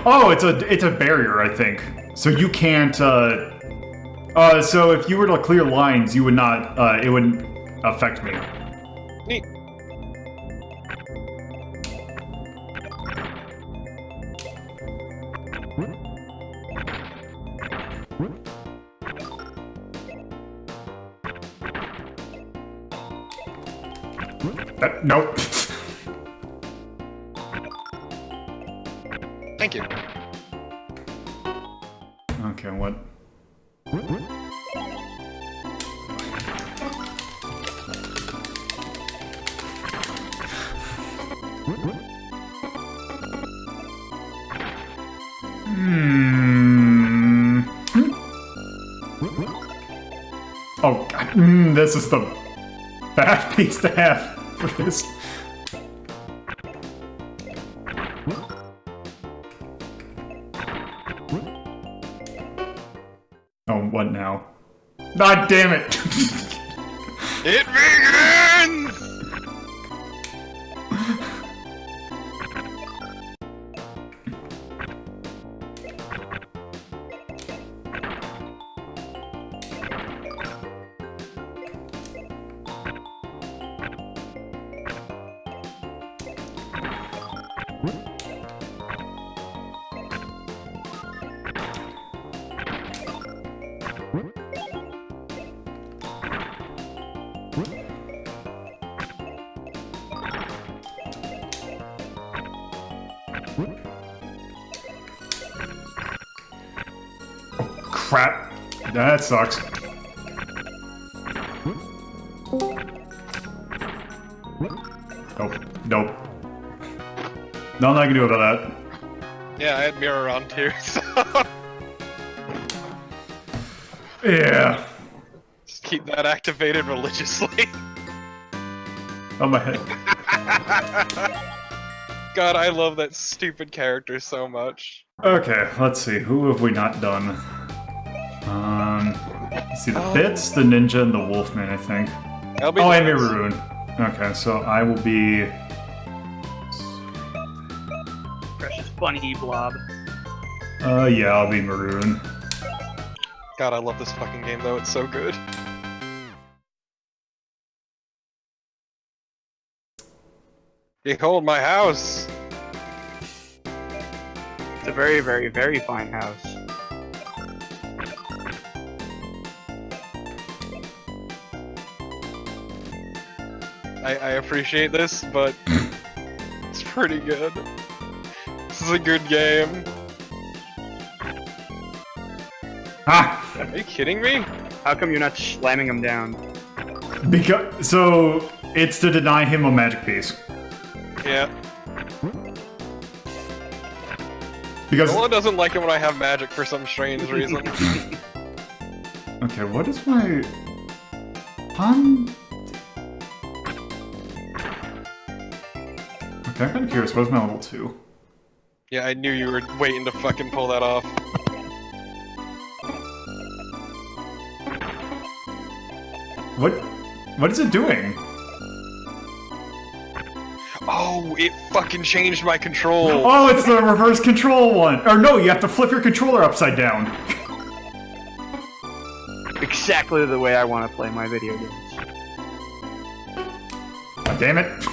Oh, it's a barrier, I think. So you can't, So if you were to clear lines, you would not, it wouldn't affect me. Neat. Nope. Thank you. Okay, what? Oh, God. This is the bad piece to have for this. Oh, what now? God damn it! It begins! Crap. That sucks. Nope. Nope. Nothing I can do about that. Yeah, I had mirror on too, so Yeah. just keep that activated religiously. On my head. God, I love that stupid character so much. Okay, let's see. Who have we not done? Let's see, the Oh. Bits, the Ninja, and the Wolfman, I think. I'll be Oh, and nice. Maroon. Okay, so I will be... Precious bunny blob. yeah, I'll be Maroon. God, I love this fucking game though, it's so good. Behold my house! It's a very, very, very fine house. I appreciate this, but it's pretty good. This is a good game. Ah! Are you kidding me? How come you're not slamming him down? Because... So, it's to deny him a magic piece. Yeah. Because... No one doesn't like it when I have magic for some strange reason. Okay, what is my... Okay, I'm kind of curious. What is my level 2? Yeah, I knew you were waiting to fucking pull that off. What is it doing? Oh, it fucking changed my control! Oh, it's the reverse control one! Or no, you have to flip your controller upside down. Exactly the way I want to play my video games. God damn it.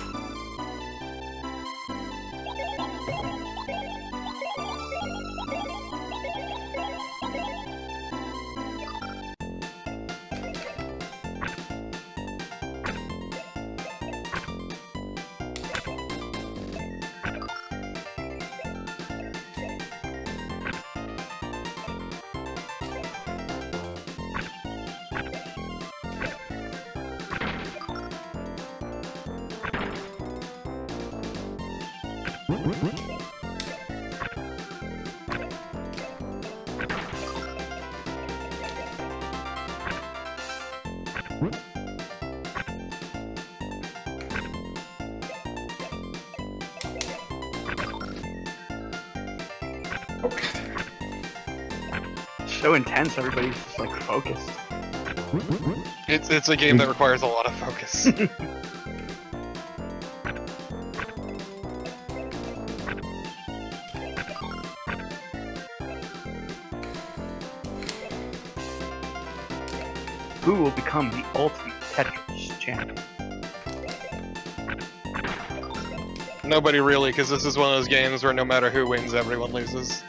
So intense, everybody's just like focused. It's a game that requires a lot of focus. who will become the ultimate Tetris champion? Nobody really, because this is one of those games where no matter who wins, everyone loses.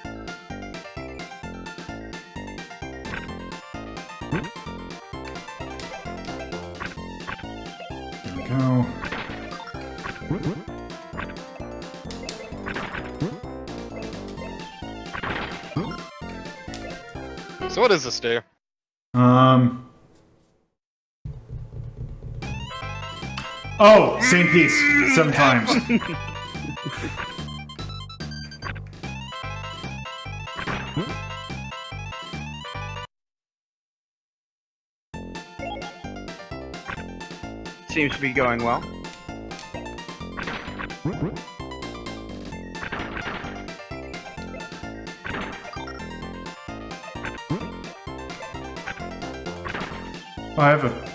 There we go. So what does this do? Oh, same piece, 7 times. Seems to be going well. I have a...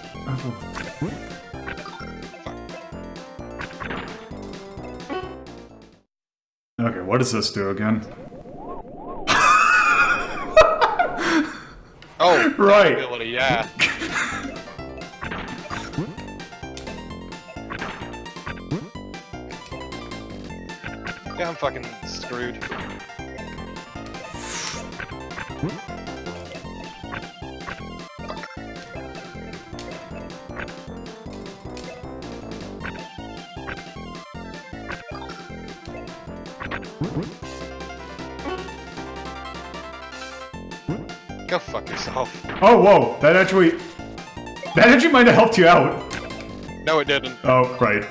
Okay, what does this do again? Oh, Right. ability, yeah. Yeah, I'm fucking screwed. Go fuck yourself. Oh, whoa! That actually might have helped you out. No, it didn't. Oh, right.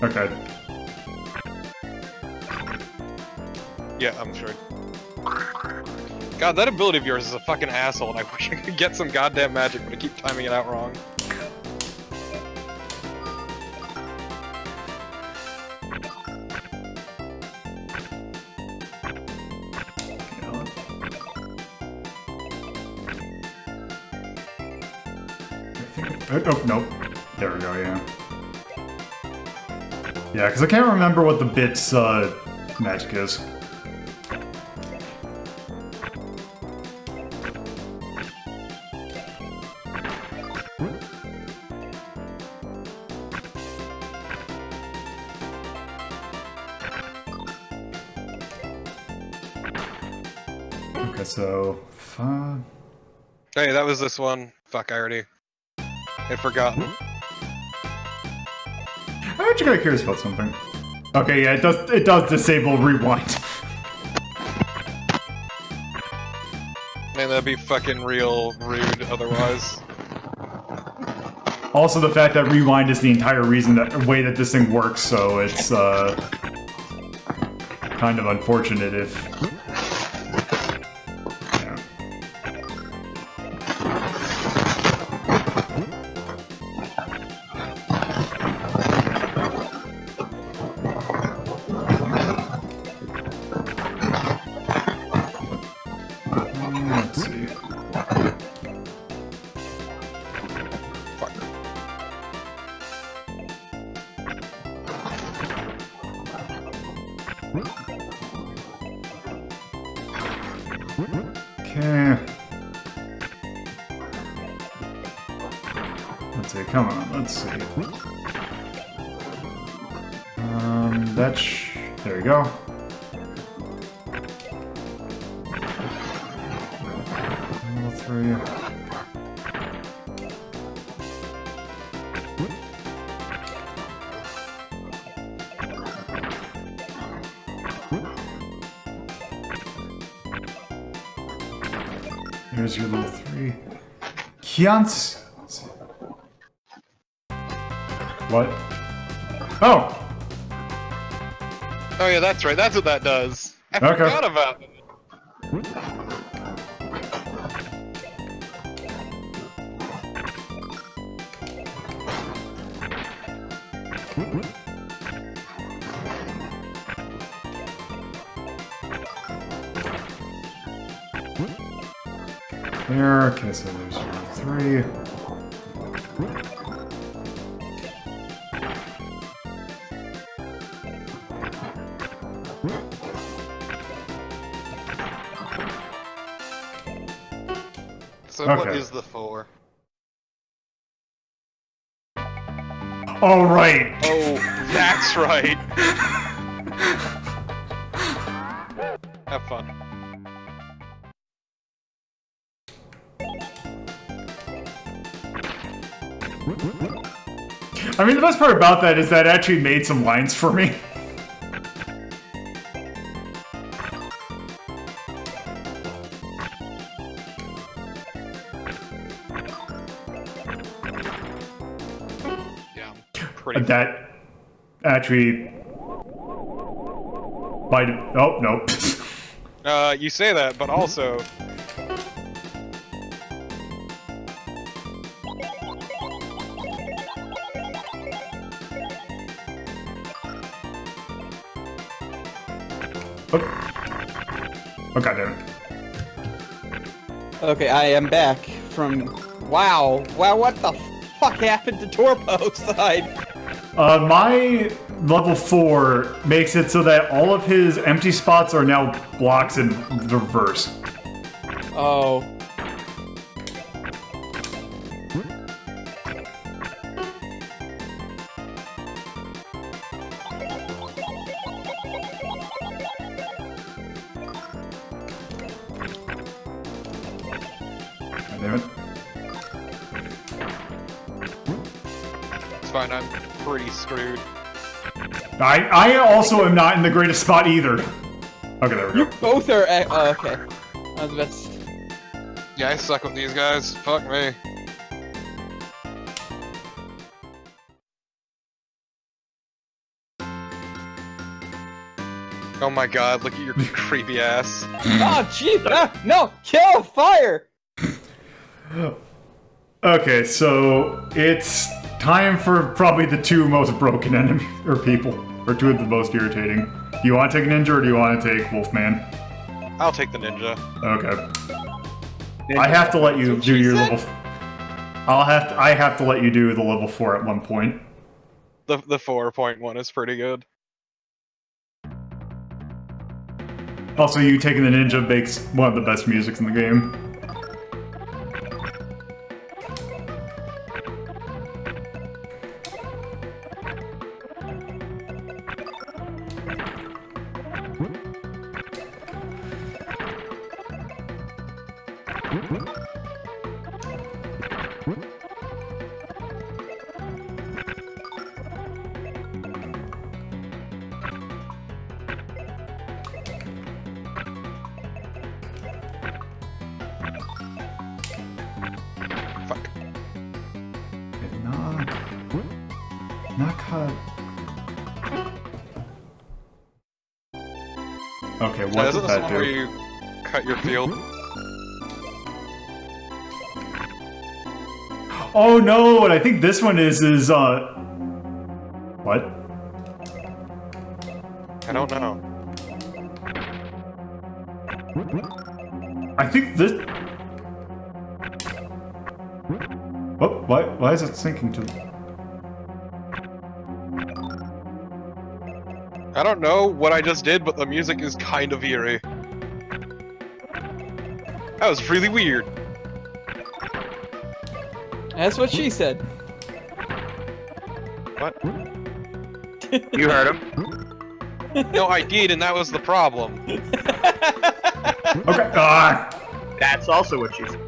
Okay. Yeah, I'm sure. God, that ability of yours is a fucking asshole, and I wish I could get some goddamn magic, but I keep timing it out wrong. Oh, nope. There we go, yeah. Yeah, because I can't remember what the bits, magic is. Okay, so... Hey, that was this one. Fuck, I already had forgotten. I'm actually kind of curious about something. Okay, yeah, it does disable rewind. Man, that'd be fucking real rude otherwise. Also, the fact that rewind is the entire reason way that this thing works, so it's kind of unfortunate if. Yeah. Let's see. Okay. Let's see, come on, let's see. There you go. Level 3. Here's your level 3. Kians. What? Oh! Oh yeah, that's right, that's what that does. I Okay. forgot about it. There, okay, so there's your 3. So what Okay. is the 4? All right. Oh, that's right. Have fun. I mean, the best part about that is that it actually made some lines for me. Yeah, pretty. That actually might. Oh no. You say that, but also. Oh goddamn it. Okay, I am back from. Wow, what the fuck happened to Torpo's side? My level 4 makes it so that all of his empty spots are now blocks in reverse. Oh. Damn it. It's fine, I'm pretty screwed. I also am not in the greatest spot either. Okay, there we You go. both are. Oh, okay. I was about to. Yeah, I suck with these guys. Fuck me. Oh my god, look at your creepy ass. Oh, gee! No! Kill! Fire! Okay, so it's time for probably the two most broken enemies or people, or two of the most irritating. Do you want to take Ninja or do you want to take Wolfman? I'll take the ninja. Okay. I have to let you do your said? level. I have to let you do the level 4 at one point. The 4.1 is pretty good. Also, you taking the Ninja makes one of the best musics in the game. Fuck. Not cut. Okay, what Isn't did this that one where do? you cut your field? Oh no, what I think this one is what? I don't know. I think this. What? Why is it sinking to? I don't know what I just did, but the music is kind of eerie. That was really weird. That's what she said. What? You heard him. No, I did, and that was the problem. Okay. Ah. That's also what she said.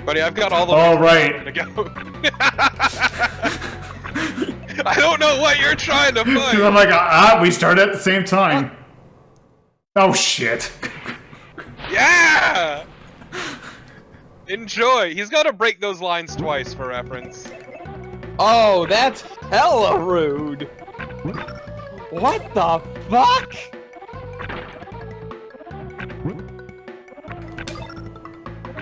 Buddy, I've got all the All way right. to go. I don't know what you're trying to I'm find. like, we started at the same time. Oh shit. Yeah! Enjoy. He's got to break those lines twice for reference. Oh, that's hella rude. What the fuck?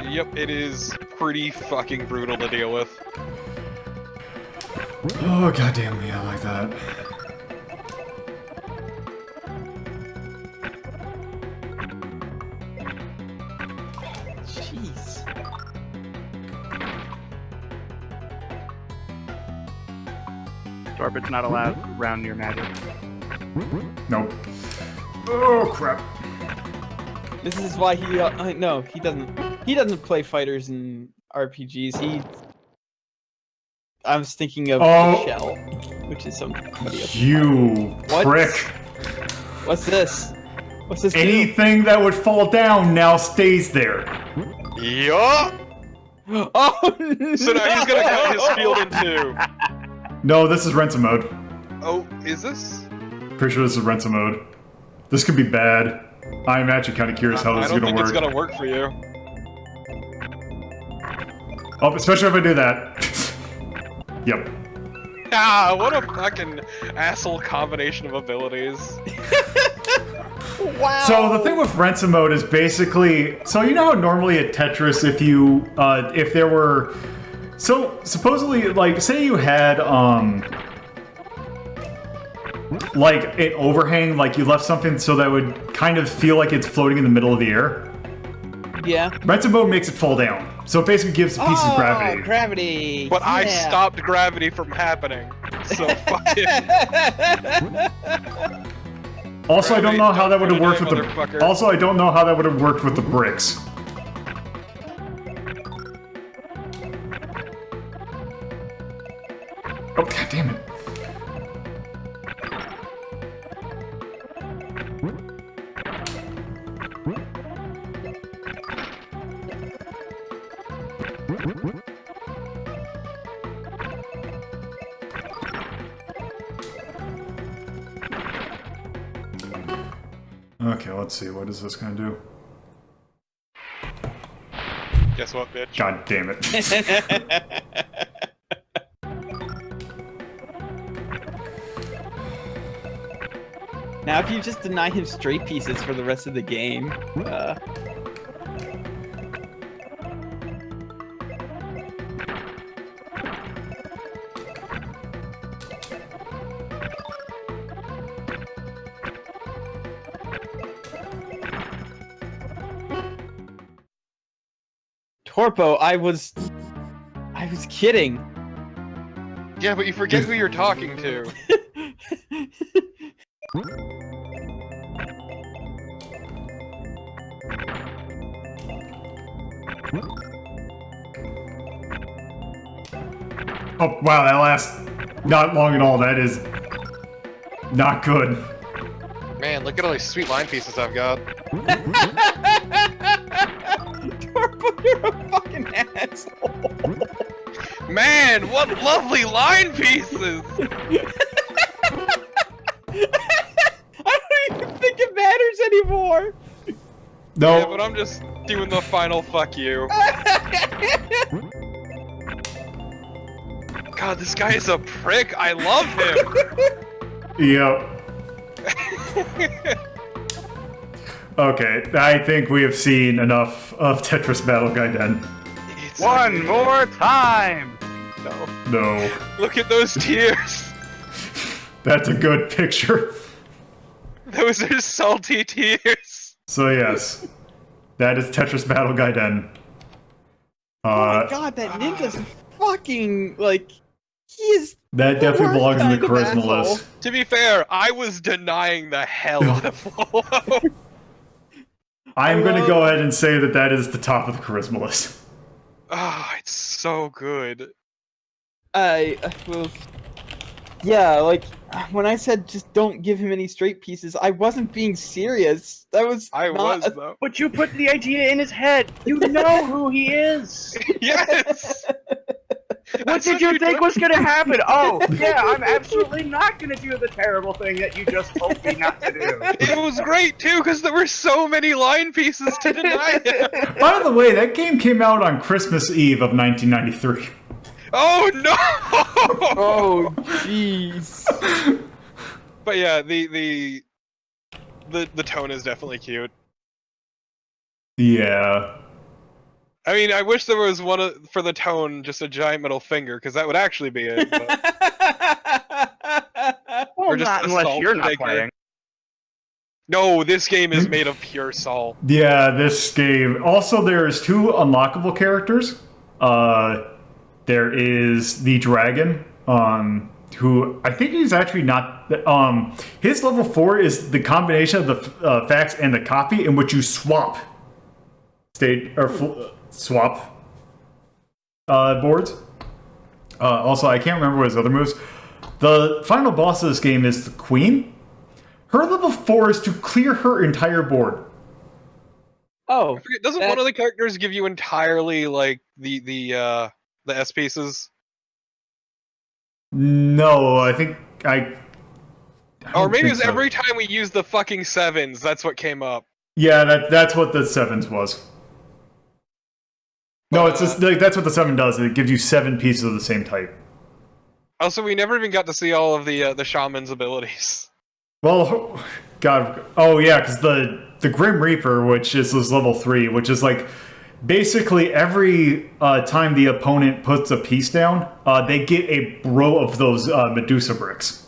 Yep, it is pretty fucking brutal to deal with. Oh goddamn me, I like that. Jeez. Torpid's not allowed around near magic. Nope. Oh crap. This is why he no, he doesn't play fighters and RPGs. I was thinking of Shell, which is somebody else. You prick. What's this? What's this? Anything that would fall down now stays there. Yeah. Oh no! So now he's gonna cut his field in two. No, this is Rensa mode. Oh, is this? Pretty sure this is Rensa mode. This could be bad. I'm actually kind of curious how this is gonna work. I don't think it's gonna work for you. Oh, especially if I do that. Yep. Ah, what a fucking asshole combination of abilities. Wow. So the thing with Rensa mode is basically, so you know how normally at Tetris, if there were, so supposedly, like, say you had, like, an overhang, like you left something so that would kind of feel like it's floating in the middle of the air. Yeah. Rensa mode makes it fall down, so it basically gives a piece of gravity. Gravity. But I stopped gravity from happening, so fuck it. Also, I don't know how that would have worked with the. Motherfucker. Also, I don't know how that would have worked with the bricks. Oh, god damn it. Okay, let's see. What is this gonna do? Guess what, bitch? God damn it. Now, if you just deny him straight pieces for the rest of the game, Torpo, I was kidding. Yeah, but you forget who you're talking to. Oh, wow, that lasts not long at all. That is not good. Man, look at all these sweet line pieces I've got. Torpo, you're a fucking asshole. Man, what lovely line pieces! I don't even think it matters anymore. No. Yeah, but I'm just doing the final fuck you. God, this guy is a prick. I love him. Yep. Okay, I think we have seen enough of Tetris Battle Gaiden. It's One more time! No. No. Look at those tears. That's a good picture. Those are salty tears. So yes, that is Tetris Battle Gaiden. Oh my god, that ninja's fucking, like, he is... That definitely worst belongs in the kind of charisma asshole. list. To be fair, I was denying the hell out of Flow. I'm going to go ahead and say that that is the top of the charisma list. Oh, it's so good. Well, yeah, like, when I said just don't give him any straight pieces, I wasn't being serious. That was I not was, though. But you put the idea in his head! You know who he is! Yes! What did you think was gonna happen? Oh, yeah, I'm absolutely not gonna do the terrible thing that you just told me not to do. It was great, too, because there were so many line pieces to deny him. By the way, that game came out on Christmas Eve of 1993. Oh, no! Oh, jeez. But yeah, the tone is definitely cute. Yeah. I mean, I wish there was one for the tone, just a giant middle finger, because that would actually be it. But... Well, Or just not a unless salt you're not figure. playing. No, this game is made of pure salt. Yeah, this game. Also, there's 2 unlockable characters. There is the dragon. who I think he's actually not. His level 4 is the combination of the fax and the copy, in which you swap swap boards. Also, I can't remember what his other moves. The final boss of this game is the Queen. Her level 4 is to clear her entire board. Oh, I forget, doesn't one of the characters give you entirely like the S pieces? No, I think I Or maybe it was so. every time we used the fucking 7s, that's what came up. Yeah, that's what the 7s was. No, it's just, like, that's what the 7 does. It gives you 7 pieces of the same type. Also, we never even got to see all of the shaman's abilities. Well, God, oh yeah, because the Grim Reaper, which is this level 3, which is like basically every time the opponent puts a piece down, they get a row of those Medusa bricks.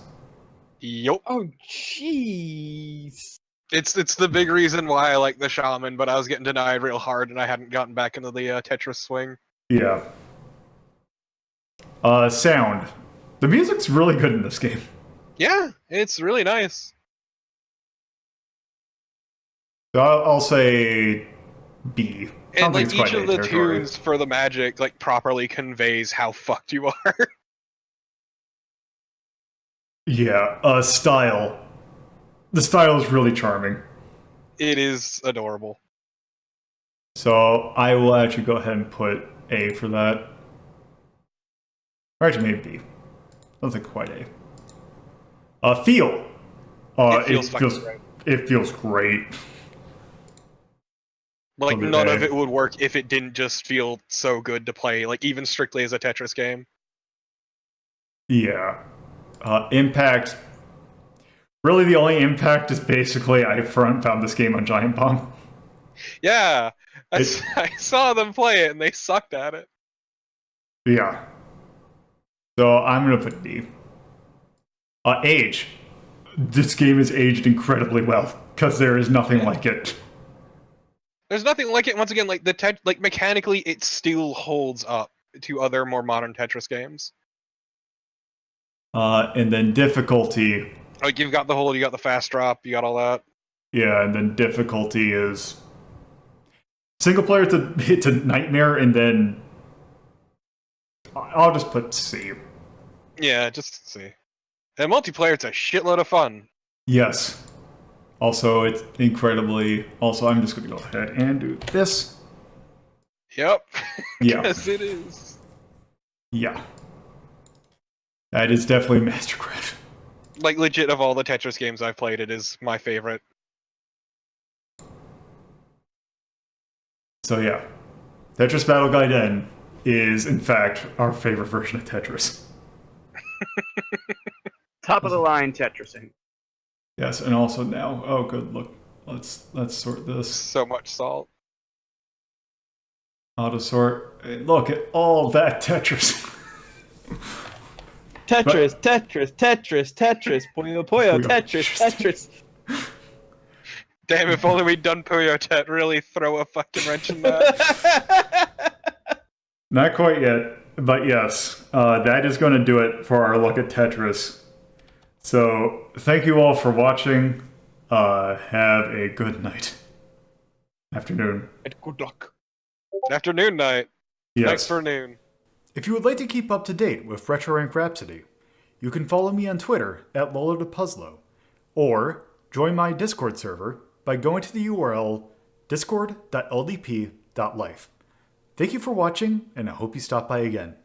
Yup. oh, jeez. It's the big reason why I like the shaman, but I was getting denied real hard and I hadn't gotten back into the Tetris swing. Yeah. Sound. The music's really good in this game. Yeah, it's really nice. So I'll say B. And like it's each quite of A the territory. tunes for the magic like properly conveys how fucked you are. Yeah, style. The style is really charming. It is adorable. So I will actually go ahead and put A for that. Or actually maybe B. I don't think quite A. Feel. It feels great. Like Probably none A. of it would work if it didn't just feel so good to play, like even strictly as a Tetris game. Yeah. Impact. Really, the only impact is basically I found this game on Giant Bomb. Yeah, I saw them play it and they sucked at it. Yeah. So I'm gonna put D. Age. This game is aged incredibly well because there is nothing like it. There's nothing like it. Once again, like like mechanically, it still holds up to other more modern Tetris games. And then difficulty. Like you've got the hold, you got the fast drop, you got all that. Yeah, and then difficulty is single player. It's a nightmare, and then I'll just put C. Yeah, just see. And multiplayer, it's a shitload of fun. Yes. Also, it's incredibly. Also, I'm just going to go ahead and do this. Yep. Yeah. Yes, it is. Yeah. That is definitely mastercraft. Like legit, of all the Tetris games I've played, it is my favorite. So yeah, Tetris Battle Gaiden is in fact our favorite version of Tetris. Top of the line Tetrising. Yes, and also now, oh good, look, let's sort this. So much salt. Auto sort. Look at all that Tetris. Tetris, Puyo, Puyo. Tetris. Damn, if only we'd done Puyo Tet, really throw a fucking wrench in that. Not quite yet, but yes, that is going to do it for our look at Tetris. So thank you all for watching. Have a good night. Afternoon. Good luck. Afternoon night. Yes. Thanks for noon. If you would like to keep up to date with Retro Rank Rhapsody, you can follow me on Twitter at LoloThePuzzlo, or join my Discord server by going to the URL discord.ldp.life. Thank you for watching, and I hope you stop by again.